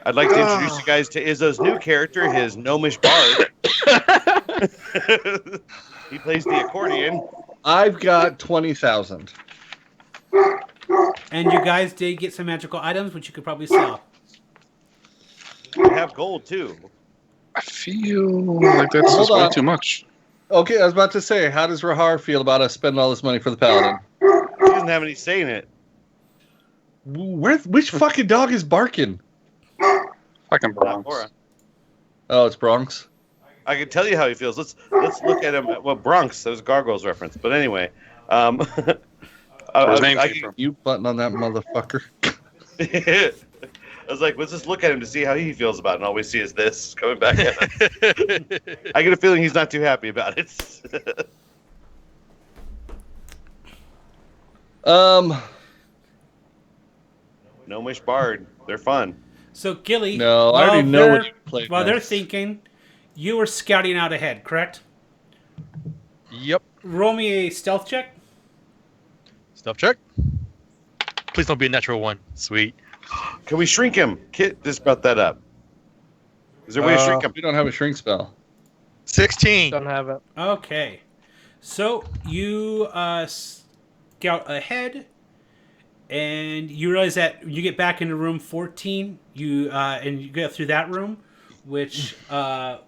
I'd like to introduce you guys to Izzo's new character, his gnomish bard. He plays the accordion. I've got 20,000. And you guys did get some magical items, which you could probably sell. I have gold too. I feel like that's Hold just way on. too much. Okay, I was about to say, how does Rahar feel about us spending all this money for the paladin? He doesn't have any say in it. Which fucking dog is barking? Fucking Bronx. Laura. Oh, it's Bronx. I can tell you how he feels. Let's look at him. Well, Bronx. That was Gargoyles reference. But anyway, Where his name came from. You button on that motherfucker. I was like, let's just look at him to see how he feels about it. And all we see is this coming back at us. I get a feeling he's not too happy about it. Gnomish Bard. They're fun. So, Gilly, No, I already know what you played. while they're next. thinking, you were scouting out ahead, correct? Yep. Roll me a stealth check. Stuff check. Please don't be a natural one. Sweet. Can we shrink him? Kit just brought that up. Is there a way to shrink him? We don't have a shrink spell. 16. Don't have it. Okay. So, you scout ahead, and you realize that when you get back into room 14, and you get through that room, which I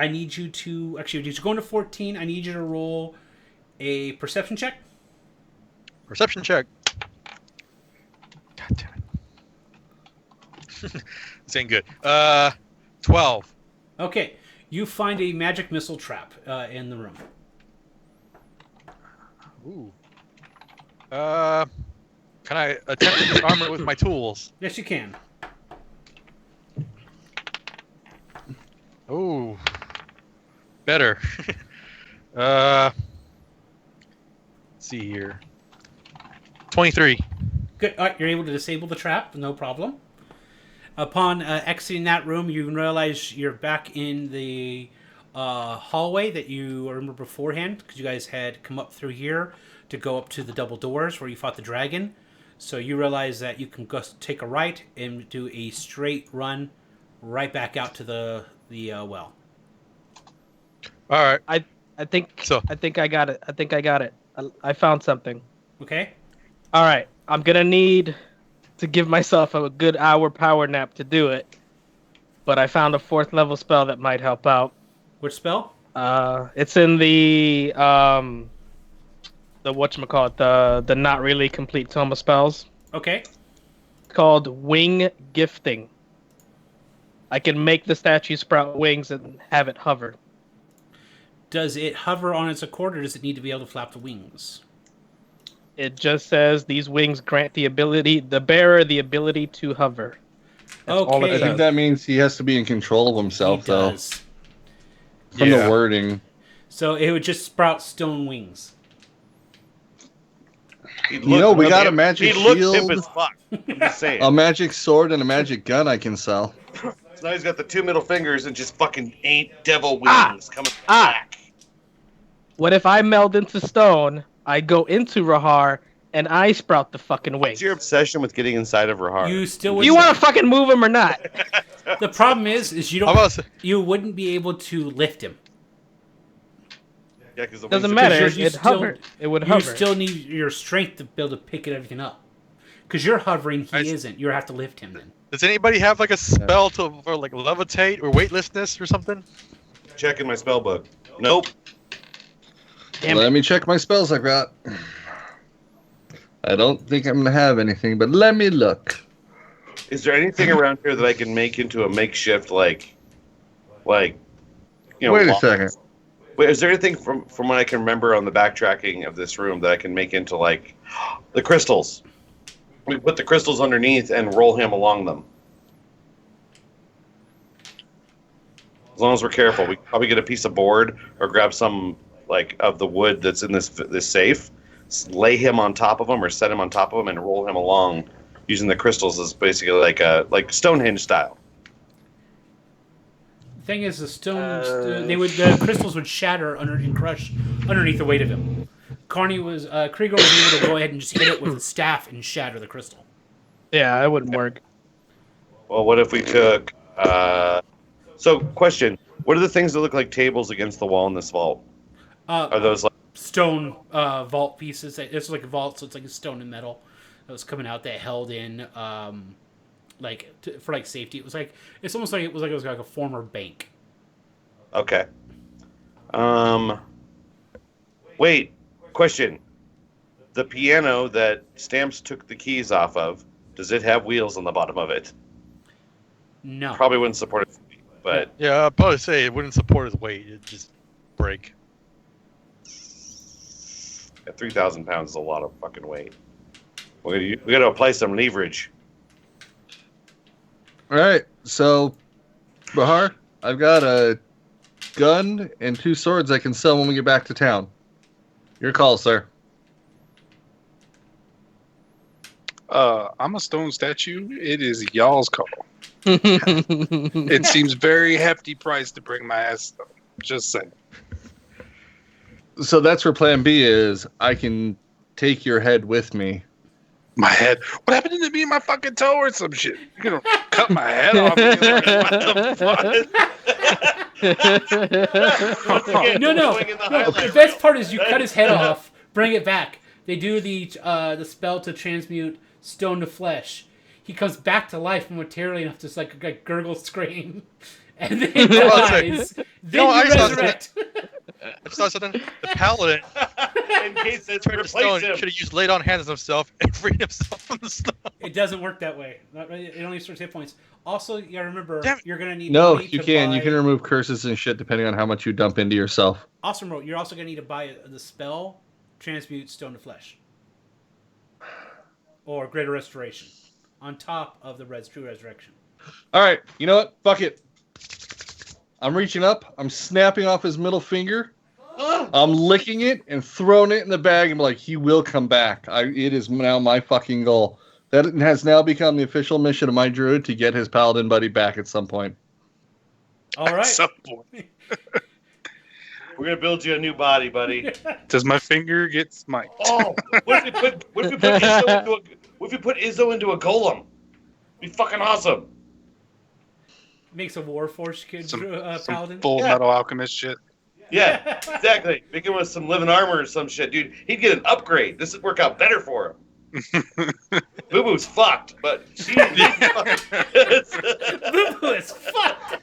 need you to... Actually, to go into 14, I need you to roll a perception check. Perception check. God damn it. This ain't good. 12. Okay. You find a magic missile trap in the room. Ooh. Can I attempt to disarm it with my tools? Yes, you can. Ooh. Better. Let's see here. 23. Good. All right, you're able to disable the trap, no problem. Upon exiting that room, you realize you're back in the hallway that you remember beforehand, because you guys had come up through here to go up to the double doors where you fought the dragon. So you realize that you can go take a right and do a straight run right back out to the well. All right. I think So- I think I got it. I found something. Okay? All right, I'm gonna need to give myself a good hour power nap to do it, but I found a 4th level spell that might help out. Which spell? It's in the whatchamacallit, the not really complete tome of spells. Okay. It's called Wing Gifting. I can make the statue sprout wings and have it hover. Does it hover on its accord, or does it need to be able to flap the wings? It just says these wings grant the bearer the ability to hover. That's all Okay. it I think says. that means he has to be in control of himself, He though. does. From Yeah. the wording. So it would just sprout stone wings. He'd You know, we look got a hip- magic He looked shield. hip as fuck. I'm just saying. A magic sword and a magic gun I can sell. So now he's got the 2 middle fingers and just fucking 8 devil wings coming Ah! back. What if I meld into stone, I go into Rahar, and I sprout the fucking wings? What's your obsession with getting inside of Rahar? You still Do would. you want to fucking move him or not? The problem is you How don't. about You wouldn't be able to lift him. Yeah, 'cause the Doesn't wings are- matter. you It still- hovered. It would You hover. still need your strength to be able to pick everything up. Because you're hovering, he I- isn't. You have to lift him then. Does anybody have like a spell for like levitate or weightlessness or something? Checking my spell book. Nope. Damn Let it. me check my spells I've got. I don't think I'm gonna have anything, but let me look. Is there anything around here that I can make into a makeshift like you know? Wait a wall? second. Wait, is there anything from what I can remember on the backtracking of this room that I can make into like the crystals? We put the crystals underneath and roll him along them. As long as we're careful, we probably get a piece of board or grab some like of the wood that's in this safe, lay him on top of him or set him on top of him and roll him along using the crystals as basically like Stonehenge style. The thing is, the the crystals would shatter and crush underneath the weight of him. Krieger was able to go ahead and just hit it with a staff and shatter the crystal. Yeah, it wouldn't work. Well, what if we took? So, question: What are the things that look like tables against the wall in this vault? Are those like stone vault pieces? It's like a vault, so it's like a stone and metal that was coming out that held in for safety. It was like it's almost like it was like a former bank. Okay. Wait. Question. The piano that Stamps took the keys off of, does it have wheels on the bottom of it? No. Probably wouldn't support it, but Yeah, I'd probably say it wouldn't support his weight. It'd just break. at 3,000 pounds is a lot of fucking weight. We got to apply some leverage. All right, so Bahar, I've got a gun and 2 swords I can sell when we get back to town. Your call, sir. I'm a stone statue. It is y'all's call. It seems very hefty price to bring my ass though. Just saying. So that's where plan B is. I can take your head with me. My head. What happened to me and my fucking toe or some shit? You're gonna cut my head off. What the fuck? No. The best part is you cut his head off, bring it back. They do the spell to transmute stone to flesh. He comes back to life momentarily enough to just like gurgle scream, and then dies. Then you resurrect. I saw something. The paladin, In case it's turned to stone, replace him. should have used laid on hands on himself and freed himself from the stone. It doesn't work that way. It only starts hit points. Also, you gotta remember, Damn it. you're gonna need No, money you to can. buy... You can remove curses and shit depending on how much you dump into yourself. Also, you're also gonna need to buy the spell transmute stone to flesh, or greater restoration, on top of the true resurrection. All right, you know what? Fuck it. I'm reaching up. I'm snapping off his middle finger. I'm licking it and throwing it in the bag. And be like, he will come back. It is now my fucking goal. That has now become the official mission of my druid to get his paladin buddy back at some point. All right. At some point. We're gonna build you a new body, buddy. Does my finger get smite? Oh, what if we put Izzo into a golem? Be fucking awesome. Makes a warforged kid Some paladin. full metal alchemist shit. Yeah, exactly. Make him with some living armor or some shit, dude. He'd get an upgrade. This would work out better for him. Boo Boo's fucked, but she's fucked. Boo Boo is fucked.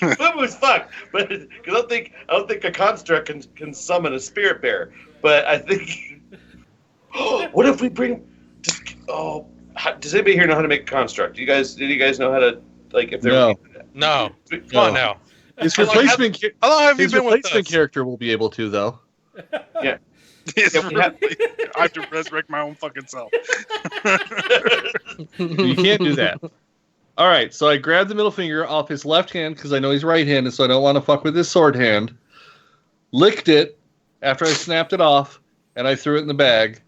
Boo Boo's fucked, but because I don't think a construct can summon a spirit bear. But I think, what if we bring? Does anybody here know how to make a construct? Do you guys know how to if they're No. No. Come on now. His How long replacement, How long have you his been with replacement us? character will be able to, though. Yeah. It's Yeah, we have- really, I have to resurrect my own fucking self. You can't do that. All right, so I grabbed the middle finger off his left hand because I know he's right-handed, so I don't want to fuck with his sword hand. Licked it after I snapped it off, and I threw it in the bag.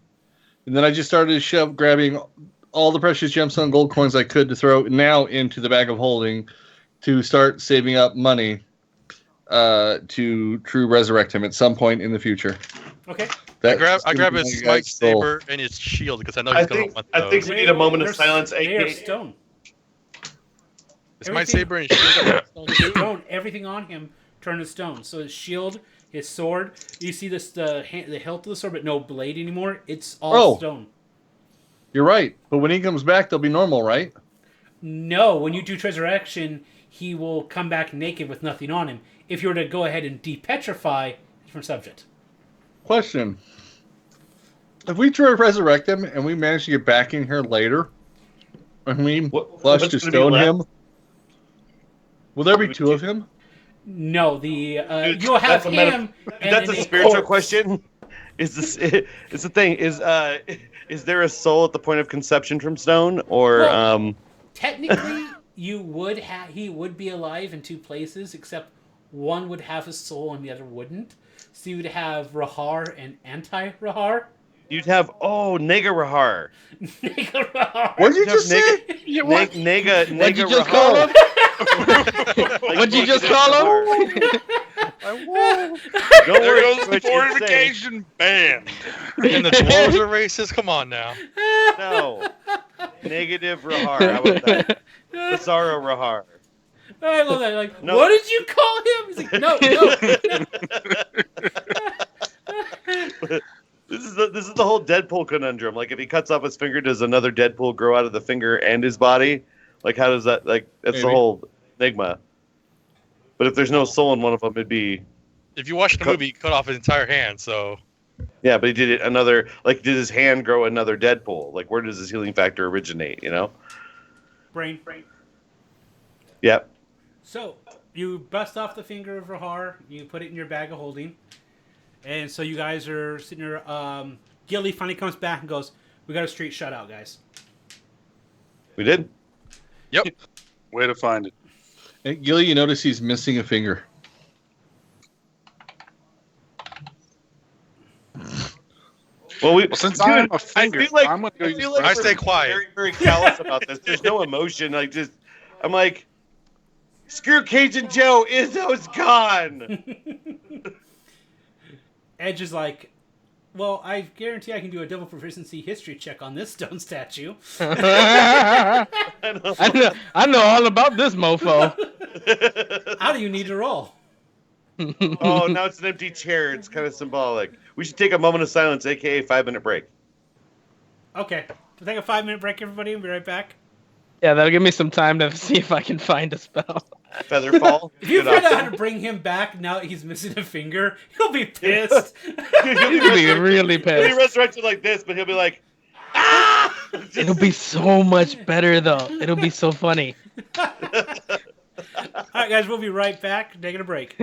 And then I just started grabbing all the precious gemstone gold coins I could to throw now into the bag of holding to start saving up money to true resurrect him at some point in the future. Okay. I grab his smite saber and his shield because I know he's going to want those. I think we need a moment of silence. They are AK. stone. His smite saber and shield are stone too. Stone. Everything on him turned to stone. So his shield, his sword. You see this the hilt of the sword, but no blade anymore. It's all stone. You're right, but when he comes back, they'll be normal, right? No, when you do resurrection, he will come back naked with nothing on him. If you were to go ahead and depetrify, different subject. Question. If we try to resurrect him and we manage to get back in here later, and we flush to what's gonna be stone left? him, will there be 2 of him? No, you'll have him. That's a spiritual question. Is this? It's the thing. Is there a soul at the point of conception from stone, or Well, technically, he would be alive in 2 places, except one would have a soul and the other wouldn't. So you would have Rahar and anti-Rahar. you'd have Nega Rahar. Nega Rahar. What did you just say? Nega What'd you just Rahar. call him? What'd you just call him? Don't There worry, goes the Twitch, it's fortification band. And the dwarves are racist? Come on now. safe. No. Negative Rahar. How about that? Bizarro Rahar. I love that. Like, No. what did you call him? He's like, no. This is the whole Deadpool conundrum. Like, if he cuts off his finger, does another Deadpool grow out of the finger and his body? Like, how does that? Like, that's the Maybe. whole enigma. But if there's no soul in one of them, it'd be If you watch the movie, he cut off his entire hand. So yeah. But he did it another. Like, did his hand grow another Deadpool? Like, where does his healing factor originate? You know? Brain. Yep. So, you bust off the finger of Rahar. You put it in your bag of holding. And so you guys are sitting there. Gilly finally comes back and goes, we got a street shutout, guys. We did. yep. Way to find it. Hey, Gilly, you notice he's missing a finger. Well, Since I'm a finger, I feel like, I'm gonna go I use feel like I we're stay quiet. Very, very callous about this. There's no emotion. I'm like, screw Cajun Joe. Izzo's gone. Edge is like, well, I guarantee I can do a double proficiency history check on this stone statue. I know all about this mofo. How do you need to roll? Oh, now it's an empty chair. It's kind of symbolic. We should take a moment of silence, aka 5-minute break. Okay. We'll take a 5-minute break, everybody. We'll be right back. Yeah, that'll give me some time to see if I can find a spell. Featherfall. If you Good figure out option. how to bring him back now that he's missing a finger, he'll be pissed. Dude, he'll He'll be really He'll be pissed. resurrected like this, but he'll be like, ah! It'll be so much better though. It'll be so funny. All right, guys, we'll be right back. Taking a break.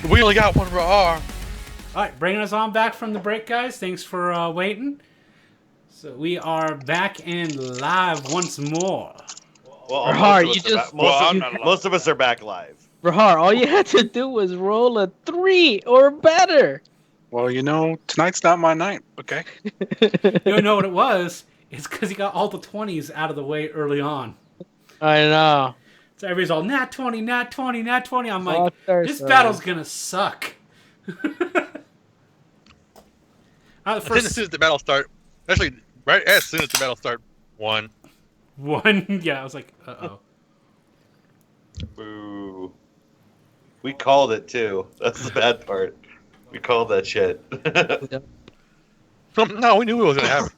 We only got one Rahar. All right, bringing us on back from the break, guys. Thanks for waiting. So we are back and live once more. Well, Rahar, most of us are back live. Rahar, all you had to do was roll a 3 or better. Well, tonight's not my night, okay? You know what it was? It's because he got all the 20s out of the way early on. I know. So everybody's all, nat 20, nat 20, nat 20. I'm like, Oh, this battle's going to suck. As soon as the battle start, actually, right as soon as the battle start, one. Yeah, I was like, uh-oh. Boo. We called it, too. That's the bad part. We called that shit. No, we knew it was going to happen.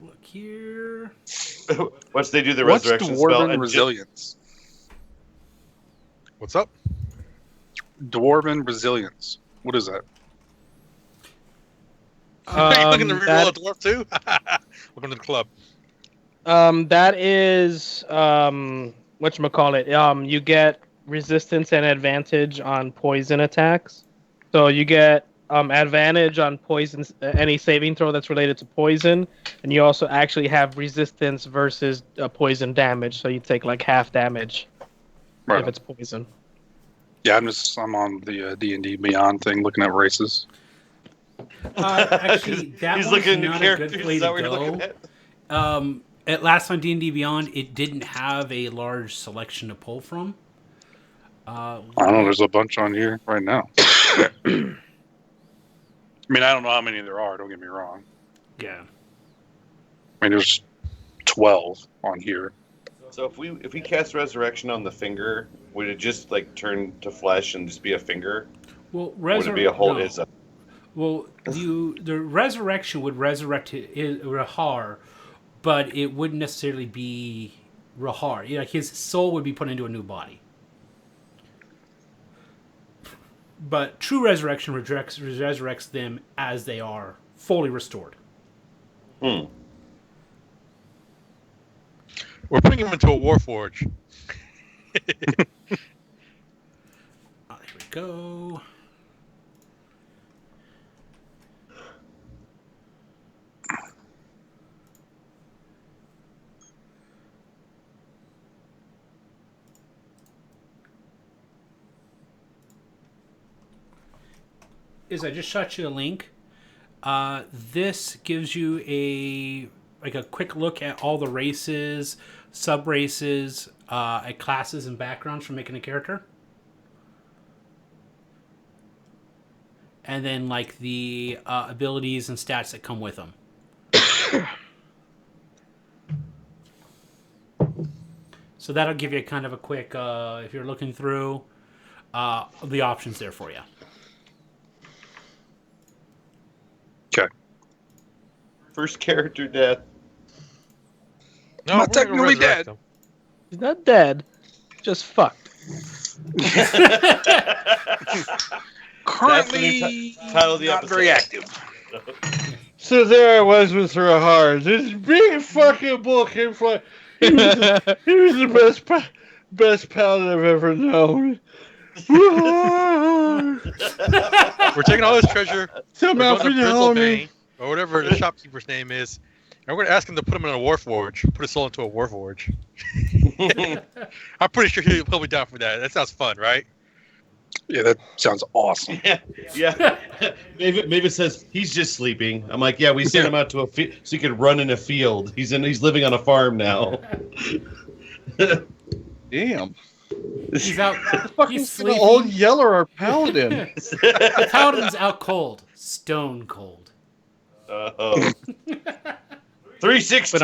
Look here. Once they do the What's resurrection spell... Dwarven Resilience? What's up? Dwarven Resilience. What is that? Are you looking to reroll a dwarf too? Welcome to the club. That is whatchamacallit. You get resistance and advantage on poison attacks. So you get advantage on poison, any saving throw that's related to poison, and you also actually have resistance versus poison damage. So you take like half damage if it's poison. Yeah, I'm on the D&D Beyond thing, looking at races. Actually, that He's one's looking not at a good characters. play Is that to what you're looking go. at? At last on D&D Beyond, it didn't have a large selection to pull from. I don't know, there's a bunch on here right now. I mean, I don't know how many there are, don't get me wrong. Yeah. I mean, there's 12 on here. So if we cast resurrection on the finger, would it just like turn to flesh and just be a finger? Well, would it be a whole? No. Well, the resurrection would resurrect Rahar, but it wouldn't necessarily be Rahar. Like his soul would be put into a new body. But true resurrection resurrects them as they are fully restored. Hmm. We're putting him into a warforge. Here we go. I just shot you a link. This gives you a quick look at all the races, sub races, at classes and backgrounds for making a character, and then like the abilities and stats that come with them. So that'll give you kind of a quick, if you're looking through the options there for you. Okay. First character death. No, Not technically dead. He's not dead, just fucked. Currently, title of the not episode. very active. So there I was with Rahar. This big fucking bull came flying. He was the best paladin I've ever known. We're taking all this treasure. Some We're going to outfit to help me. Bristlebane, or whatever the shopkeeper's name is, and we're going to ask him to put him in a warforge. Put his soul into a warforge. I'm pretty sure he'll be down for that. That sounds fun, right? Yeah, that sounds awesome. Yeah. Mavis says he's just sleeping. I'm like, yeah, we sent him out to a field so he could run in a field. He's living on a farm now. Damn. He's out. He's The sleeping. old Yeller, our paladin. The paladin's out cold, stone cold. 316.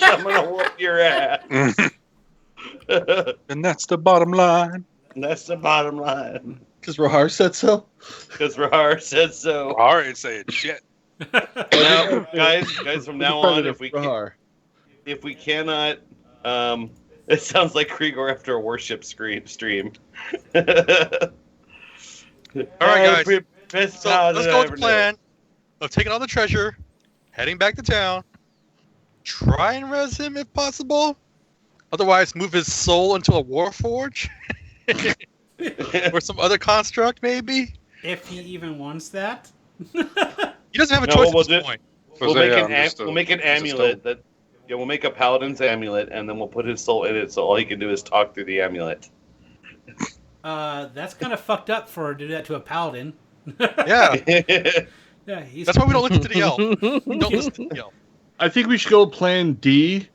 I'm gonna whoop your ass. And that's the bottom line. And that's the bottom line. Because Rahar said so. Because Rahar said so. Rahar ain't saying shit. Now, guys, from now on, if we cannot, it sounds like Krieger after a worship stream. All right, guys. So let's go with the plan of taking all the treasure, heading back to town, try and res him if possible, Otherwise, move his soul into a warforge, or some other construct, maybe. If he even wants that. He doesn't have a No, choice what at we'll this do- point. We'll Jose, make yeah, an understood. we'll make an He's a amulet stone. that. Yeah, we'll make a paladin's amulet, and then we'll put his soul in it. So all he can do is talk through the amulet. That's kind of fucked up for do that to a paladin. Yeah, Yeah, he's. that's why we don't listen to the elf. We don't listen to the elf. I think we should go plan D,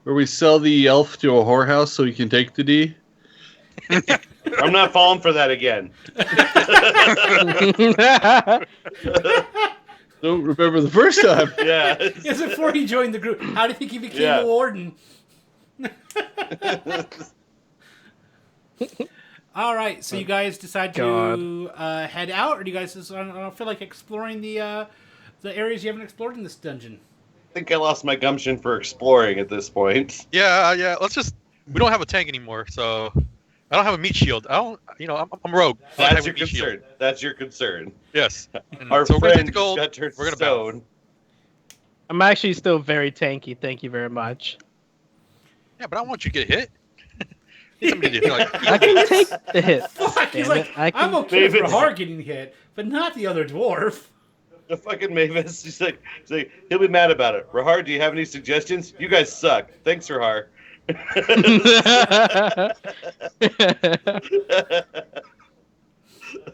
where we sell the elf to a whorehouse so he can take the D. I'm not falling for that again. Don't remember the first time. Yeah. It's before he joined the group. How do you think he became Yeah. a warden? All right, so you guys decide to head out, or do you guys just, I don't feel like exploring the areas you haven't explored in this dungeon? I think I lost my gumption for exploring at this point. Yeah. Let's just. We don't have a tank anymore, so I don't have a meat shield. I don't. I'm rogue. I don't have That's a your meat shield. concern. That's your concern. Yes. And Our so we're gonna take friend the gold. got turned We're gonna stone. I'm actually still very tanky. Thank you very much. Yeah, but I don't want you to get hit. Need somebody to like. I can take the hit. Fuck, he's Damn like, it, I can- I'm okay for Mavis. Har getting hit, but not the other dwarf. The fucking Mavis. He's like, he'll be mad about it. Rahar, do you have any suggestions? You guys suck. Thanks, Rahar.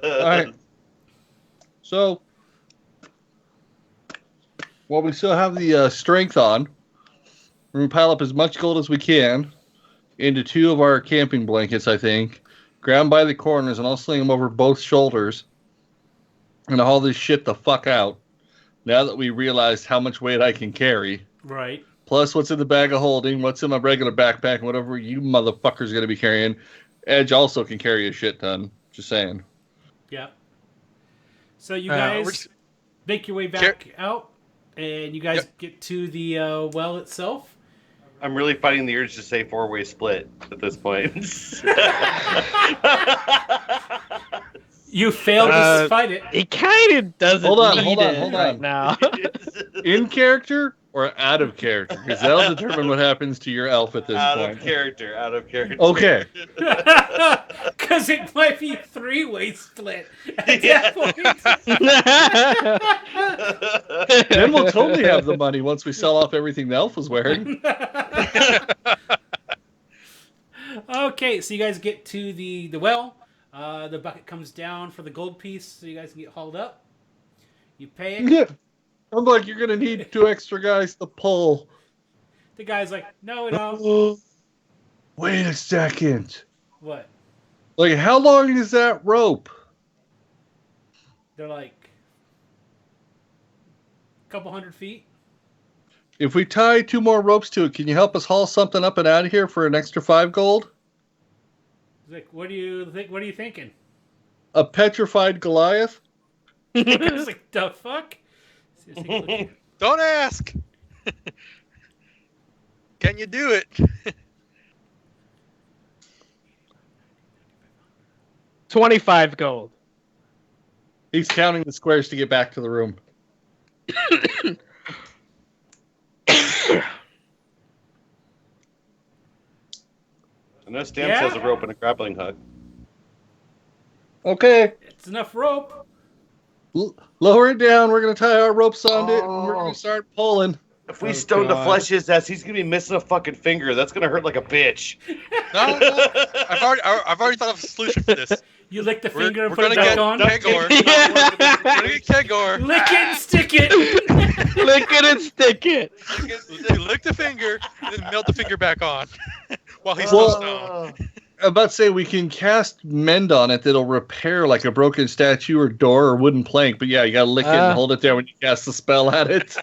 All right. So, while we still have the strength on, we're going to pile up as much gold as we can into 2 of our camping blankets, I think. Grab them by the corners, and I'll sling them over both shoulders. And haul this shit the fuck out. Now that we realized how much weight I can carry. Right. Plus what's in the bag of holding, what's in my regular backpack, and whatever you motherfuckers going to be carrying. Edge also can carry a shit ton. Just saying. Yeah. So you guys make your way back out, and you guys get to the well itself. I'm really fighting the urge to say 4-way split at this point. You failed to fight it. It kind of doesn't Hold on, need hold on, it hold right on. now. In character or out of character? Because that'll determine what happens to your elf at this Out point. of character. Okay. Because it might be 3-way split at that point. Then we'll totally have the money once we sell off everything the elf was wearing. Okay, so you guys get to the well. The bucket comes down for the gold piece, so you guys can get hauled up. You pay it. Yeah. I'm like, you're going to need 2 extra guys to pull. The guy's like, no, we don't. Wait a second. What? Like, how long is that rope? They're like a couple 100 feet. If we tie 2 more ropes to it, can you help us haul something up and out of here for an extra 5 gold? He's like, what do you think? What are you thinking? A petrified Goliath? It's like, the fuck? Seriously, Don't ask. Can you do it? 25 gold. He's counting the squares to get back to the room. I know Stamp has a rope and a grappling hook. Okay. it's enough rope. Lower it down. We're going to tie our ropes onto it, and we're going to start pulling. If we stone to flesh his ass, he's gonna be missing a fucking finger. That's gonna hurt like a bitch. No. I've already thought of a solution for this. You lick the We're- finger and we're put it gonna back get on. Kegor. We're gonna get Kegor. Lick it and stick it. Lick it and stick it. You lick the finger and then melt the finger back on while he's Well- still stoned. I'm about to say we can cast mend on it that'll repair like a broken statue or door or wooden plank. But yeah, you got to lick it and hold it there when you cast the spell at it.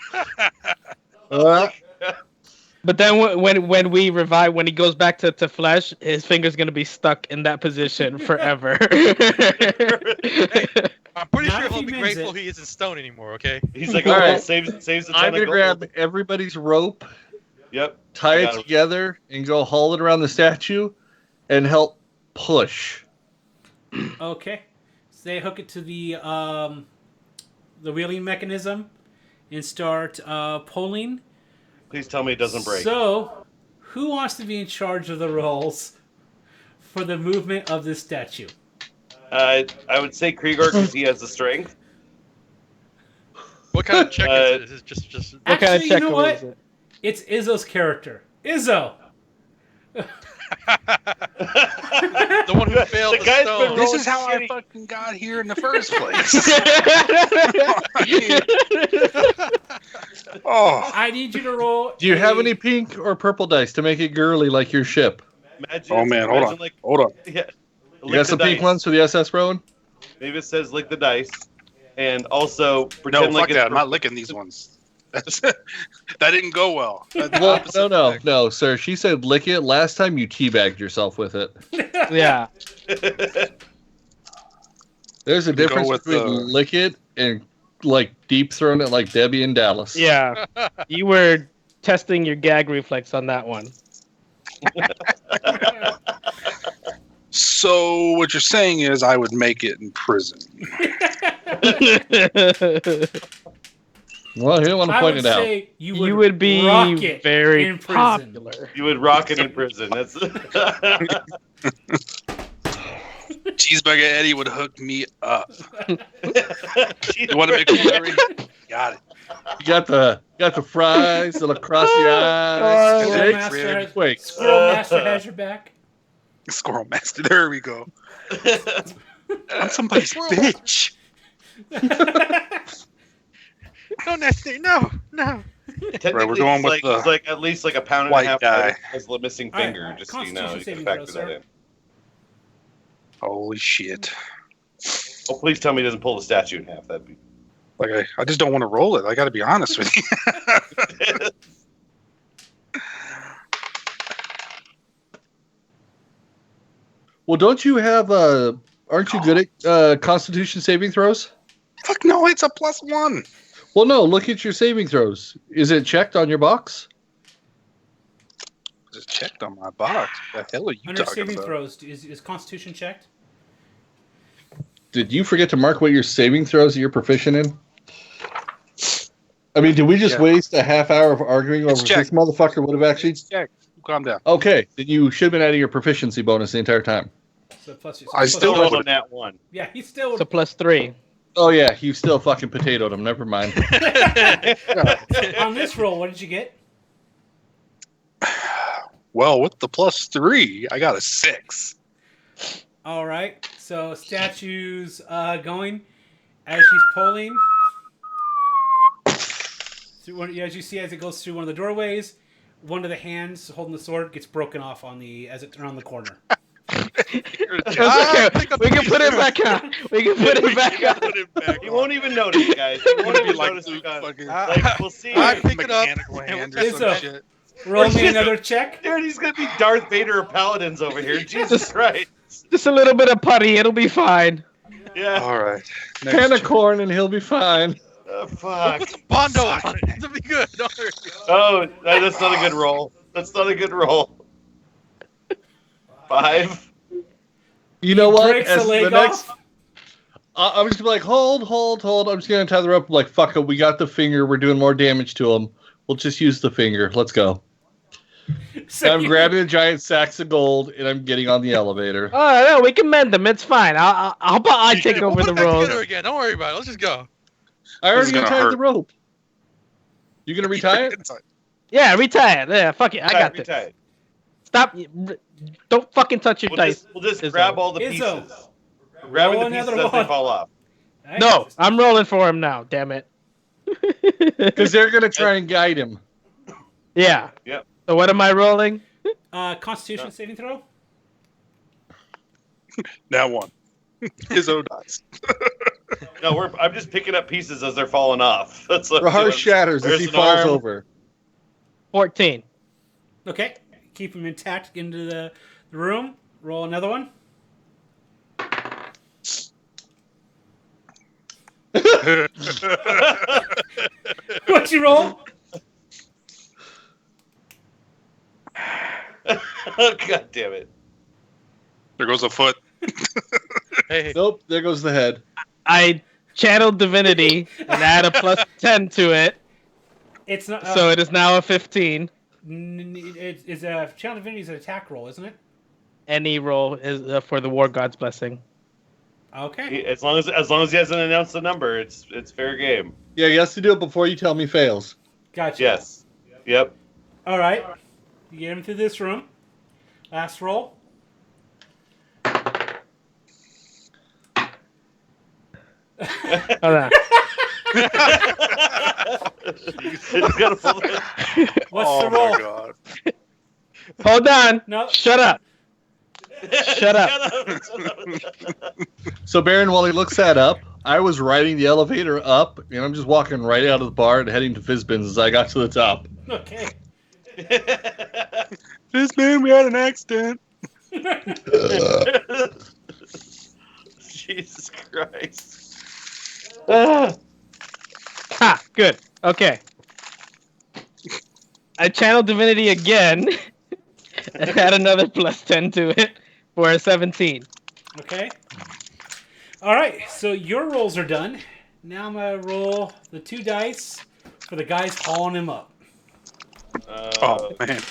But then when we revive, when he goes back to flesh, his finger's gonna be stuck in that position forever. I'm pretty Not sure if he'll he be mends grateful it. he isn't stoned anymore, okay? He's like, All oh, right. saves a ton I'm of going to gold. grab everybody's rope, Yep. tie Got it together, and go haul it around the statue and help push. Okay. So they hook it to the wheeling mechanism and start pulling. Please tell me it doesn't break. So, Who wants to be in charge of the rolls for the movement of this statue? I would say Krigor because he has the strength. What kind of check is it? Is it just What kind of Actually, you check know is what? it? It's Izzo's character. Izzo! the one who failed The the, guy's stone? been This rolling is how shitty. I fucking got here in the first place. Oh, I need you to roll. Do you have any pink or purple dice to make it girly like your ship? Imagine, oh man, hold imagine on, Like, hold on. yeah, You got some pink ones for the SS Rowan? Maybe it says lick the dice, and also No, pretend fuck like that. it's I'm not licking these ones. That didn't go well. That's the Well, opposite. no, sir. She said lick it. Last time you teabagged yourself with it. Yeah. There's a Go difference with between the- lick it and like deep throwing it like Debbie in Dallas. Yeah. You were testing your gag reflex on that one. So what you're saying is I would make it in prison. Well, he didn't want to I point would it out. say you You would be rock it very in prison. popular. You would rock it in prison. That's Cheeseburger Eddie would hook me up. You want to make a curry? Got it. You got the fries, the across the eyes. Oh, Squirrel shakes, Master has- wait. Squirrel Master has your back. Squirrel Master. There we go. I'm somebody's bitch. No, Nesty, no. Technically, we're going he's with like, the he's like at least like a pound and a white half guy. lighter, has the missing All right, finger. Just so you know, Constitution you can saving factor throw, that sir. in. Holy shit. Oh, please tell me he doesn't pull the statue in half. That'd be. Like I just don't want to roll it. I got to be honest with you. Well, don't you have aren't you good at Constitution saving throws? Fuck no, it's a +1. Well, no. Look at your saving throws. Is it checked on your box? Just checked on my box. What the hell are you Under talking saving about? throws, is Constitution checked? Did you forget to mark what your saving throws that you're proficient in? I mean, did we just Yeah. waste a half hour of arguing over It's if checked. this motherfucker would have actually? Check. Calm down. Okay, then you should have been out of your proficiency bonus the entire time. So plus, I plus still Still one. rolled on that one. Yeah, he still It's a would. +3. Oh yeah, you still fucking potatoed him. Never mind. On this roll, what did you get? Well, with the +3, I got a 6. All right. So statues going as she's pulling. Through one, as you see, as it goes through one of the doorways, one of the hands holding the sword gets broken off on the as it around the corner. It's okay. We can put it back on. We can put it back on. He won't even notice, guys. He won't even like notice. Luke because, fucking- like, we'll see. I pick it up. Mechanical hand or It's some a- shit. Roll me another check. Dude, he's gonna be Darth Vader of Paladins over here. Jesus Christ. Just a little bit of putty. It'll be fine. Yeah. All right. Next Can of check. corn and he'll be fine. Fuck. Put some Bondo on it. It'll be good. Don't worry. Oh, that's not a good roll. That's not a good roll. 5. You know what? Breaks As the leg next, off. I'm just gonna be like, hold. I'm just gonna tie the rope. Like, fuck it. We got the finger. We're doing more damage to him. We'll just use the finger. Let's go. So I'm you- grabbing a giant sacks of gold and I'm getting on the elevator. Oh no, we can mend them. It's fine. How about I take over We'll the put it back road? together again. Don't worry about it. Let's just go. I This is already gonna untied hurt. the rope. You gonna retie it? Yeah, retire. Yeah, fuck it. I got this. Retired. Stop. Don't fucking touch your dice. We'll just Izzo. grab all the Izzo. pieces. Grabbing Roll the pieces another as they one. fall off. Right? No, I'm rolling for him now. Damn it. Because they're gonna try and guide him. Yeah. Yep. So what am I rolling? Constitution saving throw. Now one. His own dice. No, I'm just picking up pieces as they're falling off. That's what I'm Rahar doing. shatters as There's he an falls arm. over. 14. Okay. Keep him intact into the room. Roll another one. What'd you roll? God damn it. There goes a foot. Hey, Nope, there goes the head. I channeled divinity and add a +10 to it, It's not. so it is now a 15. It's a Channel Divinity is an attack roll, isn't it? Any roll is for the War God's blessing. Okay. As long as he hasn't announced the number, it's fair game. Yeah, he has to do it before you tell me fails. Gotcha. Yes. Yep. All right. You get him through this room. Last roll. Hold on. What's the roll? God. Hold on. No. Shut up. Shut up. So Baron, while he looks that up, I was riding the elevator up, and I'm just walking right out of the bar and heading to Fizzbins as I got to the top. Okay. Fizzbin, we had an accident. Jesus Christ. Ha! Good. Okay. I channeled Divinity again. And add another +10 to it for a 17. Okay. All right. So your rolls are done. Now I'm gonna roll the 2 dice for the guys hauling him up. Oh man.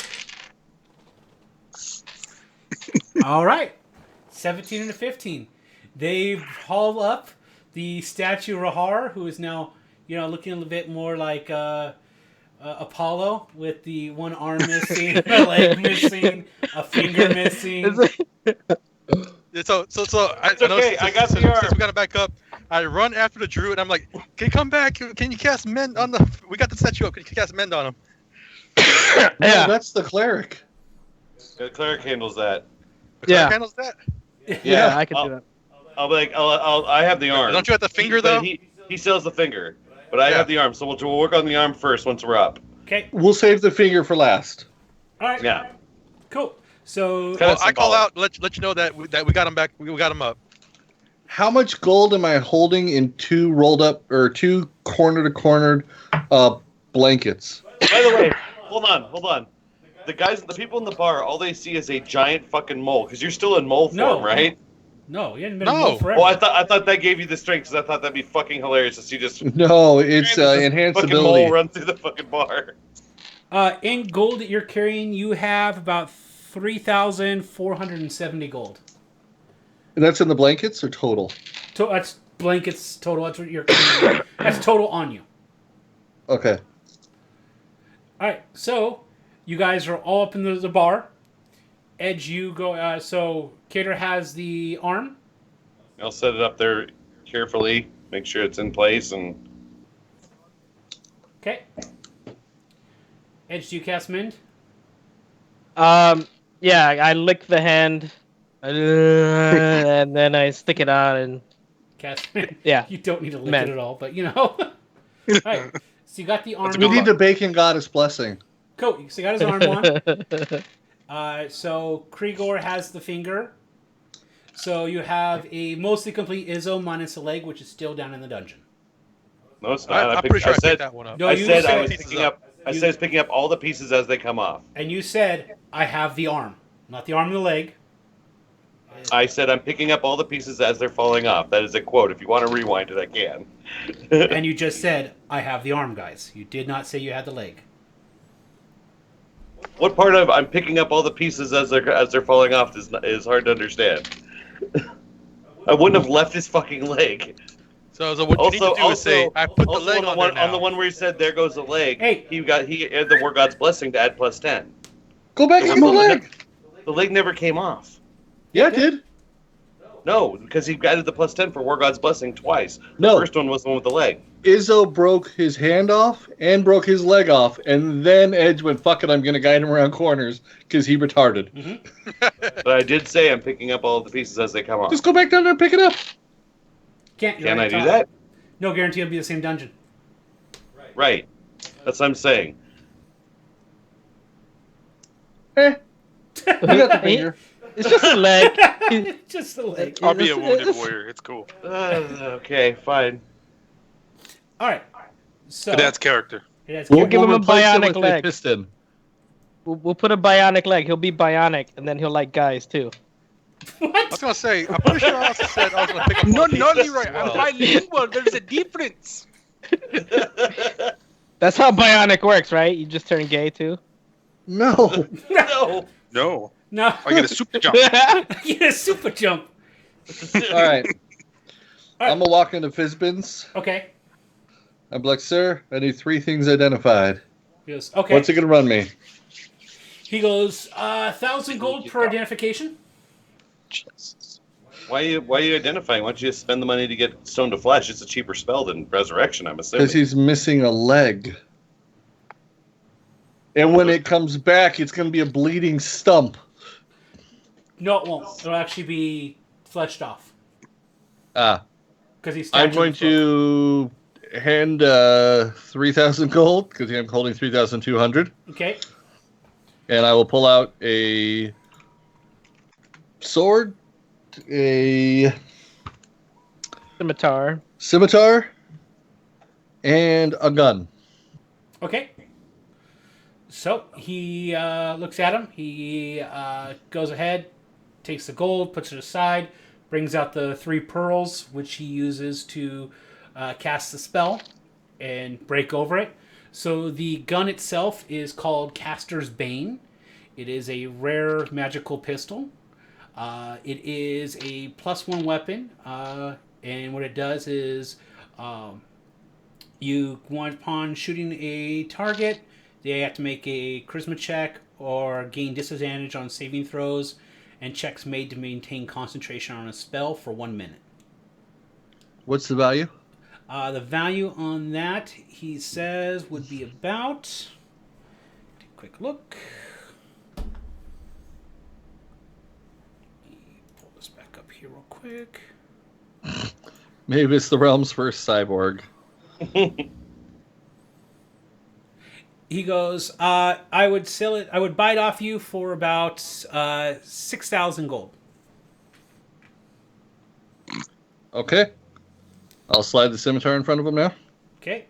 All right. 17 and a 15. They haul up the statue Rahar, who is now, looking a little bit more like Apollo, with the one arm missing, a leg missing, a finger missing. So It's okay, I got the arm. Since we gotta back up, I run after the druid. I'm like, "Can you come back? Can you cast mend on the? We got the statue up. Can you cast mend on him?" No, Yeah. that's the cleric. The cleric handles that. The Yeah. cleric handles that. Yeah, I can do that. I'll be like, I have the arm. Don't you have the finger But though? He still has the finger, but I Yeah. have the arm, so we'll work on the arm first once we're up. Okay. We'll save the finger for last. All right. Yeah. Cool. So Kinda Well, I call symbolic. out, let you know that we got him back. We got him up. How much gold am I holding in 2 rolled up or 2 corner to corner blankets? By the way, hold on. The people in the bar, all they see is a giant fucking mole, because you're still in mole No. form, right? no, you hadn't been No. in mole forever. Oh, I thought that gave you the strength, because I thought that'd be fucking hilarious to see just No, it's this enhanced fucking mole ability. run through the fucking bar. In gold that you're carrying, you have about 3,470 gold. And that's in the blankets or total? That's blankets total. That's what you're carrying. That's total on you. Okay. All right, so you guys are all up in the bar. Edge, you go. So Cater has the arm. I'll set it up there carefully, make sure it's in place, and Okay. Edge, do you cast Mend? Yeah, I lick the hand, and then I stick it out, and Cast Mend. yeah. You don't need to lick Mend. it at all, but All right. So you got the arm. We need the bacon goddess blessing. Cool. So you got his arm on. So Krigor has the finger. So you have a mostly complete Izzo minus a leg, which is still down in the dungeon. no, it's not. I'm pretty sure I picked that one up. No, I you said I said- was picking up. I said I was picking up all the pieces as they come off. And you said, I have the arm. Not the arm and the leg. I said I'm picking up all the pieces as they're falling off. That is a quote. If you want to rewind it, I can. And you just said, I have the arm, guys. You did not say you had the leg. What part of I'm picking up all the pieces as they're falling off is hard to understand. I wouldn't have left his fucking leg. So what you need to do is say, I put the also leg on there now. on the one where he said, "There goes the leg." Hey. he had the War God's blessing to add +10. Go back on the leg. The leg never came off. Yeah, it did. No, because he added the +10 for War God's blessing twice. No. The first one was the one with the leg. Izzo broke his hand off and broke his leg off, and then Edge went, "Fuck it, I'm gonna guide him around corners because he retarded." But I did say I'm picking up all the pieces as they come off. Just go back down there and pick it up. Can't. Can I do that? No guarantee it'll be the same dungeon. Right. That's what I'm saying. You got the finger. It's just a leg. Just the leg. I'll be a It's- wounded it's- warrior. It's cool. Okay, fine. All right. So But that's character. it has We'll character. give him a replace it bionic with a leg. piston. We'll put a bionic leg. He'll be bionic, and then he'll like guys too. I was gonna say, I'm pretty sure I also said I was gonna pick up. No, more no, pieces Leroy. as I'm well. bilingual. There's a difference. That's how bionic works, right? You just turn gay too. No. No. No. No. I get a super jump. Get a super jump. All right. I'm gonna walk into Fizbin's. Okay. I'm like, sir, I need 3 things identified. He goes, okay. What's it gonna run me? He goes, 1,000 gold per identification. Jesus. Why are you identifying? Why don't you just spend the money to get Stone to Flesh? It's a cheaper spell than Resurrection, I'm assuming. Because he's missing a leg. And when it comes back, it's gonna be a bleeding stump. No, it won't. It'll actually be fleshed off. Ah. Because he's. I'm going to hand 3,000 gold because I'm holding 3,200. Okay. And I will pull out a sword, a scimitar, and a gun. Okay. So he looks at him. He goes ahead, takes the gold, puts it aside, brings out the 3 pearls, which he uses to cast the spell and break over it. So the gun itself is called Caster's Bane. It is a rare magical pistol. It is a +1 weapon, and what it does is upon shooting a target, they have to make a charisma check or gain disadvantage on saving throws and checks made to maintain concentration on a spell for 1 minute. What's the value? The value on that, he says, would be about... Take a quick look. Let me pull this back up here real quick. Maybe it's the realm's first cyborg. He goes, I would sell it. I would buy it off you for about 6,000 gold. Okay. I'll slide the scimitar in front of him now. Okay.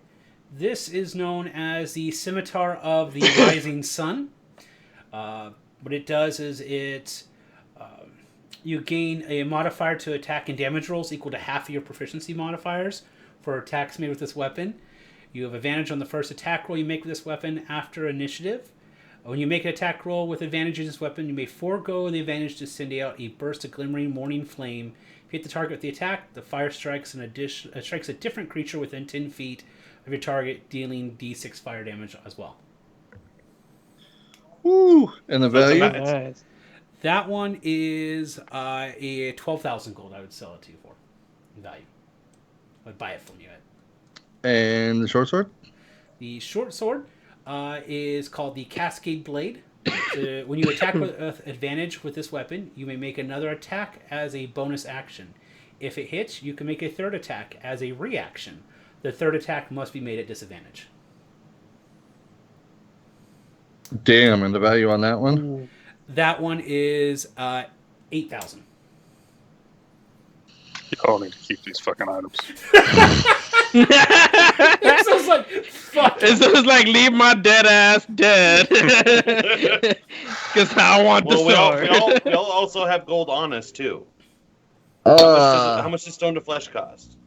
This is known as the Scimitar of the Rising Sun. What it does is you gain a modifier to attack and damage rolls equal to half of your proficiency modifiers for attacks made with this weapon. You have advantage on the first attack roll you make with this weapon after initiative. When you make an attack roll with advantage of this weapon, you may forego the advantage to send out a burst of glimmering morning flame. If you hit the target with the attack, the fire strikes strikes a different creature within 10 feet of your target, dealing d6 fire damage as well. Woo! And the value? Nice. That one is a 12,000 gold. I would sell it to you for in value. I would buy it from you. And the short sword? The short sword is called the Cascade Blade. When you attack with advantage with this weapon, you may make another attack as a bonus action. If it hits, you can make a third attack as a reaction. The third attack must be made at disadvantage. Damn, and the value on that one? Ooh. That one is 8,000. Y'all need to keep these fucking items. It sounds like fuck. It sounds like leave my dead ass dead. Because I want the sword. We all also have gold on us too. How much does Stone to Flesh cost?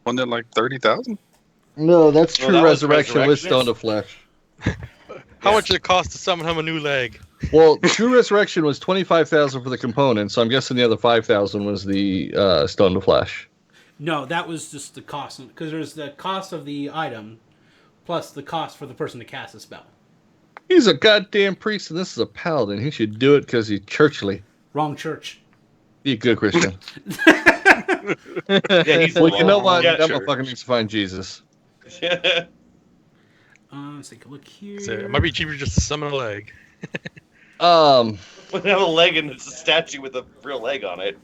Wasn't it like 30,000? No, that's True that was Resurrection with Resurrection. Stone to Flesh. How much did it cost to summon him a new leg? Well, True Resurrection was 25,000 for the component, so I'm guessing the other 5,000 was the Stone to Flesh. No, that was just the cost, because there's the cost of the item plus the cost for the person to cast a spell. He's a goddamn priest, and this is a paladin. He should do it because he's churchly. Wrong church. Be a good Christian. Yeah, he's Well, you know what? Yeah, That sure. motherfucker needs to find Jesus. Let's take a look here. So it might be cheaper just to summon a leg. We have a leg and it's a statue with a real leg on it.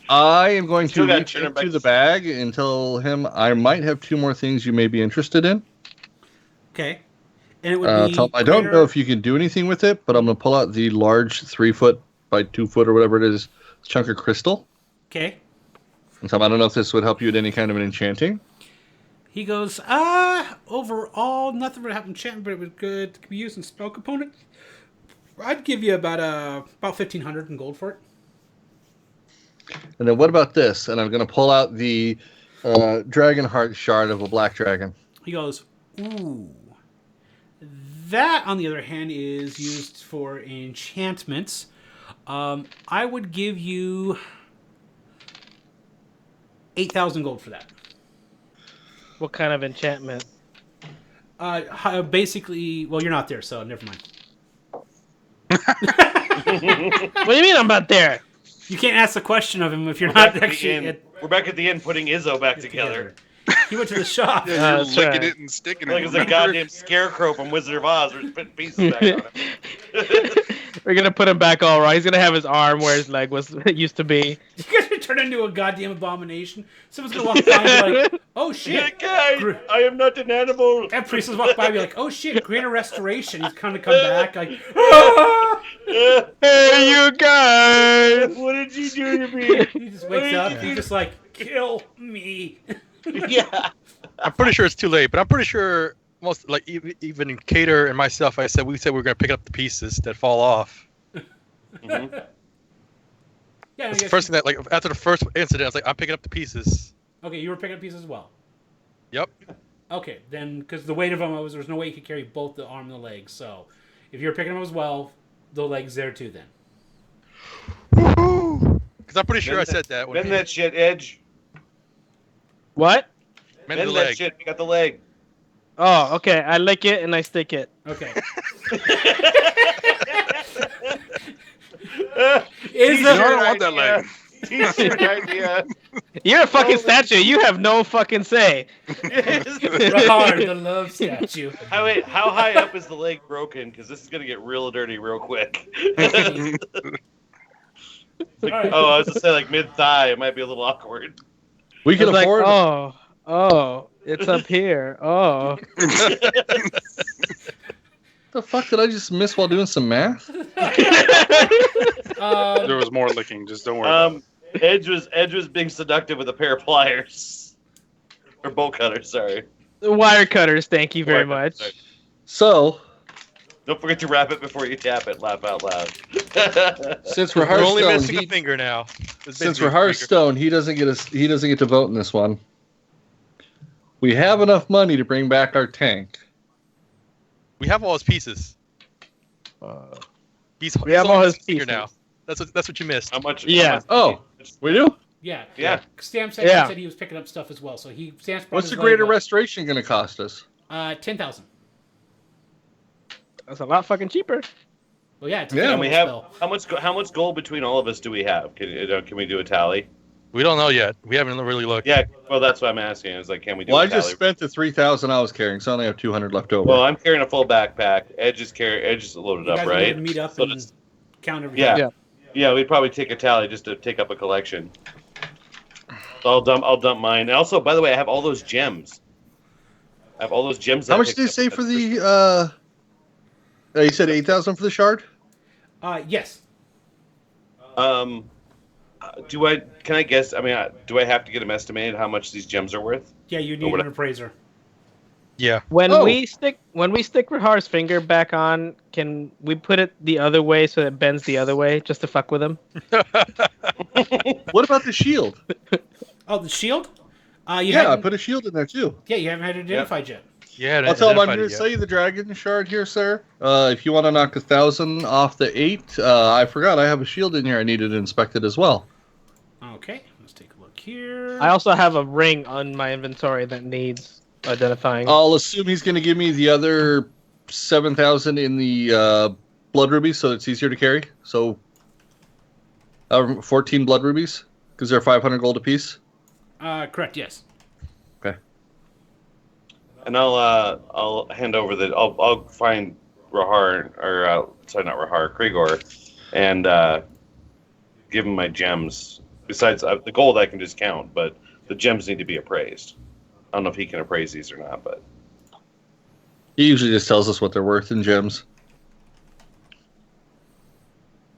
I am going to Still gotta reach turn it into back. the bag and tell him I might have 2 more things you may be interested in. Okay. And it would be Tell him I don't know if you can do anything with it, but I'm going to pull out the large 3 foot by 2 foot or whatever it is chunk of crystal. Okay. And tell him I don't know if this would help you with any kind of an enchanting. He goes, overall, nothing would happen enchantment, but it was good. It could be used in spell components. I'd give you about 1,500 in gold for it. And then what about this? And I'm going to pull out the dragon heart shard of a black dragon. He goes, ooh, That, on the other hand, is used for enchantments. I would give you 8,000 gold for that. What kind of enchantment? Basically, well, you're not there, so never mind. What do you mean I'm not there? You can't ask the question of him if you're not actually. We're back at the end putting Izzo back together. He went to the shop. Yeah, you're licking right. it and sticking Like it. it's a goddamn scarecrow from Wizard of Oz. We're just putting pieces back on him. We're gonna put him back all right. He's gonna have his arm where his leg was used to be. You guys are turning into a goddamn abomination. Someone's gonna walk by and be like, "Oh shit!" Guys, I am not an animal. And priest will walk by and be like, "Oh shit!" Greater restoration. He's kind of come back like, "Ah!" Hey, you guys! What did you do to me? He just wakes up. He's just like, "Kill me." Yeah. I'm pretty sure it's too late, but I'm pretty sure most like even Cater and myself, we said we were gonna pick up the pieces that fall off. Mm-hmm. Yeah, I That's the guess first thing that like after the first incident, I was like, I'm picking up the pieces. Okay, you were picking up pieces as well. Yep. Okay, then because the weight of them was there was no way you could carry both the arm and the leg. So if you're picking them as well, the leg's there too. Then. Because I'm pretty sure I said that. Bend that shit, Edge. What? Bend the Bend leg. that shit. We got the leg. Oh, okay. I lick it and I stick it. Okay. You don't want that leg. T-shirt idea. You're a fucking statue. You have no fucking say. Rahar, the love statue. How high up is the leg broken? Because this is gonna get real dirty real quick. Alright. Oh, I was gonna say like mid thigh. It might be a little awkward. We can It's like, afford. oh, it's up here. Oh. The fuck did I just miss while doing some math? There was more licking. Just don't worry. Edge was being seductive with a pair of pliers or bolt cutters. Sorry. Wire cutters, thank you very Wire cutters, much. sorry. So, Don't forget to wrap it before you tap it. Laugh out loud. since we're We're only Hearthstone, missing a finger now. since we're Hearthstone, he doesn't get to vote in this one. We have enough money to bring back our tank. We have all his pieces. We have all his finger pieces. now. That's what you missed. How much? Yeah. How much Oh, we do. Yeah. Yeah. Stam said, Yeah. he said he was picking up stuff as well. So Stam's brought What's his the leg greater up. restoration going to cost us? 10,000. That's a lot fucking cheaper. Well, yeah. It's a Yeah, And we favorable have spell. how much gold between all of us do we have? Can we do a tally? We don't know yet. We haven't really looked. Yeah. Well, that's what I'm asking. It's like, can we do Well, a I tally? just spent the 3,000 I was carrying, so I only have 200 left over. Well, I'm carrying a full backpack. Edge is loaded You up, guys are right? gonna meet up So and just- count everything. Yeah. Yeah, we'd probably take a tally just to take up a collection. So I'll dump mine. And also, by the way, I have all those gems. I have all those gems. that How I much picked did you up. say for the? You said 8,000 for the shard. Yes. Can I guess? I mean, do I have to get them estimated how much these gems are worth? Yeah, you need what- an appraiser. Yeah. When Oh. we stick Rahar's finger back on, can we put it the other way so it bends the other way just to fuck with him? What about the shield? Oh, the shield? I haven't- put a shield in there too. Yeah, you haven't had it identified yet. Yeah. I'll tell him I'm identified going it to yet. sell you the dragon shard here, sir. If you want to knock 1,000 off the 8, I forgot I have a shield in here I needed inspected as well. Okay, let's take a look here. I also have a ring on my inventory that needs identifying. I'll assume he's going to give me the other 7,000 in the blood rubies, so it's easier to carry. So 14 blood rubies, because they're 500 gold apiece. Correct, yes. Okay. And I'll hand over I'll find Rahar sorry, not Rahar, Krigor, and give him my gems. Besides the gold, I can just count, but the gems need to be appraised. I don't know if he can appraise these or not, but He usually just tells us what they're worth in gems.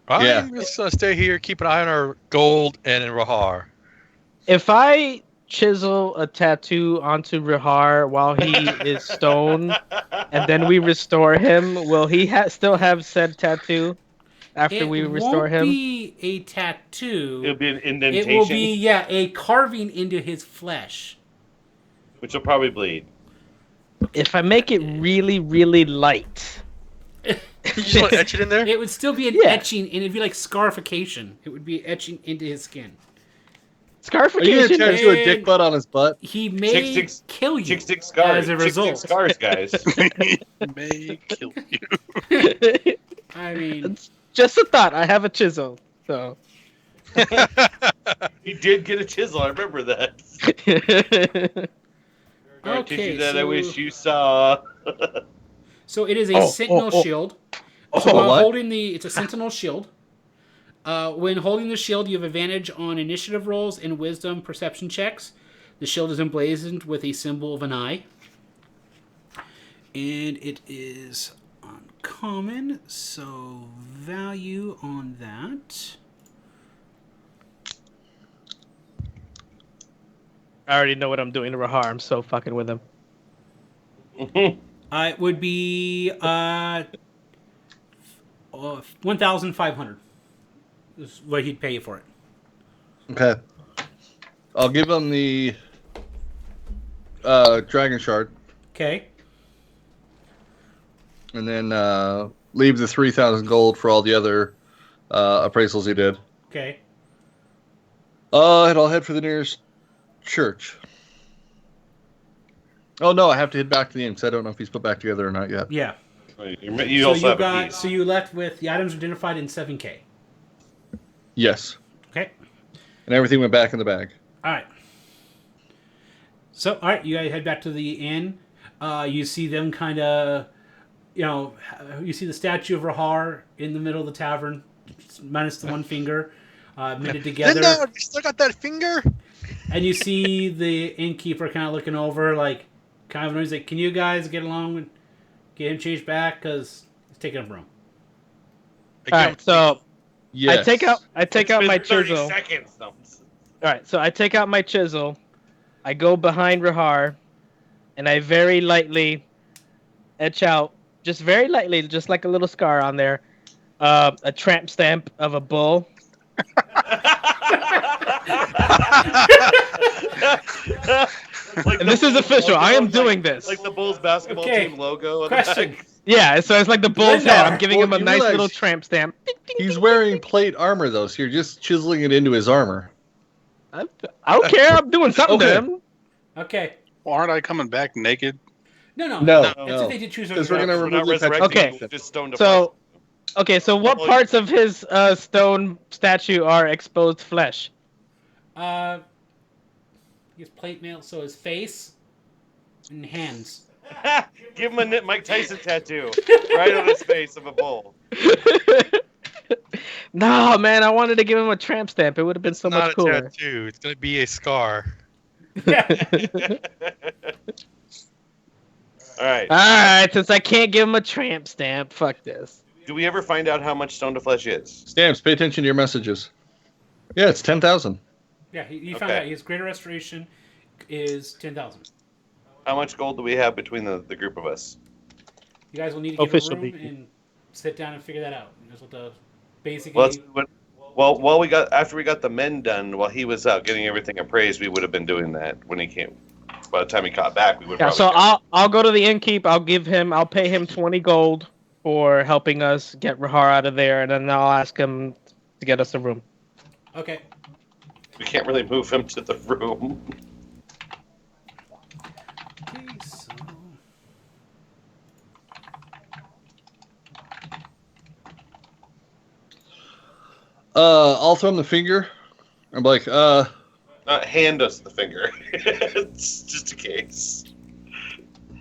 Yeah. I'm just gonna stay here, keep an eye on our gold and in Rahar. If I chisel a tattoo onto Rahar while he is stone, and then we restore him, will he still have said tattoo after we restore It him? won't be a tattoo. it'll be an It indentation, will be, a carving into his flesh. which will probably bleed. If I make it really, really light. You just want to etch it in there? It would still be an etching, and it'd be like scarification. It would be etching into his skin. Are you gonna tattoo a dick butt on his butt? He may kill you Chick scars. as a result. Scars, guys. May kill you. I mean, it's just a thought. I have a chisel, so. He did get a chisel. I remember that. Okay, that I so- wish you saw. so it is a sentinel shield. So while holding it's a sentinel shield. When holding the shield, you have advantage on initiative rolls and wisdom perception checks. The shield is emblazoned with a symbol of an eye. And it is uncommon, so value on that. I already know what I'm doing to Rahar. I'm so fucking with him. It would be 1,500 is what he'd pay you for it. Okay. I'll give him the dragon shard. Okay. And then leave the 3,000 gold for all the other appraisals he did. Okay. And I'll head for the nearest church. Oh no, I have to head back to the inn because I don't know if he's put back together or not yet. Yeah. You also have a piece. So you left with the items identified in 7K. Yes. Okay. And everything went back in the bag. All right. So, all right, you guys head back to the inn. You see them kind of, you see the statue of Rahar in the middle of the tavern, minus the one finger, knitted together. No, you still got that finger? And you see the innkeeper kind of looking over, like, kind of he's like, "Can you guys get along and get him changed back? Because he's taking up room." All right, so yes. I take out my 30 chisel. seconds. No. All right, so I take out my chisel. I go behind Rahar, and I very lightly etch out, just very lightly, just like a little scar on there, a tramp stamp of a bull. And this is official. I am doing this. Like the Bulls basketball team logo. Question. Yeah, so it's like the bull's head. I'm giving him a you nice realize little tramp stamp. He's wearing plate armor though, so you're just chiseling it into his armor. I don't care. I'm doing something to Okay. him. Okay. Well, aren't I coming back naked? No. No. That's if they did choose. Because we're gonna We're remove not the resurrecting Okay. you, just stone to So, so what parts of his stone statue are exposed flesh? His plate mail, so his face and hands. Give him a Mike Tyson tattoo right on his face of a bull. No, man, I wanted to give him a tramp stamp. It would have been so Not much a cooler. tattoo. It's going to be a scar. All right. All right, since I can't give him a tramp stamp, fuck this. Do we ever find out how much stone to flesh is? Stamps, pay attention to your messages. Yeah, it's 10,000. Yeah, he found out his greater restoration is 10,000. How much gold do we have between the group of us? You guys will need to give a room Officially. and sit down and figure that out. That's what the basically. While we got after we got the men done, while he was out getting everything appraised, we would have been doing that when he came. By the time he got back, we would. Yeah, probably so I'll go to the innkeep. I'll pay him 20 gold for helping us get Rahar out of there, and then I'll ask him to get us a room. Okay. We can't really move him to the room. Okay, so. I'll throw him the finger. I'm like, Not hand us the finger. It's just a case.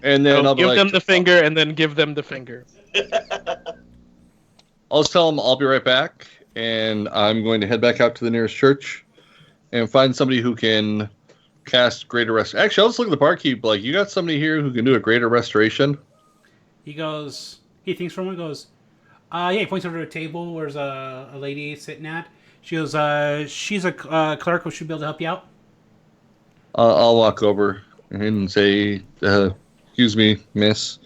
and then I'll be give like, them the finger, and then give them the finger. I'll just tell him I'll be right back, and I'm going to head back out to the nearest church and find somebody who can cast greater restoration. Actually, I'll just look at the barkeep. Like, you got somebody here who can do a greater restoration? He goes. He thinks for a moment. Goes. Yeah. He points over to a table where there's a lady sitting at. She goes. She's a clerk who should be able to help you out. I'll walk over and say, "Excuse me, miss.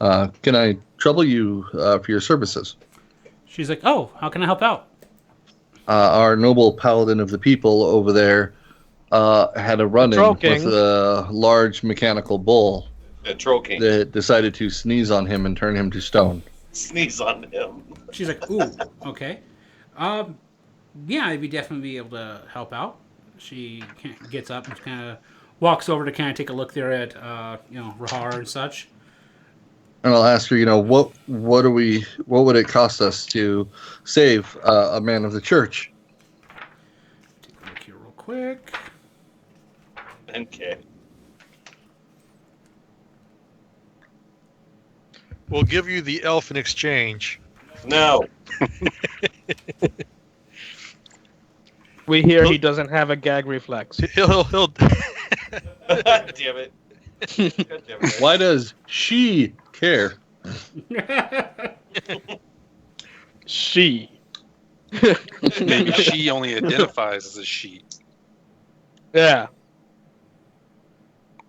Can I trouble you for your services?" She's like, "Oh, how can I help out?" Our noble paladin of the people over there had a run-in with a large mechanical bull. The Troll King. that decided to sneeze on him and turn him to stone. Sneeze on him. She's like, ooh, okay. Yeah, I'd be definitely be able to help out. She gets up and kind of walks over to kind of take a look there at, Rahar and such. And I'll ask her, what would it cost us to save a man of the church? Take a look here real quick. Okay. We'll give you the elf in exchange. No. We hear he doesn't have a gag reflex. He'll God damn it. God damn it. Why does she care? She. Maybe she only identifies as a she. Yeah.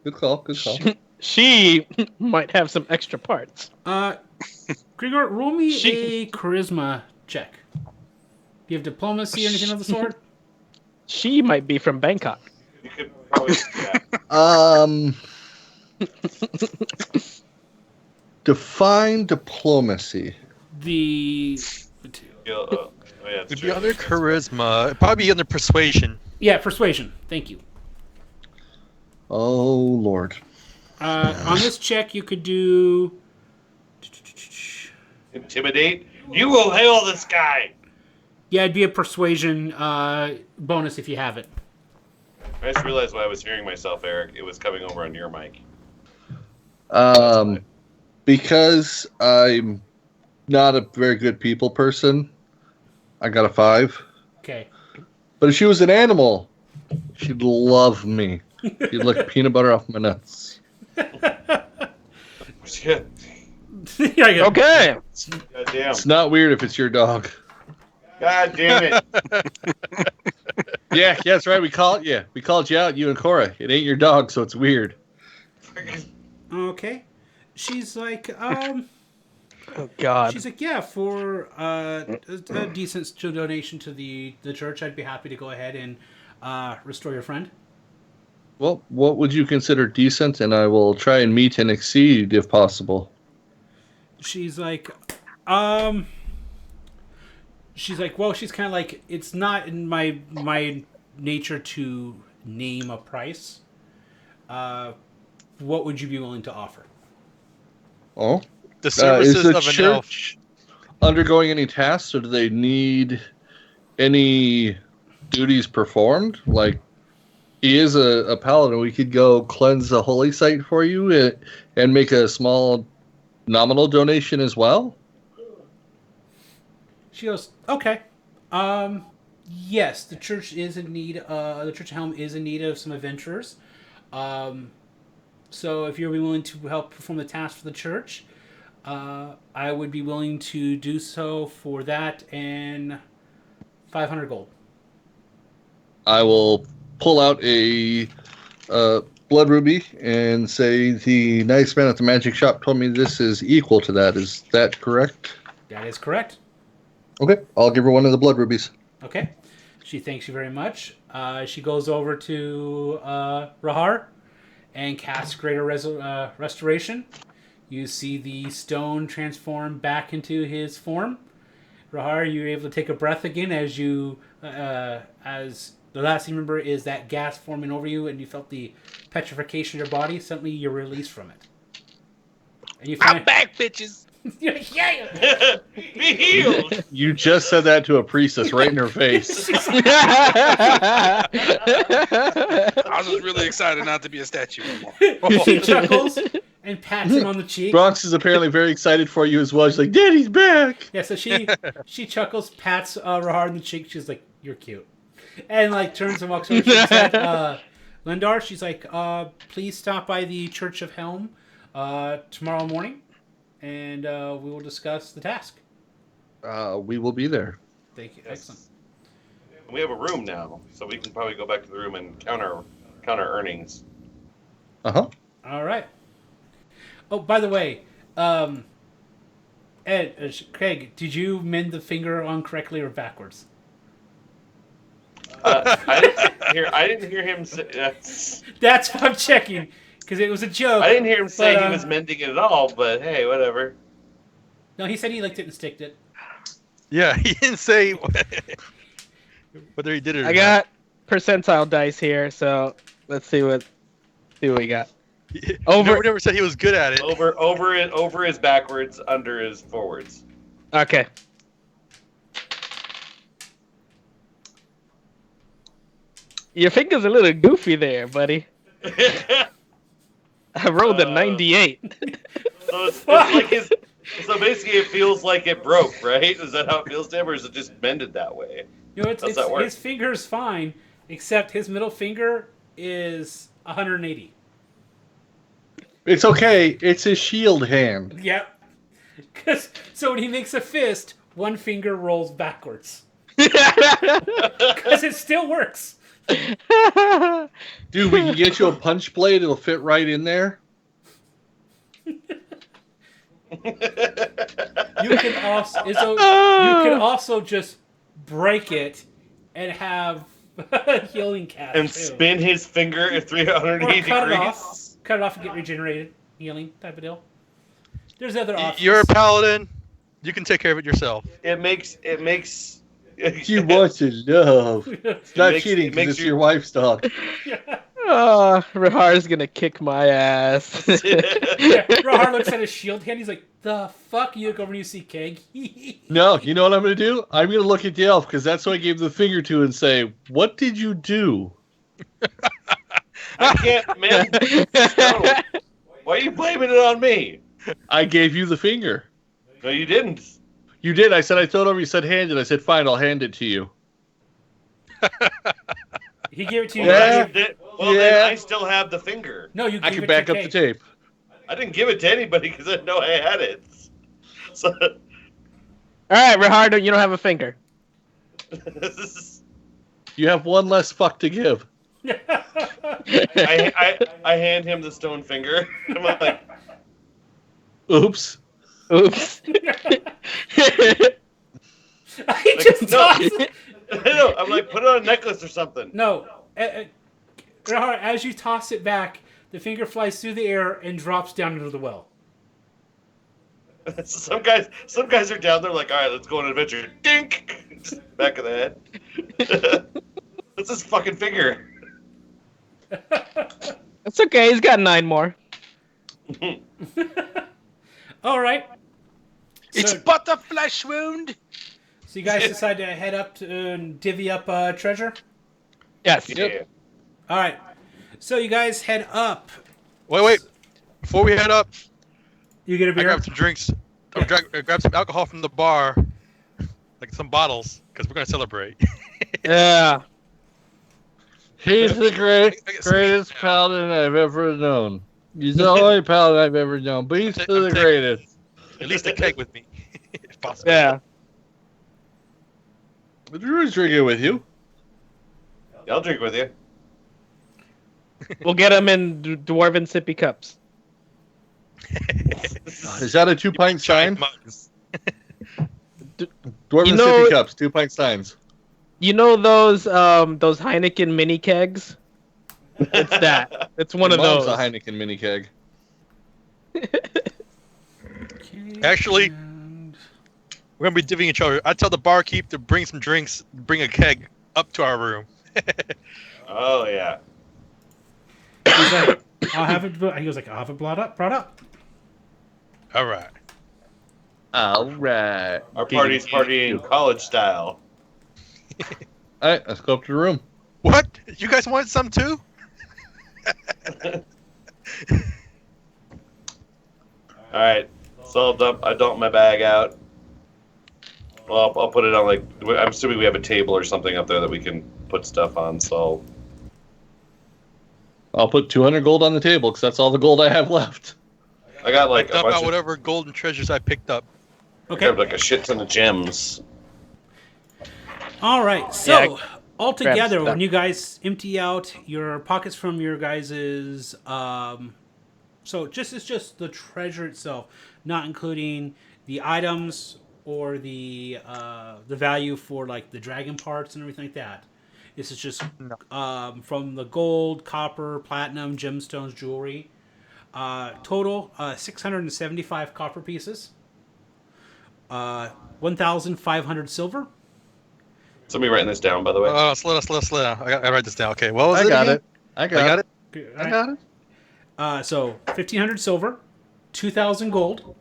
Good call. Good call. She might have some extra parts. Grigor, roll me a charisma check. Do you have diplomacy or anything of the sort? She might be from Bangkok. You could probably, yeah. Define diplomacy. It'd be under charisma. It'd probably be under persuasion. Yeah, persuasion. Thank you. Oh, Lord. On this check, you could do... Intimidate. You will hail this guy. Yeah, it'd be a persuasion bonus if you have it. I just realized when I was hearing myself, Eric, it was coming over on your mic. Because I'm not a very good people person, I got a 5. Okay. But if she was an animal, she'd love me. She'd lick peanut butter off my nuts. Yeah. Okay. God damn. It's not weird if it's your dog. God damn it. Yeah, that's right. We called you out, you and Cora. It ain't your dog, so it's weird. Okay. She's like, Oh, God. She's like, yeah, for a decent donation to the church, I'd be happy to go ahead and restore your friend. Well, what would you consider decent? And I will try and meet and exceed if possible. She's like, well, she's kind of like, it's not in my nature to name a price. What would you be willing to offer? Oh? The services is the of an church undergoing any tasks, or do they need any duties performed? Like, he is a paladin. We could go cleanse the holy site for you and make a small nominal donation as well? She goes, okay. Yes, the church is in need. The Church of Helm is in need of some adventurers. So if you're willing to help perform the task for the church, I would be willing to do so for that and 500 gold. I will pull out a blood ruby and say the nice man at the magic shop told me this is equal to that. Is that correct? That is correct. Okay, I'll give her one of the blood rubies. Okay. She thanks you very much. She goes over to Rahar and casts Greater Restoration. You see the stone transform back into his form. Rahar, you're able to take a breath again as you, as the last thing you remember is that gas forming over you, and you felt the petrification of your body. Suddenly, you're released from it. And you find... I'm back, bitches. Yeah. Be healed. You just said that to a priestess right in her face. I was just really excited not to be a statue anymore. She chuckles and pats him on the cheek. Bronx is apparently very excited for you as well. She's like, Daddy's back. Yeah, so she chuckles, pats Rahar on the cheek. She's like, "You're cute," and like turns and walks over. She's like, Lindar, she's like, "Please stop by the Church of Helm tomorrow morning, and we will discuss the task." We will be there. Thank you. Yes. Excellent. We have a room now, so we can probably go back to the room and count our earnings. Uh-huh. All right. Oh, by the way, Craig, did you mend the finger on correctly or backwards? I didn't hear him say that. That's what I'm checking. because it was a joke. I didn't hear him say but, he was mending it at all, but hey, whatever. No, he said he licked it and sticked it. Yeah, he didn't say whether he did it or I got percentile dice here, so let's see what we got. Over. We never said he was good at it. Over is backwards, under is forwards. Okay. Your finger's a little goofy there, buddy. I rolled a 98. So it's like his. So basically, it feels like it broke, right? Is that how it feels to him, or is it just mended that way? You know, his finger's fine, except his middle finger is 180. It's okay. It's his shield hand. Yep. So when he makes a fist, one finger rolls backwards. Because it still works. Dude, we can get you a punch blade. It'll fit right in there. You can also just break it and have healing cast and too. spin his finger at 380 degrees. Cut it off and get regenerated healing type of deal. There's other options. You're a paladin. You can take care of it yourself. It makes. She wants to love. It's not cheating because it's your wife's dog. Oh, Rahar's gonna kick my ass. Rahar looks at his shield hand. He's like, "The fuck?" You look over and you see Keg. No, you know what I'm gonna do? I'm gonna look at the elf because that's who I gave the finger to and say, "What did you do?" I can't, man. No. Why are you blaming it on me? I gave you the finger. No, you didn't. You did. I said I throw it over. You said hand it. I said fine. I'll hand it to you. He gave it to you. Yeah. Then I still have the finger. No, you. I can back up the tape. I didn't give it to anybody because I didn't know I had it. So. All right, Rahar, you don't have a finger. You have one less fuck to give. I hand him the stone finger. I'm like, oops. Oops. I just tossed it. No, I'm like, put it on a necklace or something. No. Rahar, as you toss it back, the finger flies through the air and drops down into the well. Some guys are down there like, all right, let's go on an adventure. Dink! Just back of the head. That's his fucking finger. It's okay. He's got 9 more. All right. It's but a flesh wound. So you guys decide to head up to divvy up treasure? Yes. Yeah. Yep. All right. So you guys head up. Wait. Before we head up, You get a I beer? grab some drinks. I grab some alcohol from the bar, like some bottles, because we're gonna celebrate. Yeah. He's the greatest paladin I've ever known. He's the only paladin I've ever known, but he's still the greatest. At least a keg with me, if possible. Yeah. The Drew's drinking with you. I'll drink with you. We'll get him in dwarven sippy cups. Is that a 2-pint stein? Mugs. Dwarven sippy cups, 2-pint steins. You know those Heineken mini kegs? It's that. It's one of Mom's those. a Heineken mini keg. Actually, we're gonna be divvying each other. I tell the barkeep to bring some drinks, bring a keg up to our room. Oh yeah. He's like, I'll have it. He goes like, I'll have it brought up. All right. All right. Our party's partying college style. All right, let's go up to the room. What? You guys want some too? All right. So I dump my bag out. Well, I'll put it on like. I'm assuming we have a table or something up there that we can put stuff on. So I'll put 200 gold on the table because that's all the gold I have left. I got like a Dump bunch out of, whatever golden treasures I picked up. I Okay. have like a shit ton of gems. All right. So Yeah, altogether, grab when you guys empty out your pockets from your guys's, so it's just the treasure itself, not including the items or the value for like the dragon parts and everything like that. This is just from the gold, copper, platinum, gemstones, jewelry. Total 675 copper pieces. 1,500 silver. Somebody writing this down, by the way. Slow down. I gotta write this down. Okay, what was I it? got again? it. I got it. I got it. So 1,500 silver, 2,000 gold,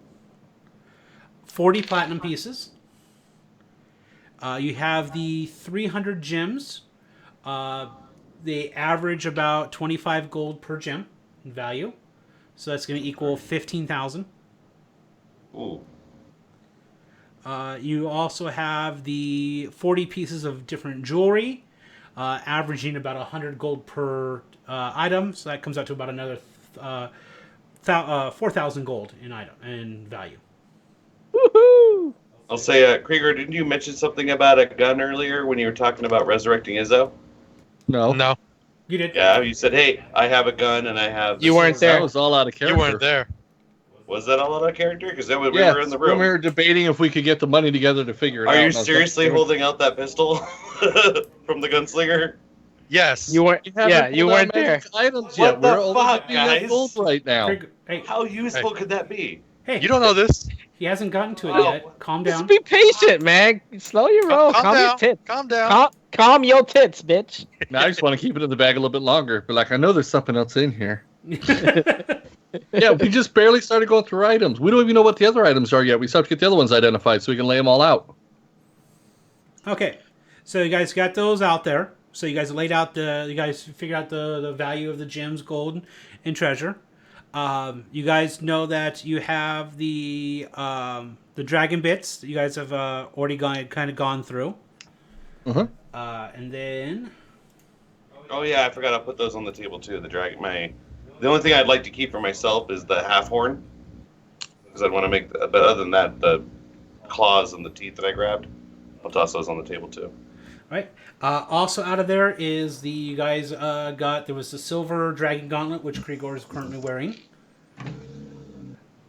40 platinum pieces. You have the 300 gems. They average about 25 gold per gem in value. So that's going to equal 15,000. Ooh. You also have the 40 pieces of different jewelry, averaging about 100 gold per item. So that comes out to about another 4,000 gold in value. Woohoo! I'll say, Krieger, didn't you mention something about a gun earlier when you were talking about resurrecting Izzo? No. No, You did. Yeah, you said, hey, I have a gun and I have... You weren't there. That was all out of character. you weren't there. Was that all out of character? Because we were in the when room. we were debating if we could get the money together to figure it out. Are you and I was seriously like, holding out that pistol from the gunslinger? Yes. You weren't. haven't Yeah, you pulled out weren't there. magic Items What yet. the We're only fuck, looking at guys? gold right now. Hey, How useful could that be? hey, You don't know this. he hasn't gotten to it Oh. yet. Calm Just down. be patient, man. Slow your roll. Calm Calm your down. tits. Calm down. Calm your tits, bitch. Now I just want to keep it in the bag a little bit longer. But like, I know there's something else in here. Yeah, we just barely started going through items. We don't even know what the other items are yet. We still have to get the other ones identified so we can lay them all out. Okay, so you guys got those out there. So you guys laid out you guys figured out the value of the gems, gold, and treasure. You guys know that you have the dragon bits that you guys have already gone through. Uh-huh. And then Oh yeah, I forgot I put those on the table too. The only thing I'd like to keep for myself is the half horn, because I'd want to make. But other than that, the claws and the teeth that I grabbed, I'll toss those on the table too. right. Also out of there is you guys there was the silver dragon gauntlet, which Krigor is currently wearing.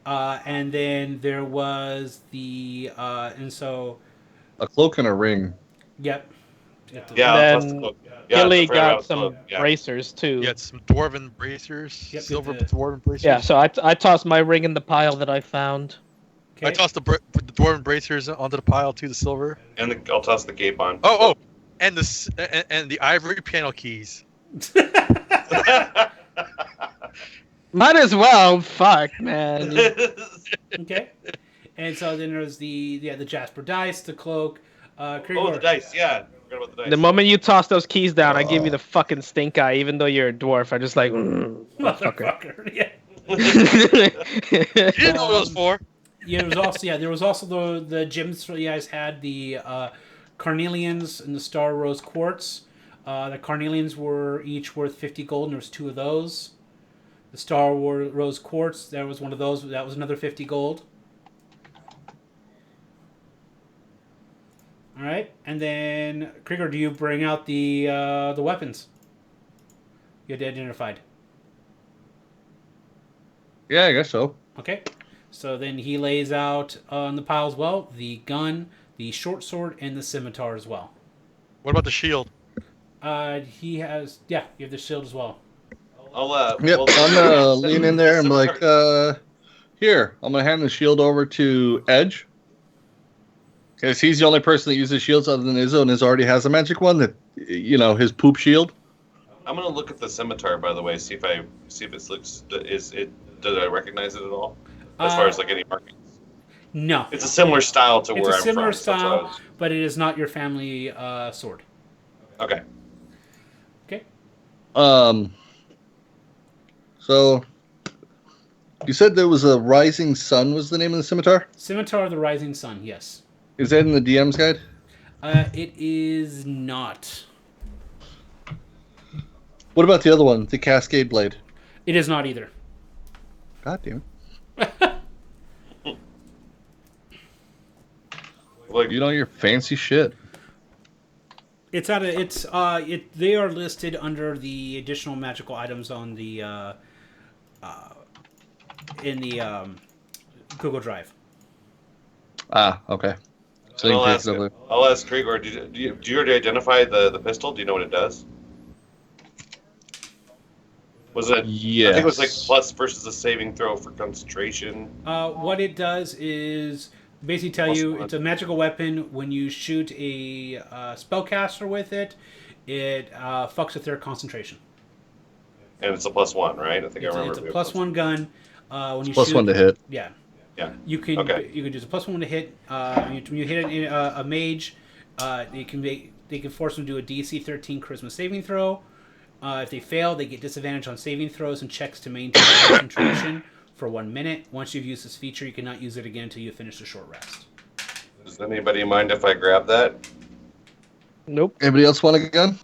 And then there was and so A cloak and a ring. yep. Yeah, Then I'll toss the cloak. Yeah, Gilly I forgot got about the some cloak. Yeah. bracers too. You had some dwarven bracers. Yep, Silver the- dwarven bracers. Yeah, so I tossed my ring in the pile that I found. Okay. I tossed the dwarven bracers onto the pile too. The silver. And I'll toss the cape on. Oh, and the ivory piano keys. Might as well. Fuck, man. Okay. And so then there's the Jasper dice, the cloak. Krigor. Oh, the dice. Yeah, forgot about the dice. The moment you toss those keys down, I give you the fucking stink eye. Even though you're a dwarf, I just like. Motherfucker. Yeah. You didn't know what it was for. Yeah, there was also the gems you guys had, the carnelians and the star rose quartz. The carnelians were each worth 50 gold, and there was 2 of those. The star rose quartz, there was one of those, that was another 50 gold. All right, and then Krieger, do you bring out the weapons you had identified? Yeah, I guess so. Okay, so then he lays out on the pile as well the gun, the short sword, and the scimitar as well. What about the shield? He has, you have the shield as well. Yep, I'm gonna lean in there and be like, here, I'm gonna hand the shield over to Edge. Because he's the only person that uses shields other than Izzo, and Izzo already has a magic one that, his poop shield. I'm gonna look at the scimitar, by the way, see if it looks. Did I recognize it at all? As far as like any markings. No. It's a similar style to It's where a I'm similar from. So that's what I style, but it is not your family sword. Okay. Okay. So, you said there was a Rising Sun was the name of the scimitar? Scimitar of the Rising Sun, yes. Is that in the DM's guide? It is not. What about the other one, the Cascade Blade? It is not either. God damn it. Like, Your fancy shit. They are listed under the additional magical items on the in the Google Drive. Ah, okay. So I'll ask Krieger, do you already identify the pistol? Do you know what it does? Was it? Yes. I think it was like plus versus a saving throw for concentration. What it does is basically tell you +1. it's a magical weapon. When you shoot a spellcaster with it, it fucks with their concentration. And it's a +1, right? I think It's, I remember. it's a +1 gun. When you Plus shoot, 1 to hit. Yeah. Yeah. You can Okay. you can use a +1 to hit. When you hit a mage, they can force them to do a DC 13 Charisma saving throw. If they fail, they get disadvantage on saving throws and checks to maintain concentration for 1 minute. Once you've used this feature, you cannot use it again until you finish a short rest. Does anybody mind if I grab that? Nope. Anybody else want a gun?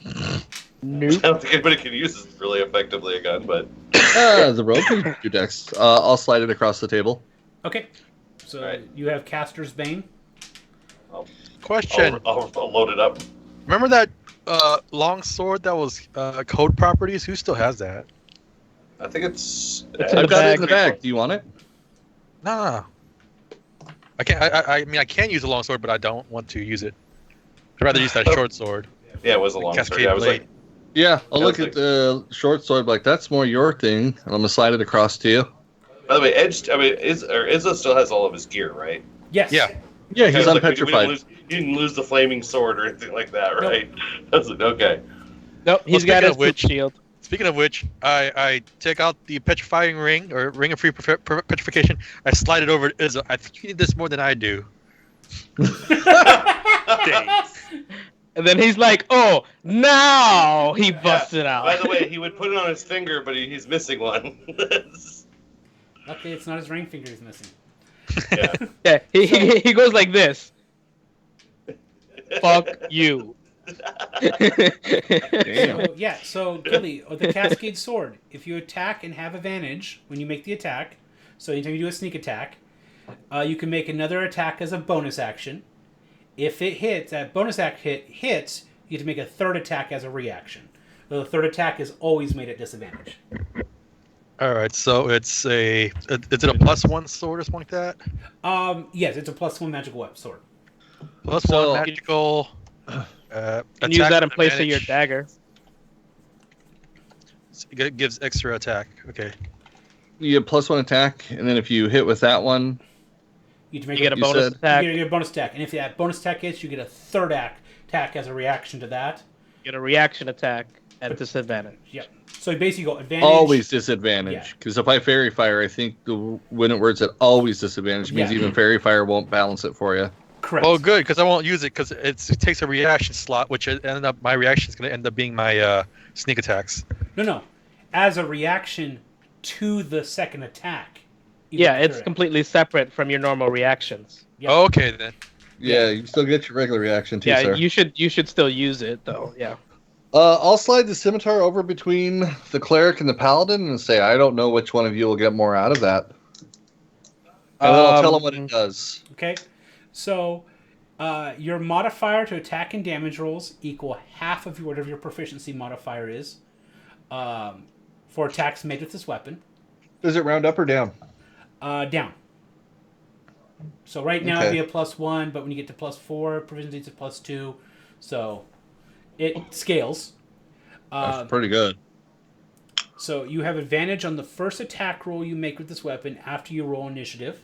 I Nope. don't think anybody can use this really effectively a gun, but The rogue can do dex. I'll slide it across the table. Okay. So Right. you have Caster's Bane. Question. I'll load it up. Remember that long sword that was code properties? Who still has that? I think it's. It's in I've the got it bag. in the bag. Do you want it? Nah. I can't. I mean, I can use a long sword, but I don't want to use it. I'd rather use that short sword. Yeah, it was a long sword. Cascade Yeah, I was blade. like, Yeah, I'll Yeah, look it's at the short sword. Like that's more your thing, and I'm gonna slide it across to you. by the way, Izzo still has all of his gear, right? Yes. Yeah. Yeah, I he's was like, unpetrified. you didn't lose the flaming sword or anything like that, right? I was like, okay. Nope. He's got speaking his of which- shield. Speaking of which, I take out the petrifying ring or ring of free petrification. I slide it over to Izzo. I think you need this more than I do. And then he's like, "Oh, now he busts it out." By the way, he would put it on his finger, but he's missing one. Okay, it's not his ring finger he's missing. Yeah. Yeah, he goes like this. Fuck you. Damn. So, yeah, so Gilly, the Cascade Sword, if you attack and have advantage when you make the attack, so anytime you do a sneak attack, you can make another attack as a bonus action. If it hits, that bonus act hits, you get to make a third attack as a reaction. The third attack is always made at disadvantage. All right, so is it a +1 sword or something like that? Yes, it's a +1 magical weapon sword. +1 magical. You can use attack that in with place of your advantage. dagger. It gives extra attack. Okay. You get +1 attack, and then if you hit with that one, You get, You get a You bonus said- attack. You get a bonus attack, and if that bonus attack hits, you get a third attack as a reaction to that. Get a reaction attack at disadvantage. Yep. So you basically go advantage. always Yeah. disadvantage. Because if I fairy fire, I think when it words at always disadvantage means Yeah. even fairy fire won't balance it for you. Correct. Oh, good, because I won't use it because it takes a reaction slot, which my reaction is going to end up being my sneak attacks. No. As a reaction to the second attack. you Yeah, get it's third. completely separate from your normal reactions. Yep. Okay, then. Yeah, you still get your regular reaction too, Yeah, sir. you should still use it though. Yeah. I'll slide the scimitar over between the cleric and the paladin and say, I don't know which one of you will get more out of that. And then I'll tell them what it does. Okay. So your modifier to attack and damage rolls equal half of whatever your proficiency modifier is for attacks made with this weapon. Does it round up or down? Down. So right now Okay. it'd be a +1, but when you get to +4, proficiency is a +2. So it scales. That's pretty good. So you have advantage on the first attack roll you make with this weapon after you roll initiative.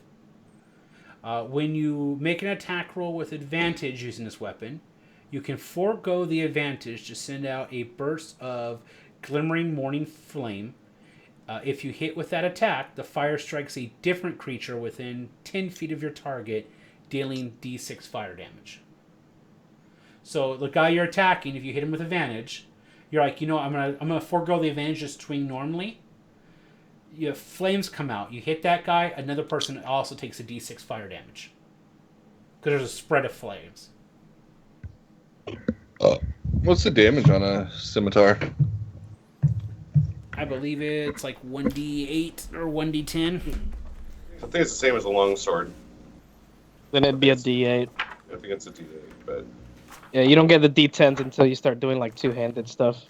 When you make an attack roll with advantage using this weapon, you can forego the advantage to send out a burst of glimmering morning flame. If you hit with that attack, the fire strikes a different creature within 10 feet of your target, dealing d6 fire damage. So the guy you're attacking, if you hit him with advantage, you're like, I'm gonna forego the advantage, just swing normally. Your flames come out. You hit that guy, another person also takes a d6 fire damage. Because there's a spread of flames. What's the damage on a scimitar? I believe it's like 1d8 or 1d10. I think it's the same as a long sword. Then it'd be a D8. I think it's a D8, but Yeah, you don't get the D10s until you start doing like two-handed stuff.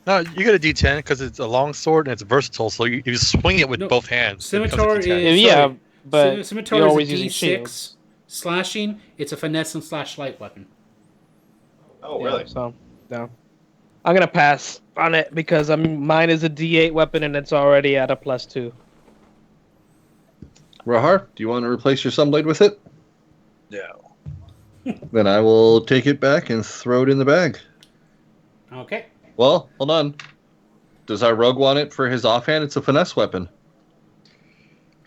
No, you get a D10 because it's a long sword and it's versatile, so you swing it with No, both hands. it becomes a Scimitar D10. is... Yeah, sorry. but Scimitar you're is always a using d6 shields. slashing. It's a finesse and slash light weapon. oh Yeah, really? so, no. I'm gonna pass on it because mine is a D8 weapon and it's already at a +2. Rahar, do you want to replace your Sunblade with it? No. Then I will take it back and throw it in the bag. Okay. Well, hold on. Does our rogue want it for his offhand? It's a finesse weapon.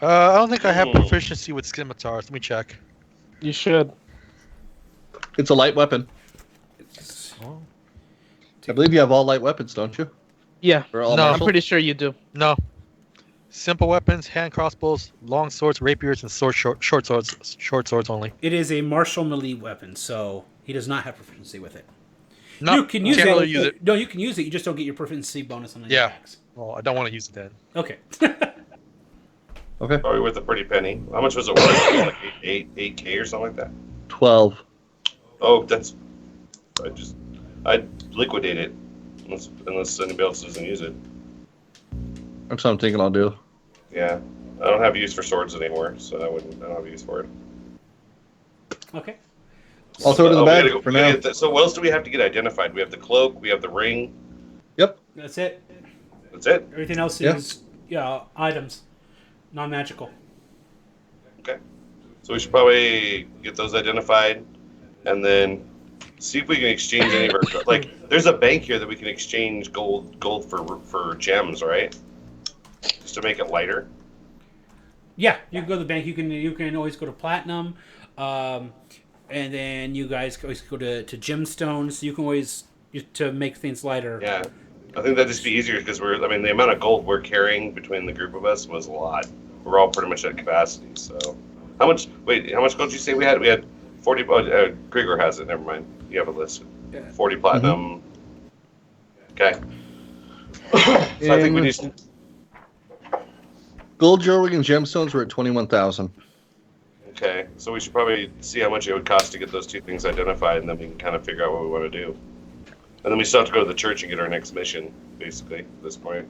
I don't think I have proficiency with scimitars. Let me check. You should. It's a light weapon. Oh. I believe you have all light weapons, don't you? Yeah. Or all No. I'm martial? pretty sure you do. No. Simple weapons, hand crossbows, long swords, rapiers, and short swords. Short swords only. It is a martial melee weapon, so he does not have proficiency with it. No, You can use can't it. really use it. No, you can use it. You just don't get your proficiency bonus on the Yeah. attacks. Well, I don't want to use it then. Okay. Okay. Probably worth a pretty penny. How much was it worth? Like 8K or something like that? 12. Oh, that's... I'd liquidate it. Unless anybody else doesn't use it. That's what I'm thinking I'll do. Yeah. I don't have use for swords anymore, so I don't have use for it. Okay. I'll throw it in the we bag gotta go- for we gotta now. get so what else do we have to get identified? We have the cloak, we have the ring. Yep. That's it. That's it? Everything else Yeah. is items, non-magical. Okay. So we should probably get those identified and then see if we can exchange any of our... Like, there's a bank here that we can exchange gold for gems, right? Just to make it lighter. Yeah, you can go to the bank. You can always go to platinum, and then you guys always go to gemstones. You can always to make things lighter. Yeah. I think that'd just be easier because the amount of gold we're carrying between the group of us was a lot. We're all pretty much at capacity, so... How much gold did you say we had? We had 40... Grigor has it, never mind. You have it listed. Yeah. 40 platinum. Okay. So I think we need... Gold jewelry and gemstones were at 21,000. Okay, so we should probably see how much it would cost to get those two things identified, and then we can kind of figure out what we want to do. And then we still have to go to the church and get our next mission, basically, at this point.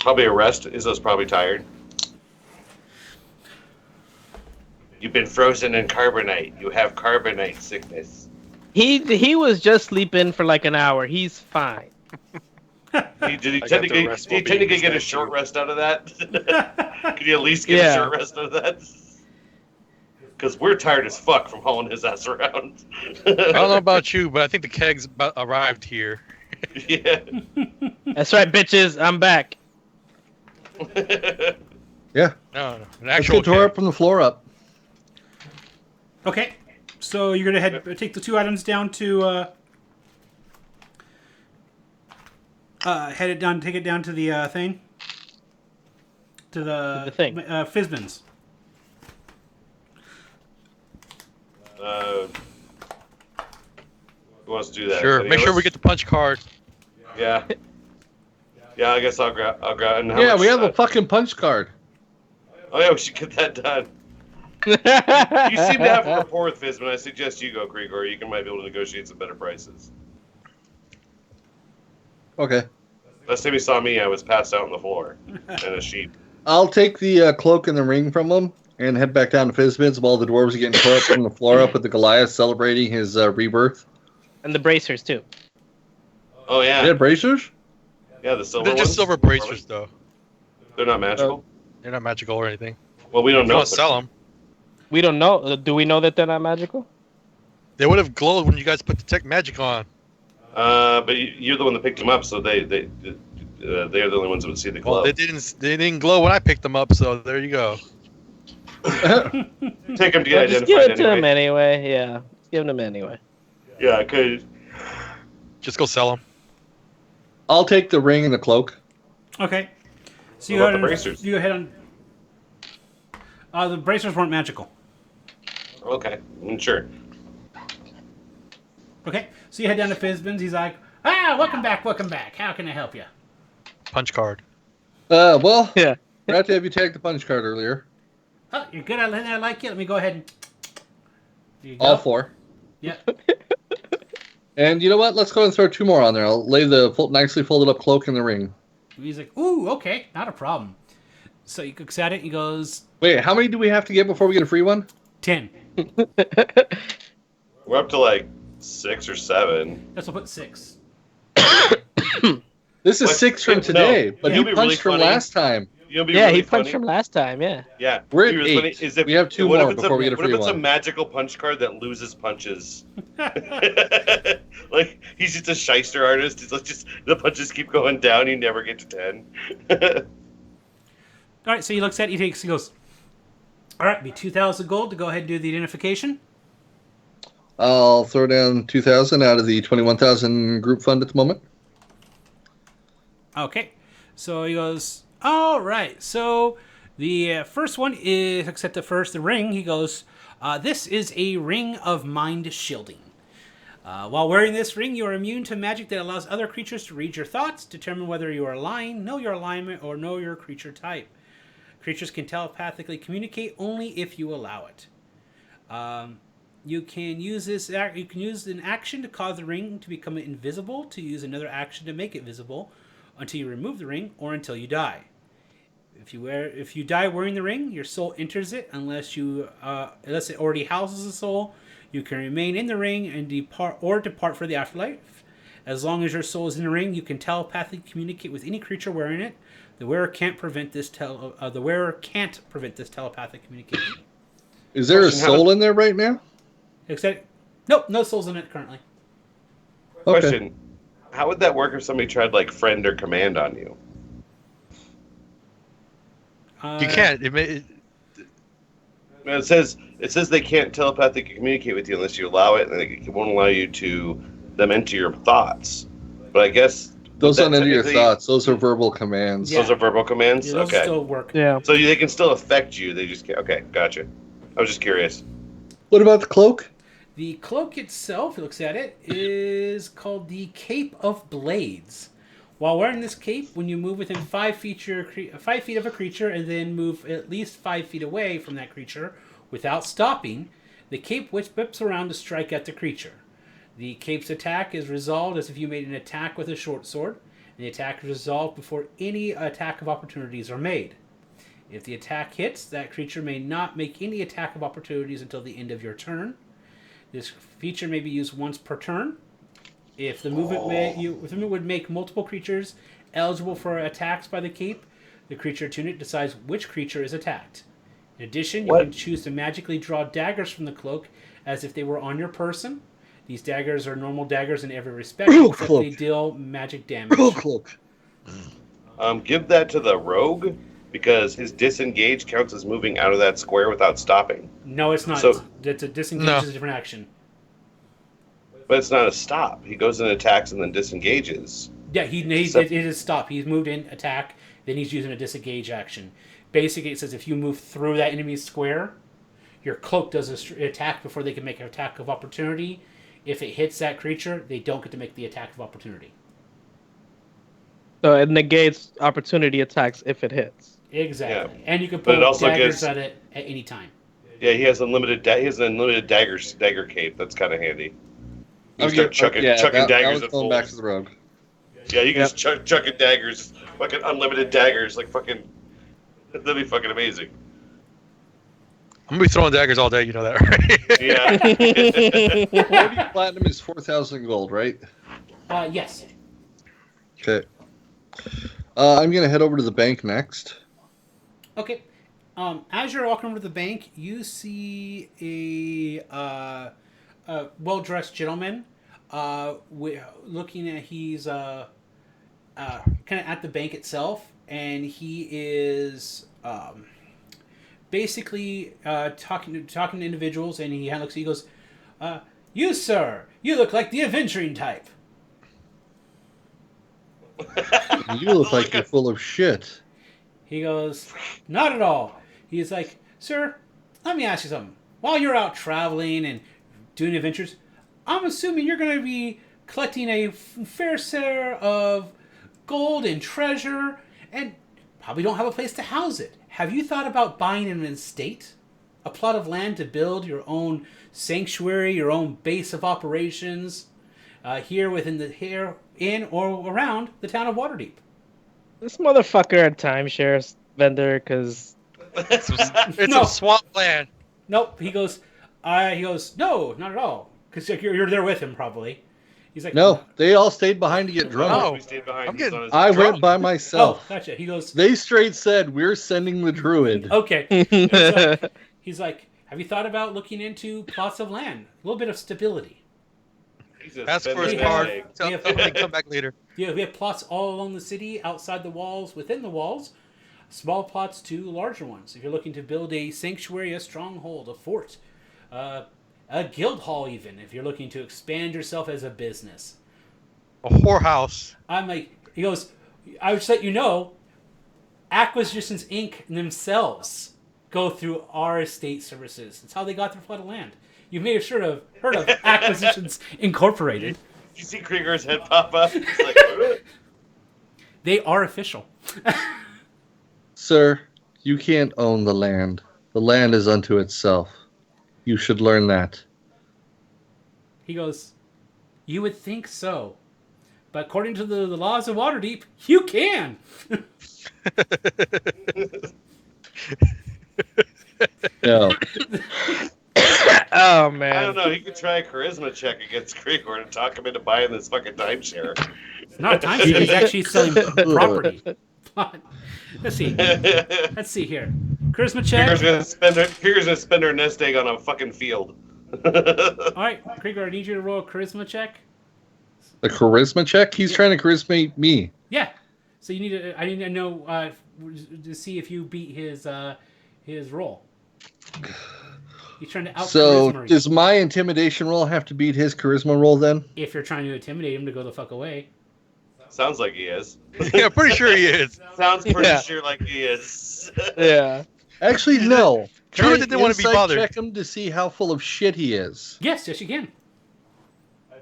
Probably a rest. Izzo's probably tired. You've been frozen in carbonite. You have carbonite sickness. He was just sleeping for like an hour. He's fine. Did he tend to get a short rest out of that? Could you at least get a short rest out of that? Because we're tired as fuck from hauling his ass around. I don't know about you, but I think the kegs arrived here. Yeah. That's right, bitches. I'm back. Yeah. No, an Let's actual get tore keg. up from the floor up. Okay, so you're gonna take the two items down to take it down to the thing, to the thing. Fizbins. Who wants to do that? Sure. Any Make of sure us? we get the punch card. Yeah. Yeah, I guess I'll grab. And how Yeah, much, we have a fucking punch card. Oh yeah, we should get that done. You seem to have a rapport with Fizman. I suggest you go, Grigor. You might be able to negotiate some better prices. Okay. Last time you saw me, I was passed out on the floor and a sheep. I'll take the cloak and the ring from him and head back down to Fizbin's while the dwarves are getting tore up from the floor up with the Goliath celebrating his rebirth. And the bracers too. Oh yeah. They had bracers? Yeah, the silver They're just ones? silver bracers, though. They're not magical? They're not magical or anything. Well, we don't They know. don't sell them. We don't know. Do we know that they're not magical? They would have glowed when you guys put the tech magic on. But you're the one that picked them up, so they're the only ones that would see the glow. Well, they didn't glow when I picked them up, so there you go. Take them to get Just give identified it to him anyway. anyway. Yeah, give him anyway. Yeah, I could. Just go sell them. I'll take the ring and the cloak. Okay. So What you about go the ahead bracers? You go ahead on. The bracers weren't magical. Okay, sure. Okay. So you head down to Fizbin's. He's like, welcome back. How can I help you? Punch card. Well, Yeah. I have to have you tag the punch card earlier. Oh, you're good. I like it. Let me go ahead and. There you go. All four. Yeah. And you know what? Let's go and throw two more on there. I'll lay the nicely folded up cloak in the ring. He's like, ooh, okay, not a problem. So he looks at it. He goes, Wait, how many do we have to get before we get a free one? 10. We're up to like 6 or 7. That's what I put 6. This is 6 from today, but he It'll be punched really from funny. last time. You'll be Yeah, really he punched funny. from last time. Yeah. Yeah, We're it'll at be really 8. funny is if- We have 2 what if more it's before we get a What if free it's a one. magical punch card that loses punches? Like he's just a shyster artist. He's like just the punches keep going down. You never get to 10. All right, so he looks at it, he goes, all right, be 2,000 gold to go ahead and do the identification. I'll throw down 2,000 out of the 21,000 group fund at the moment. Okay, so he goes, all right, so the first one is, except the ring, he goes, this is a ring of mind shielding. While wearing this ring, you are immune to magic that allows other creatures to read your thoughts, determine whether you are lying, know your alignment, or know your creature type. Creatures can telepathically communicate only if you allow it. You can use an action to cause the ring to become invisible, to use another action to make it visible, until you remove the ring, or until you die. If you die wearing the ring, your soul enters it unless it already houses a soul. You can remain in the ring and depart for the afterlife. As long as your soul is in the ring, you can telepathically communicate with any creature wearing it. The wearer can't prevent this telepathic communication. Is there a soul in there right now? Nope, no souls in it currently. Okay. Question: how would that work if somebody tried like friend or command on you? You can't. It says they can't telepathically communicate with you unless you allow it, and it won't allow them enter your thoughts. But I guess those aren't into your thoughts. Those are verbal commands. Yeah. Those are verbal commands. Yeah, those okay. still work. Yeah. So they can still affect you. They just can't. Okay, gotcha. I was just curious. What about the cloak? The cloak itself, looks at it, is called the Cape of Blades. While wearing this cape, when you move within 5 feet of a creature and then move at least 5 feet away from that creature without stopping, the cape whips around to strike at the creature. The cape's attack is resolved as if you made an attack with a short sword, and the attack is resolved before any attack of opportunities are made. If the attack hits, that creature may not make any attack of opportunities until the end of your turn. This feature may be used once per turn. If the movement would make multiple creatures eligible for attacks by the cape, the creature tuned decides which creature is attacked. In addition, you can choose to magically draw daggers from the cloak as if they were on your person. These daggers are normal daggers in every respect, except they deal magic damage. Cloak. Give that to the rogue, because his disengage counts as moving out of that square without stopping. No, it's not. So, it's a disengage is a different action. But it's not a stop. He goes and attacks and then disengages. Yeah, it is stop. He's moved in, attack, then he's using a disengage action. Basically, it says if you move through that enemy's square, your cloak does an attack before they can make an attack of opportunity. If it hits that creature, they don't get to make the attack of opportunity. So it negates opportunity attacks if it hits. Exactly. Yeah. And you can put daggers at it at any time. Yeah, he has unlimited dagger cape. That's kind of handy. You can start chucking daggers at going fools. back to the rogue. Yeah, you can just chucking daggers, fucking unlimited daggers, like fucking. That'd be fucking amazing. I'm gonna be throwing daggers all day. You know that, right? Yeah. 40 platinum is 4,000 gold, right? Yes. Okay. I'm gonna head over to the bank next. Okay. As you're walking over to the bank, you see a well-dressed gentleman. Looking at he's kind of at the bank itself, and he is basically talking to individuals, and he looks. He goes, "You sir, you look like the adventuring type." You look like you're full of shit. He goes, "Not at all." He's like, "Sir, let me ask you something. While you're out traveling and doing adventures, I'm assuming you're going to be collecting a fair share of gold and treasure, and probably don't have a place to house it. Have you thought about buying an estate? A plot of land to build your own sanctuary, your own base of operations, here in or around the town of Waterdeep?" This motherfucker a timeshare vendor, because It's a swamp land. Nope. He goes, no, not at all. Because you're there with him, probably. He's like, No, they all stayed behind to get drunk. Oh, We stayed behind. I'm He's getting- on his I drunk. went by Oh, myself. gotcha. He goes, They straight said, we're sending the druid. okay. He's like, have you thought about looking into plots of land? A little bit of stability. He's just Ask for his spending card. money. Tell him to come back later. Yeah, we have plots all along the city, outside the walls, within the walls. Small plots to larger ones. If you're looking to build a sanctuary, a stronghold, a fort, a guild hall even, if you're looking to expand yourself as a business. A whorehouse. I'm like, he goes, I would just let you know, Acquisitions Inc. themselves go through our estate services. That's how they got their plot of land. You may have heard of Acquisitions Incorporated. Did you see Krieger's head pop up? He's like, They are official. Sir, you can't own the land. The land is unto itself. You should learn that. He goes, you would think so. But according to the laws of Waterdeep, you can. No. Oh man. I don't know. He could try a charisma check against Krieger and talk him into buying this fucking timeshare. It's not a time share, he's actually selling property. Let's see. Let's see here. Charisma check. Krieger's gonna spend her nest egg on a fucking field. Alright, Krieger, I need you to roll a charisma check. A charisma check? He's trying to charismate me. Yeah. So I need to know to see if you beat his roll. He's trying to out So, charisma you. does my intimidation roll have to beat his charisma roll then? If you're trying to intimidate him to go the fuck away. Sounds like he is. Yeah, pretty sure he is. Sounds pretty Yeah. sure like he is. Yeah. Actually, no. Druid Can I didn't want to be insight bothered. check him to see how full of shit he is. Yes, you can.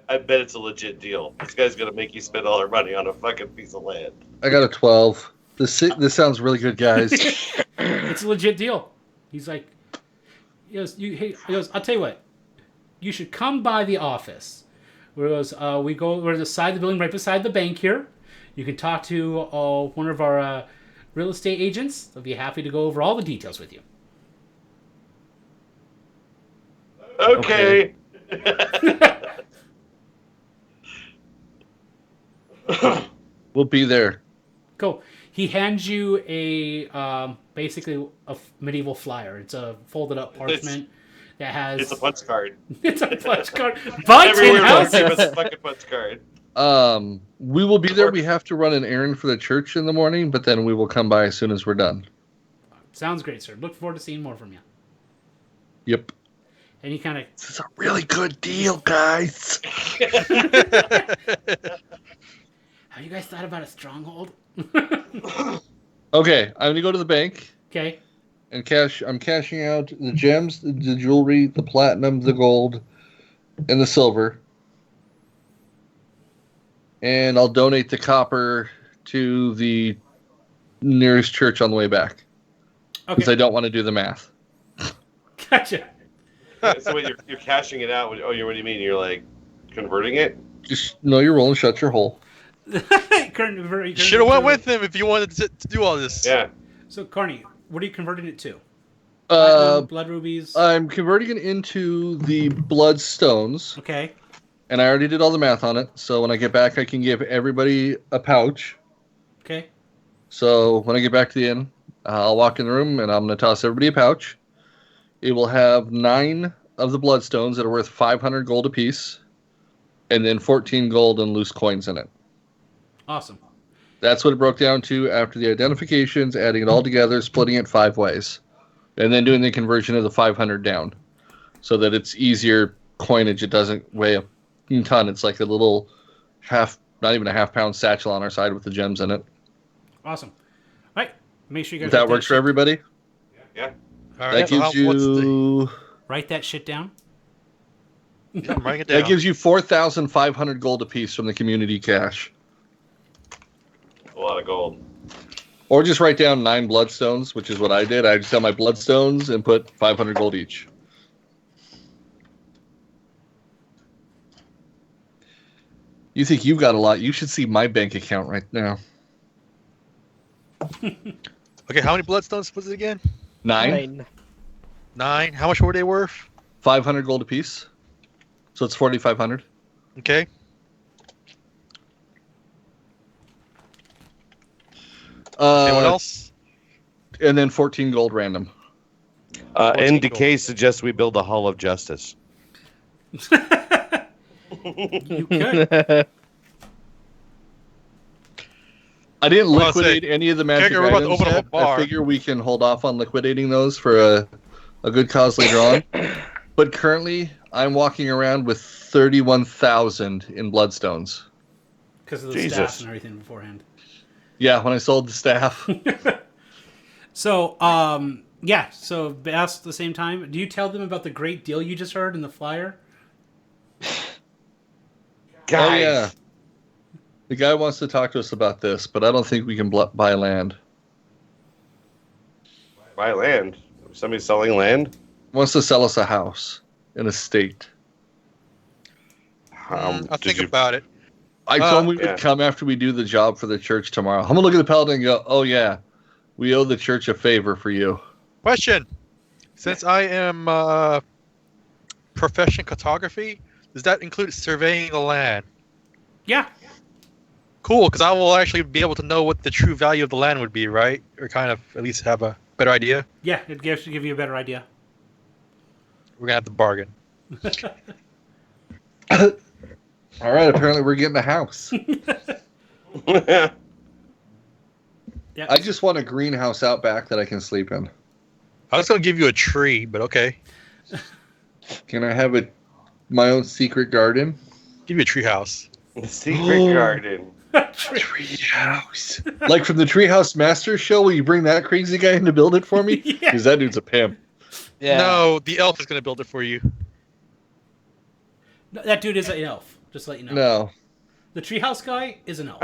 I bet it's a legit deal. This guy's gonna make you spend all our money on a fucking piece of land. I got a 12. This sounds really good, guys. It's a legit deal. He's like, he goes, I'll tell you what. You should come by the office. We're the side of the building right beside the bank here. You can talk to one of our real estate agents. They'll be happy to go over all the details with you. Okay. We'll be there. Cool. He hands you basically a medieval flyer. It's a folded up parchment that has. It's a punch card. It's a punch card. Buy 10 Everywhere houses. give us a fucking punch card. We will be there. We have to run an errand for the church in the morning, but then we will come by as soon as we're done. Sounds great, sir. Look forward to seeing more from you. Yep. And he kind of. This is a really good deal, guys. Have you guys thought about a stronghold? Okay, I'm gonna go to the bank Okay. and I'm cashing out the gems, the jewelry, the platinum, the gold, and the silver. And I'll donate the copper to the nearest church on the way back. Because Okay. I don't want to do the math. Gotcha. So wait, you're cashing it out. What do you mean? You're like converting it? Just know your roll and shut your hole. Should have went with him if you wanted to do all this. Yeah. So, Carney, what are you converting it to? Blood rubies. I'm converting it into the bloodstones. Okay. And I already did all the math on it. So when I get back, I can give everybody a pouch. Okay. So when I get back to the inn, I'll walk in the room and I'm going to toss everybody a pouch. It will have 9 of the bloodstones that are worth 500 gold apiece. And then 14 gold and loose coins in it. Awesome. That's what it broke down to after the identifications, adding it all together, splitting it 5 ways. And then doing the conversion of the 500 down. So that it's easier coinage. It doesn't weigh a ton. It's like a little not even a half-pound satchel on our side with the gems in it. Awesome. All right. Make sure you guys. If that works for everybody. Yeah. All right, That so gives what's you. Write that shit down. I'm writing it down. That gives you 4,500 gold apiece from the community cash. A lot of gold. Or just write down 9 bloodstones, which is what I did. I just sell my bloodstones and put 500 gold each. You think you've got a lot? You should see my bank account right now. Okay, how many bloodstones was it again? 9. 9. How much were they worth? 500 gold apiece. So it's 4,500. Okay. Anyone else? And then 14 gold random. NDK suggests we build a Hall of Justice. You could. I didn't Well, I'll liquidate say, any of the magic Kegger, we're about to items open up yet. a bar. I figure we can hold off on liquidating those for a good cause later on. But currently, I'm walking around with 31,000 in bloodstones. Because of the staff and everything beforehand. Yeah, when I sold the staff. So, yeah. So, ask at the same time. Do you tell them about the great deal you just heard in the flyer? Guys. Oh, yeah. The guy wants to talk to us about this, but I don't think we can buy land. Buy land? Somebody selling land? Wants to sell us a house, an estate. I'll think about it. I told him we would come after we do the job for the church tomorrow. I'm going to look at the paladin and go, oh, yeah, we owe the church a favor for you. Question. Since I am profession cartography, does that include surveying the land? Yeah. Cool, because I will actually be able to know what the true value of the land would be, right? Or kind of at least have a better idea. Yeah, it should give you a better idea. We're going to have to bargain. All right, apparently we're getting a house. Yeah. I just want a greenhouse out back that I can sleep in. I was going to give you a tree, but okay. Can I have my own secret garden? Give you a tree house. Secret garden. Treehouse. Like from the Treehouse Masters show, will you bring that crazy guy in to build it for me? Because that dude's a pimp. Yeah. No, the elf is going to build it for you. No, that dude is an elf. Just to let you know. No. The treehouse guy is an elf.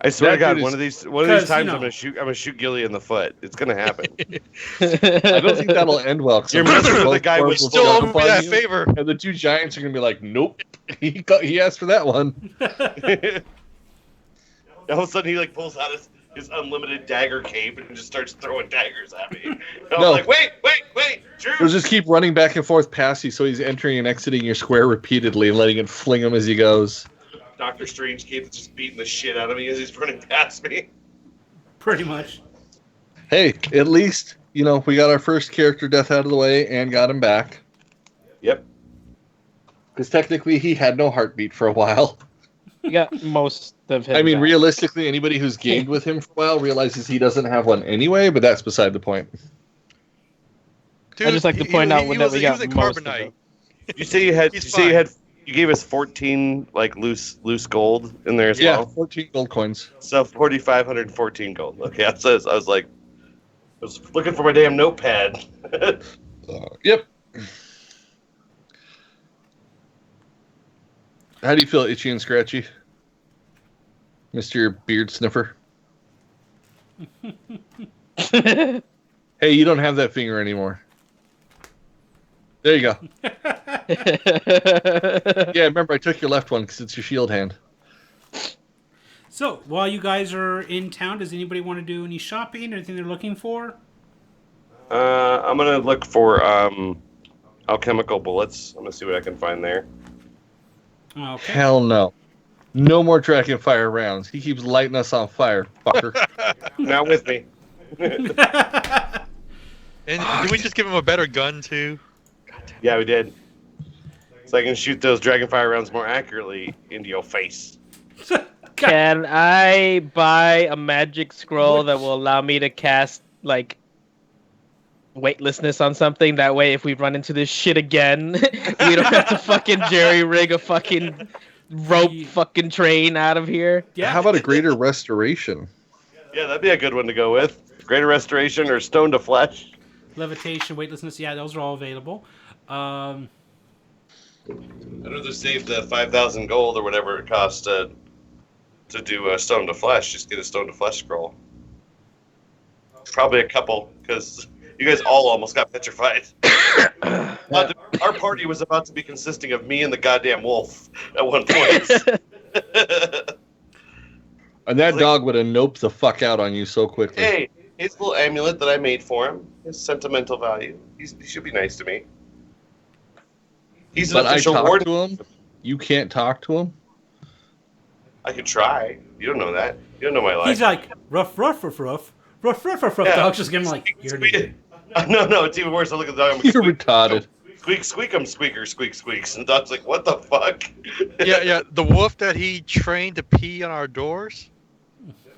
I swear to That God, dude one of these times I'm gonna shoot Gilly in the foot. It's gonna happen. I don't think that'll end well. You're messing with the guy with Still owe me that favor. And the two giants are gonna be like, nope. He asked for that one. All of a sudden, he pulls out his unlimited dagger cape and just starts throwing daggers at me. And I'm No. like, wait, Drew. He'll just keep running back and forth past you, so he's entering and exiting your square repeatedly and letting it fling him as he goes. Doctor Strange cape is just beating the shit out of me as he's running past me. Pretty much. Hey, at least, we got our first character death out of the way and got him back. Yep. Because technically he had no heartbeat for a while. You got most of him. I mean, back. realistically, anybody who's gamed with him for a while realizes he doesn't have one anyway, but that's beside the point. Dude, I just like to point out that we got he was a most of carbonite. it. You say you gave us 14 loose gold in there as well. 14 gold coins. So 4,514 gold. Okay, I was looking for my damn notepad. Yep. How do you feel, itchy and scratchy, Mr. Beard Sniffer? Hey, you don't have that finger anymore. There you go. Yeah, remember I took your left one because it's your shield hand. So, while you guys are in town, does anybody want to do any shopping? Anything they're looking for? I'm gonna look for alchemical bullets. I'm gonna see what I can find there. Okay. Hell no. No more Dragonfire rounds. He keeps lighting us on fire, fucker. Not with me. And did we just give him a better gun, too? Yeah, we did. So I can shoot those Dragonfire rounds more accurately into your face. Can I buy a magic scroll that will allow me to cast, weightlessness on something? That way, if we run into this shit again, we don't have to fucking jerry-rig a fucking rope fucking train out of here. Yeah. How about a greater restoration? Yeah, that'd be a good one to go with. Greater Restoration or Stone to Flesh. Levitation, weightlessness, yeah, those are all available. I'd rather save the 5,000 gold or whatever it costs to do a Stone to Flesh. Just get a Stone to Flesh scroll. Probably a couple, because you guys all almost got petrified. Our party was about to be consisting of me and the goddamn wolf at one point. And that dog would have noped the fuck out on you so quickly. Hey, his little amulet that I made for him, his sentimental value. He should be nice to me. He's an But I official talk warden. to him. You can't talk to him. I could try. You don't know that. You don't know my life. He's like, ruff, ruff, ruff, ruff. Ruff, ruff, ruff, ruff. Yeah. Dog's just giving him like, you're an idiot. No, it's even worse. I look at the dog. I'm like, You're squeak, retarded. Squeak, squeak, squeaker, squeak, squeaks. And the dog's like, what the fuck? Yeah. The wolf that he trained to pee on our doors.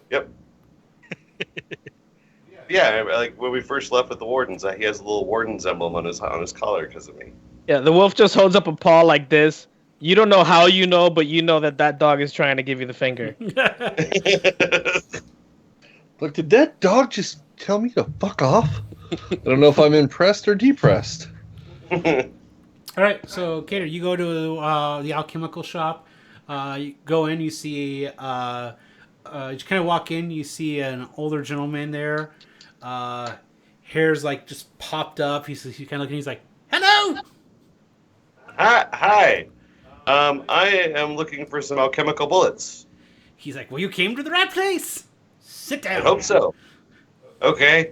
Yep. Yeah, like when we first left with the wardens, he has a little warden's emblem on his collar because of me. Yeah, the wolf just holds up a paw like this. You don't know how you know, but you know that dog is trying to give you the finger. Look, did that dog just tell me to fuck off? I don't know if I'm impressed or depressed. All right, so Cater, you go to the alchemical shop. You go in, you see, you kind of walk in, you see an older gentleman there. Hair's like just popped up. He's kind of looking. He's like, "Hello." Hi. I am looking for some alchemical bullets. He's like, "Well, you came to the right place. Sit down." I hope so. Okay.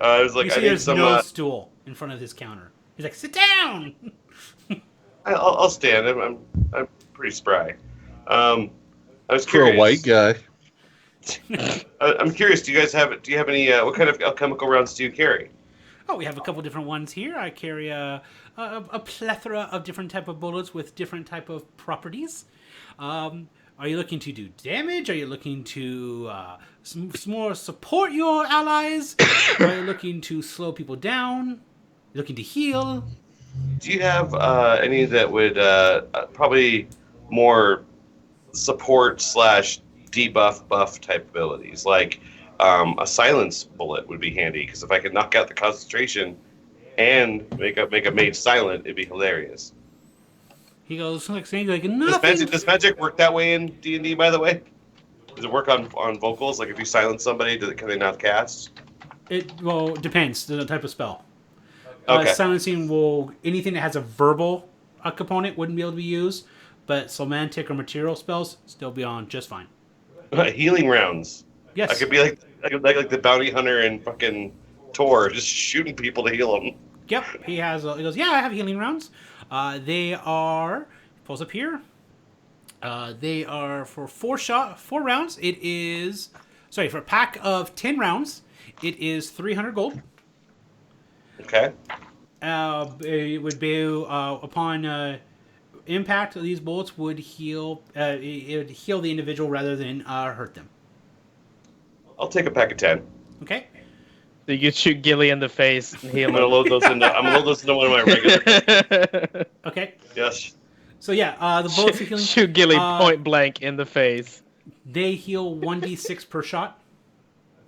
I was like, You I see need there's some. no stool in front of his counter. He's like, "Sit down." I'll stand. I'm pretty spry. I was For curious. a white guy. I'm curious. Do you have any? What kind of alchemical rounds do you carry? Oh, we have a couple different ones here. I carry a plethora of different type of bullets with different type of properties. Are you looking to do damage? Are you looking to some more support your allies? Are you looking to slow people down? You looking to heal? Do you have any that would probably more support / debuff buff type abilities? Like a silence bullet would be handy because if I could knock out the concentration and make a mage silent, it'd be hilarious. He goes like saying like nothing. Does magic work that way in D&D? By the way, does it work on vocals? Like if you silence somebody, can they not cast? It depends the type of spell. Okay. Silencing anything that has a verbal component wouldn't be able to be used, but semantic or material spells still be on just fine. Healing rounds. Yes. I could be like the bounty hunter in fucking Tor, just shooting people to heal them. Yep, he has. He goes, yeah, I have healing rounds. They are pulls up here. They are for 4 rounds. It is for a pack of 10 rounds. It is 300 gold. Okay. It would be upon impact. These bullets would heal. It would heal the individual rather than hurt them. I'll take a pack of 10. Okay. So you could shoot Gilly in the face and heal I'm gonna load those into one of my regular. Okay. Yes. So yeah, the bullets are healing. Shoot Gilly point blank in the face. They heal 1d6 per shot.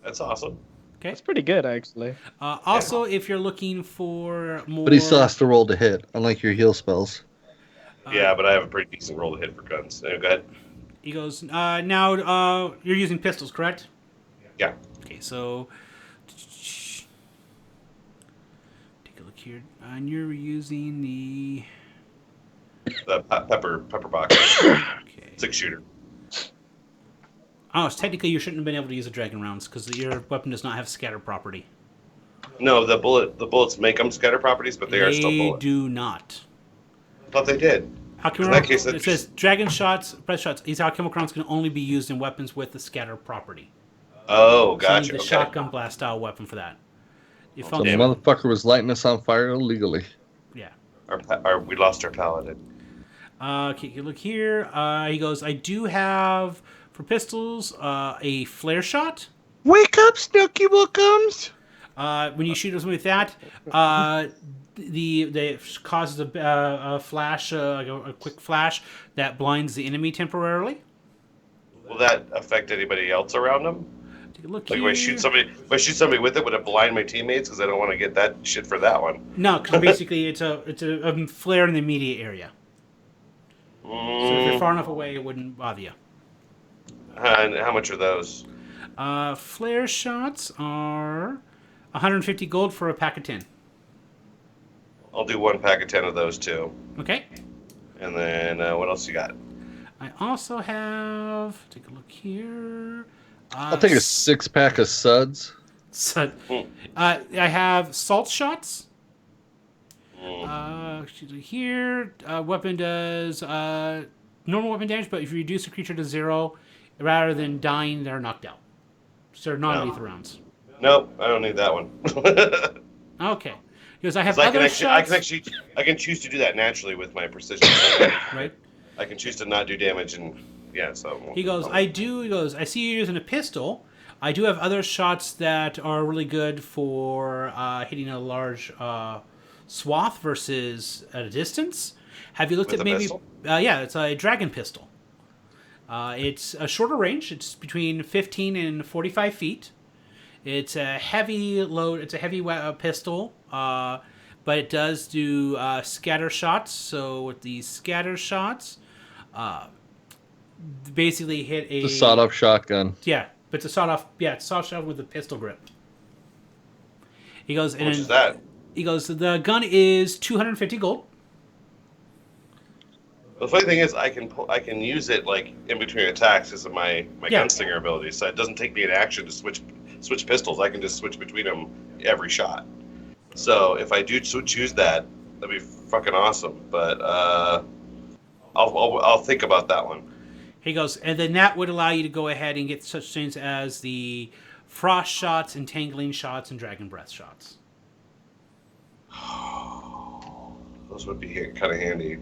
That's awesome. Okay. That's pretty good, actually. Also, if you're looking for more, But he still has to roll to hit, unlike your heal spells. Yeah, but I have a pretty decent roll to hit for guns. Anyway, go ahead. He goes, now you're using pistols, correct? Yeah. Okay, so take a look here. And you're using the pepper box. okay. 6-shooter. Oh, so technically you shouldn't have been able to use the dragon rounds because your weapon does not have scatter property. No, the bullets make them scatter properties, but they are still bullets. They do not. I thought they did. Alchemical, In that case, it says dragon shots, breath shots. These alchemical rounds can only be used in weapons with the scatter property. Oh, So you gotcha. need the Okay. shotgun blast style weapon for that. You So found the motherfucker was lighting us on fire illegally. yeah. We lost our paladin. Okay, you look here. He goes, I do have, for pistols, a flare shot. Wake up, Snooky Wookums! When you shoot something with that, the causes a flash, like a quick flash that blinds the enemy temporarily. Will that affect anybody else around them? Take a look Like here. if I shoot somebody with it, would it blind my teammates? Because I don't want to get that shit for that one. No, because basically it's a flare in the immediate area. So if you're far enough away, it wouldn't bother you. And how much are those? Flare shots are 150 gold for a pack of 10. I'll do 1 pack of 10 of those too. Okay. And then what else you got? I also have. Take a look here. I'll take a 6-pack of suds. I have salt shots. Here, weapon does normal weapon damage, but if you reduce a creature to 0, rather than dying, they're knocked out. So they're non-lethal rounds. Nope, I don't need that one. Okay. Because I have 'Cause other shots. I can choose to do that naturally with my precision. Right. I can choose to not do damage, and yeah. So He goes, I see you using a pistol. I do have other shots that are really good for hitting a large swath versus at a distance. Have you looked With at a maybe? pistol? Yeah, it's a dragon pistol. It's a shorter range. It's between 15 and 45 feet. It's a heavy load. It's a heavy pistol, but it does do scatter shots. So with these scatter shots, basically hit a It's a sawed-off shotgun. Yeah, but it's a sawed-off. Yeah, it's a sawed-off shotgun with a pistol grip. He goes, how much is that? He goes, the gun is 250 gold. The funny thing is, I can use it like in between attacks as my gunslinger ability. So it doesn't take me an action to switch pistols. I can just switch between them every shot. So if I do choose that, that'd be fucking awesome. But I'll think about that one. He goes, and then that would allow you to go ahead and get such things as the frost shots, entangling shots, and dragon breath shots. Those would be kind of handy.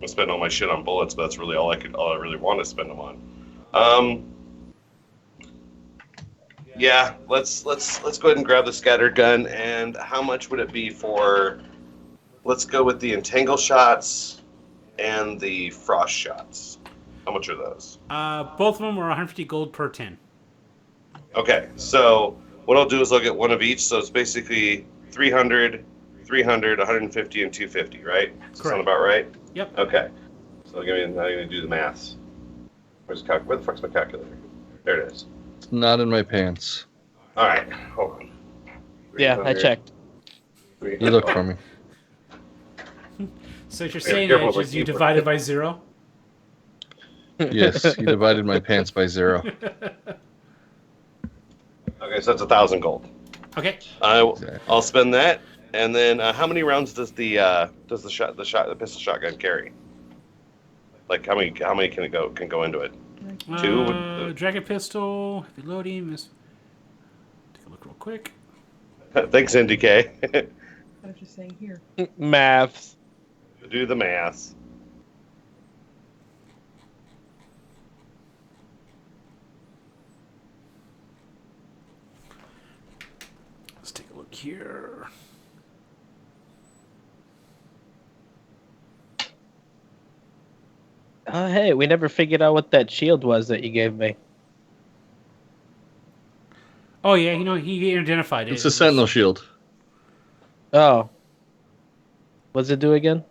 I spend all my shit on bullets, but that's really all I really want to spend them on. Yeah, let's go ahead and grab the scattered gun. And how much would it be for? Let's go with the entangle shots and the frost shots. How much are those? Both of them are 150 gold per 10. Okay, so what I'll do is I'll get one of each. So it's basically 300, 150, and 250, right? Does that sound about right? Yep. Okay. So now I'm going to do the math. Where the fuck's my calculator? There it is. It's not in my pants. All right, hold on. Yeah, I checked. You look for me. So you're saying that you divided by 0? Yes, you divided my pants by 0. Okay, so that's 1,000 gold. Okay. I'll spend that, and then how many rounds does the pistol shotgun carry? Like how many can go into it? 2. Dragon pistol, heavy loading. Take a look real quick. Thanks, NDK. I'm just saying here. Maths. Do the math. Let's take a look here. Oh, hey, we never figured out what that shield was that you gave me. Oh, yeah, he identified it. It's a sentinel shield. Oh. What's it do again?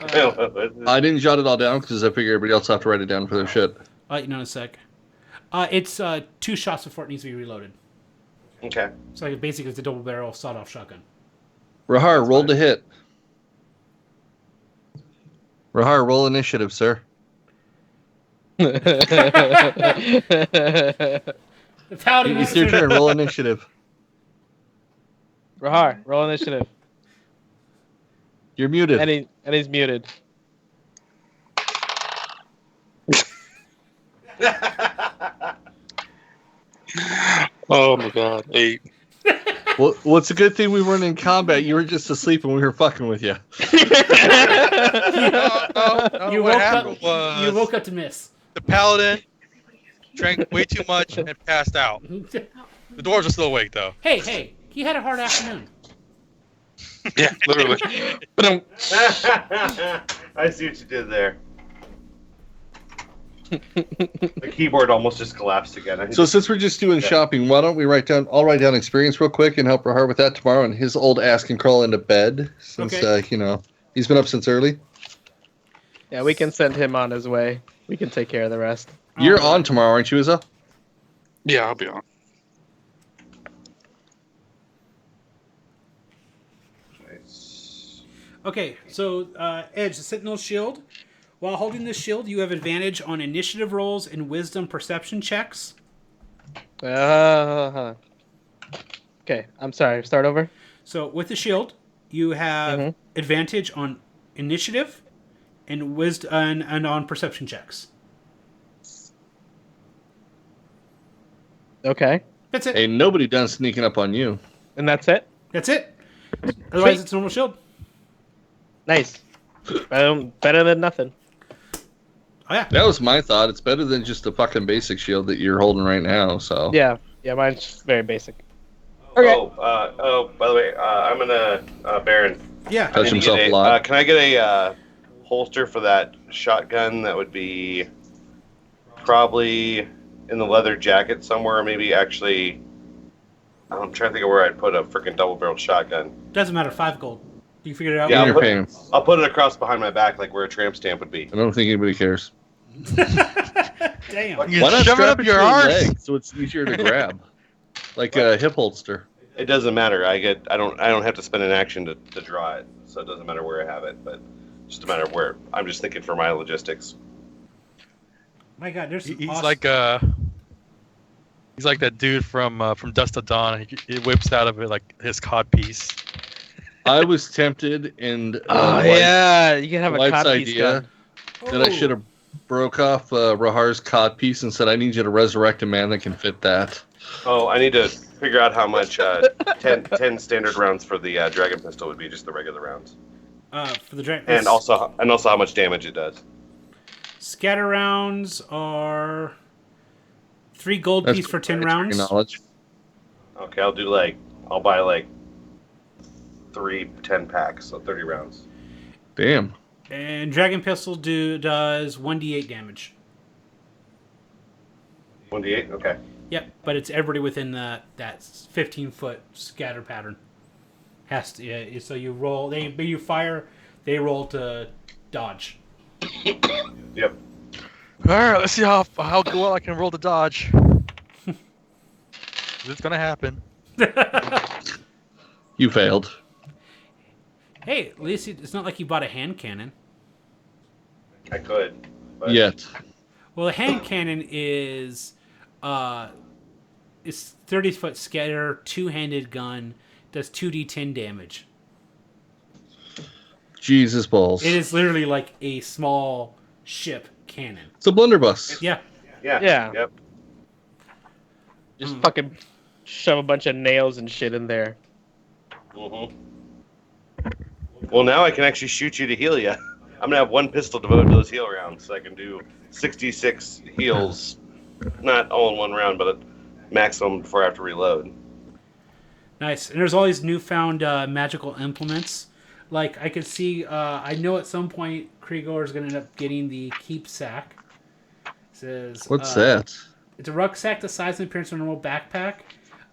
I didn't jot it all down because I figured everybody else have to write it down for their shit. I'll let you know in a sec. It's 2 shots before it needs to be reloaded. Okay. So basically it's a double barrel sawed-off shotgun. Rahar, roll to hit. Rahar, roll initiative, sir. The paladin It's your turn. Roll initiative. Rahar, roll initiative. You're muted. And he's muted. Oh my god, 8. Well, it's a good thing we weren't in combat. You were just asleep and we were fucking with you. You woke up to miss. The paladin drank way too much and passed out. The dwarves are still awake though. Hey, he had a hard afternoon. Yeah, literally. I see what you did there. The keyboard almost just collapsed again. So since we're just doing shopping, why don't we I'll write down experience real quick and help Rahar with that tomorrow, and his old ass can crawl into bed since, he's been up since early. Yeah, we can send him on his way. We can take care of the rest. You're on tomorrow, aren't you, Izza? Yeah, I'll be on. Okay, so Edge, the Sentinel Shield. While holding this shield, you have advantage on initiative rolls and wisdom perception checks. Okay, I'm sorry. Start over. So with the shield, you have advantage on initiative and wisdom and on perception checks. Okay. That's it. Ain't nobody done sneaking up on you. And that's it? That's it. Otherwise, Sweet. it's normal shield. Nice. Better than nothing. Oh yeah. That was my thought. It's better than just the fucking basic shield that you're holding right now. So Yeah, mine's very basic. Okay. By the way, I'm gonna Baron. Yeah. touch himself a lot. Can I get a holster for that shotgun? That would be probably in the leather jacket somewhere. Maybe actually, I'm trying to think of where I'd put a freaking double-barreled shotgun. Doesn't matter. 5 gold. You figured it out. Yeah, In your pants. I'll put it across behind my back, like where a tramp stamp would be. I don't think anybody cares. Damn. You Why not shove it strap up it to your your arse. leg so it's easier to grab, like a hip holster? It doesn't matter. I don't have to spend an action to draw it, so it doesn't matter where I have it. But just a matter of where. I'm just thinking for my logistics. My God, there's some He's awesome... like that dude from Dust to Dawn. He whips out of it like his cod piece. I was tempted, and you can have a White's codpiece idea gun. that I should have broke off Rahar's cod piece and said, "I need you to resurrect a man that can fit that." Oh, I need to figure out how much 10 standard rounds for the dragon pistol would be, just the regular rounds, for the dragon... and also how much damage it does. Scatter rounds are 3 gold piece for 10 rounds. Knowledge. Okay, I'll buy 3 10-packs, so 30 rounds. Damn. And dragon pistol does 1d8 damage. 1d8. Okay. Yep, but it's everybody within that 15-foot scatter pattern. Has to, yeah, so you roll. You fire. They roll to dodge. Yep. All right, let's see how well I can roll the dodge. It's gonna happen. You failed. Hey, at least it's not like you bought a hand cannon. I could. But... Yet. Well, the hand cannon is 30-foot scatter, 2-handed gun, does 2d10 damage. Jesus balls. It is literally like a small ship cannon. It's a blunderbuss. Yeah. Yeah. Yep. Just fucking shove a bunch of nails and shit in there. Mm-hmm. Well, now I can actually shoot you to heal you. I'm gonna have 1 pistol devoted to those heal rounds, so I can do 66 heals, not all in 1 round, but a maximum before I have to reload. Nice. And there's all these newfound magical implements. Like, I could see, I know at some point Krigor is going to end up getting the keep sack. It says, What's that? It's a rucksack the size and appearance of a normal backpack,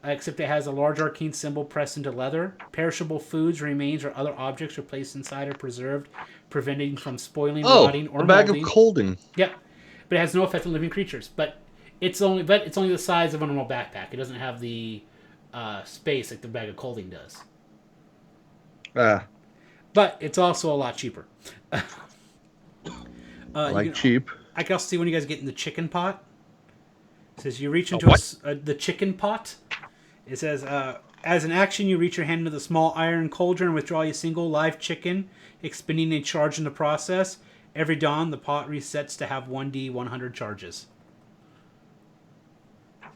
except it has a large arcane symbol pressed into leather. Perishable foods, remains, or other objects are placed inside or preserved, preventing from spoiling, rotting, or a bag molding. of colding. Yep. But it has no effect on living creatures. But it's only the size of a normal backpack. It doesn't have the space like the bag of colding does. But it's also a lot cheaper. Cheap. I can also see when you guys get in the chicken pot. It says you reach into the chicken pot. It says, as an action, you reach your hand into the small iron cauldron and withdraw a single live chicken, expending a charge in the process. Every dawn, the pot resets to have 1d100 charges.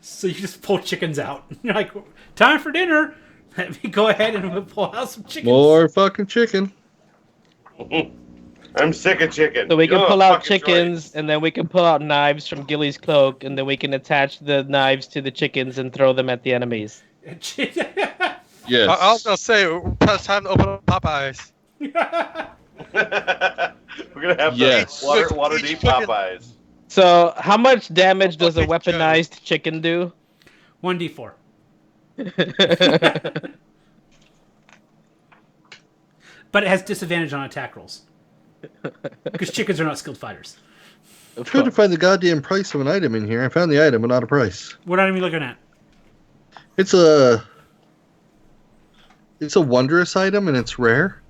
So you just pull chickens out. You're like, time for dinner. Let me go ahead and pull out some chickens. More fucking chicken. I'm sick of chicken. So we can pull out chickens, and then we can pull out knives from Gilly's cloak, and then we can attach the knives to the chickens and throw them at the enemies. Yes. I was gonna say it's time to open up Popeyes. We're gonna have the water deep Popeyes. So how much damage does a weaponized chicken do? 1d4. But it has disadvantage on attack rolls. Because chickens are not skilled fighters. I'm trying to find the goddamn price of an item in here. I found the item, but not a price. What item are you looking at? It's a wondrous item, and it's rare.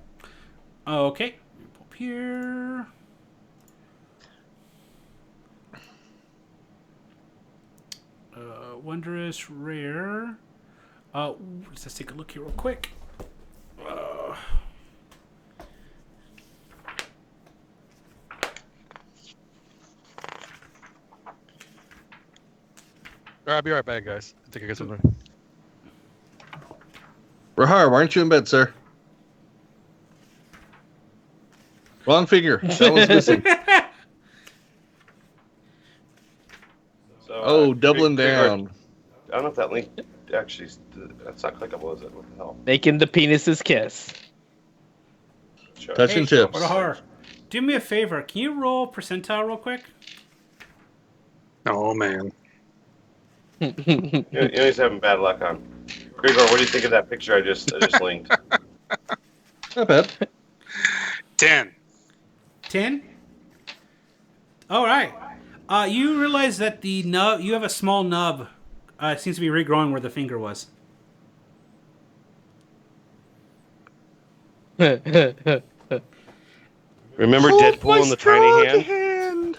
Okay. Up here. Wondrous, rare. Let's take a look here real quick. I'll be right back, guys. I think I got something. Rahar, why aren't you in bed, sir? Wrong figure. That one's missing. So, Oh, doubling down. I don't know if that link actually. That's not clickable, is it? What the hell? Making the penises kiss. Sure. Touching tips. Rahar, do me a favor. Can you roll percentile real quick? Oh man. You know, he's having bad luck on. Gregor, what do you think of that picture I just linked? Not bad. 10. 10? All right. You realize that the nub, you have a small nub. It seems to be regrowing where the finger was. Remember Deadpool and the tiny hand?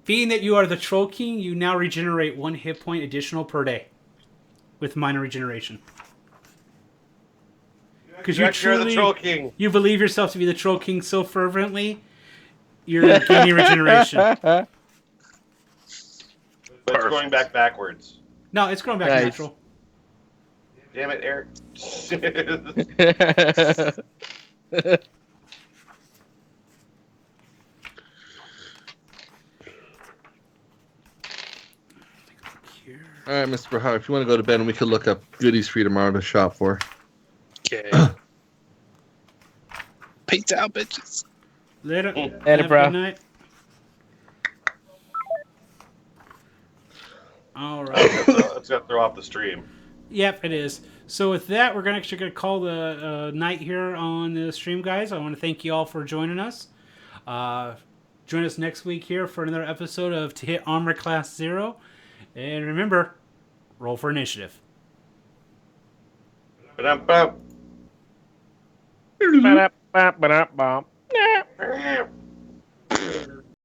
Being that you are the Troll King, you now regenerate 1 hit point additional per day. With minor regeneration. Because you You're the Troll King. You believe yourself to be the Troll King so fervently, you're gaining regeneration. But it's going backwards. No, it's going back Nice. natural. Damn it, Eric. All right, Mr. Rahar, if you want to go to bed, and we could look up goodies for you tomorrow to shop for. Okay. Peace out, bitches. Later. Later, Have a bro. good night. All right. It's got to throw off the stream. Yep, it is. So with that, we're actually going to call the night here on the stream, guys. I want to thank you all for joining us. Join us next week here for another episode of To Hit Armor Class 0. And remember, roll for initiative. Ba-dum-bum. Ba-da-ba-ba-da-bum.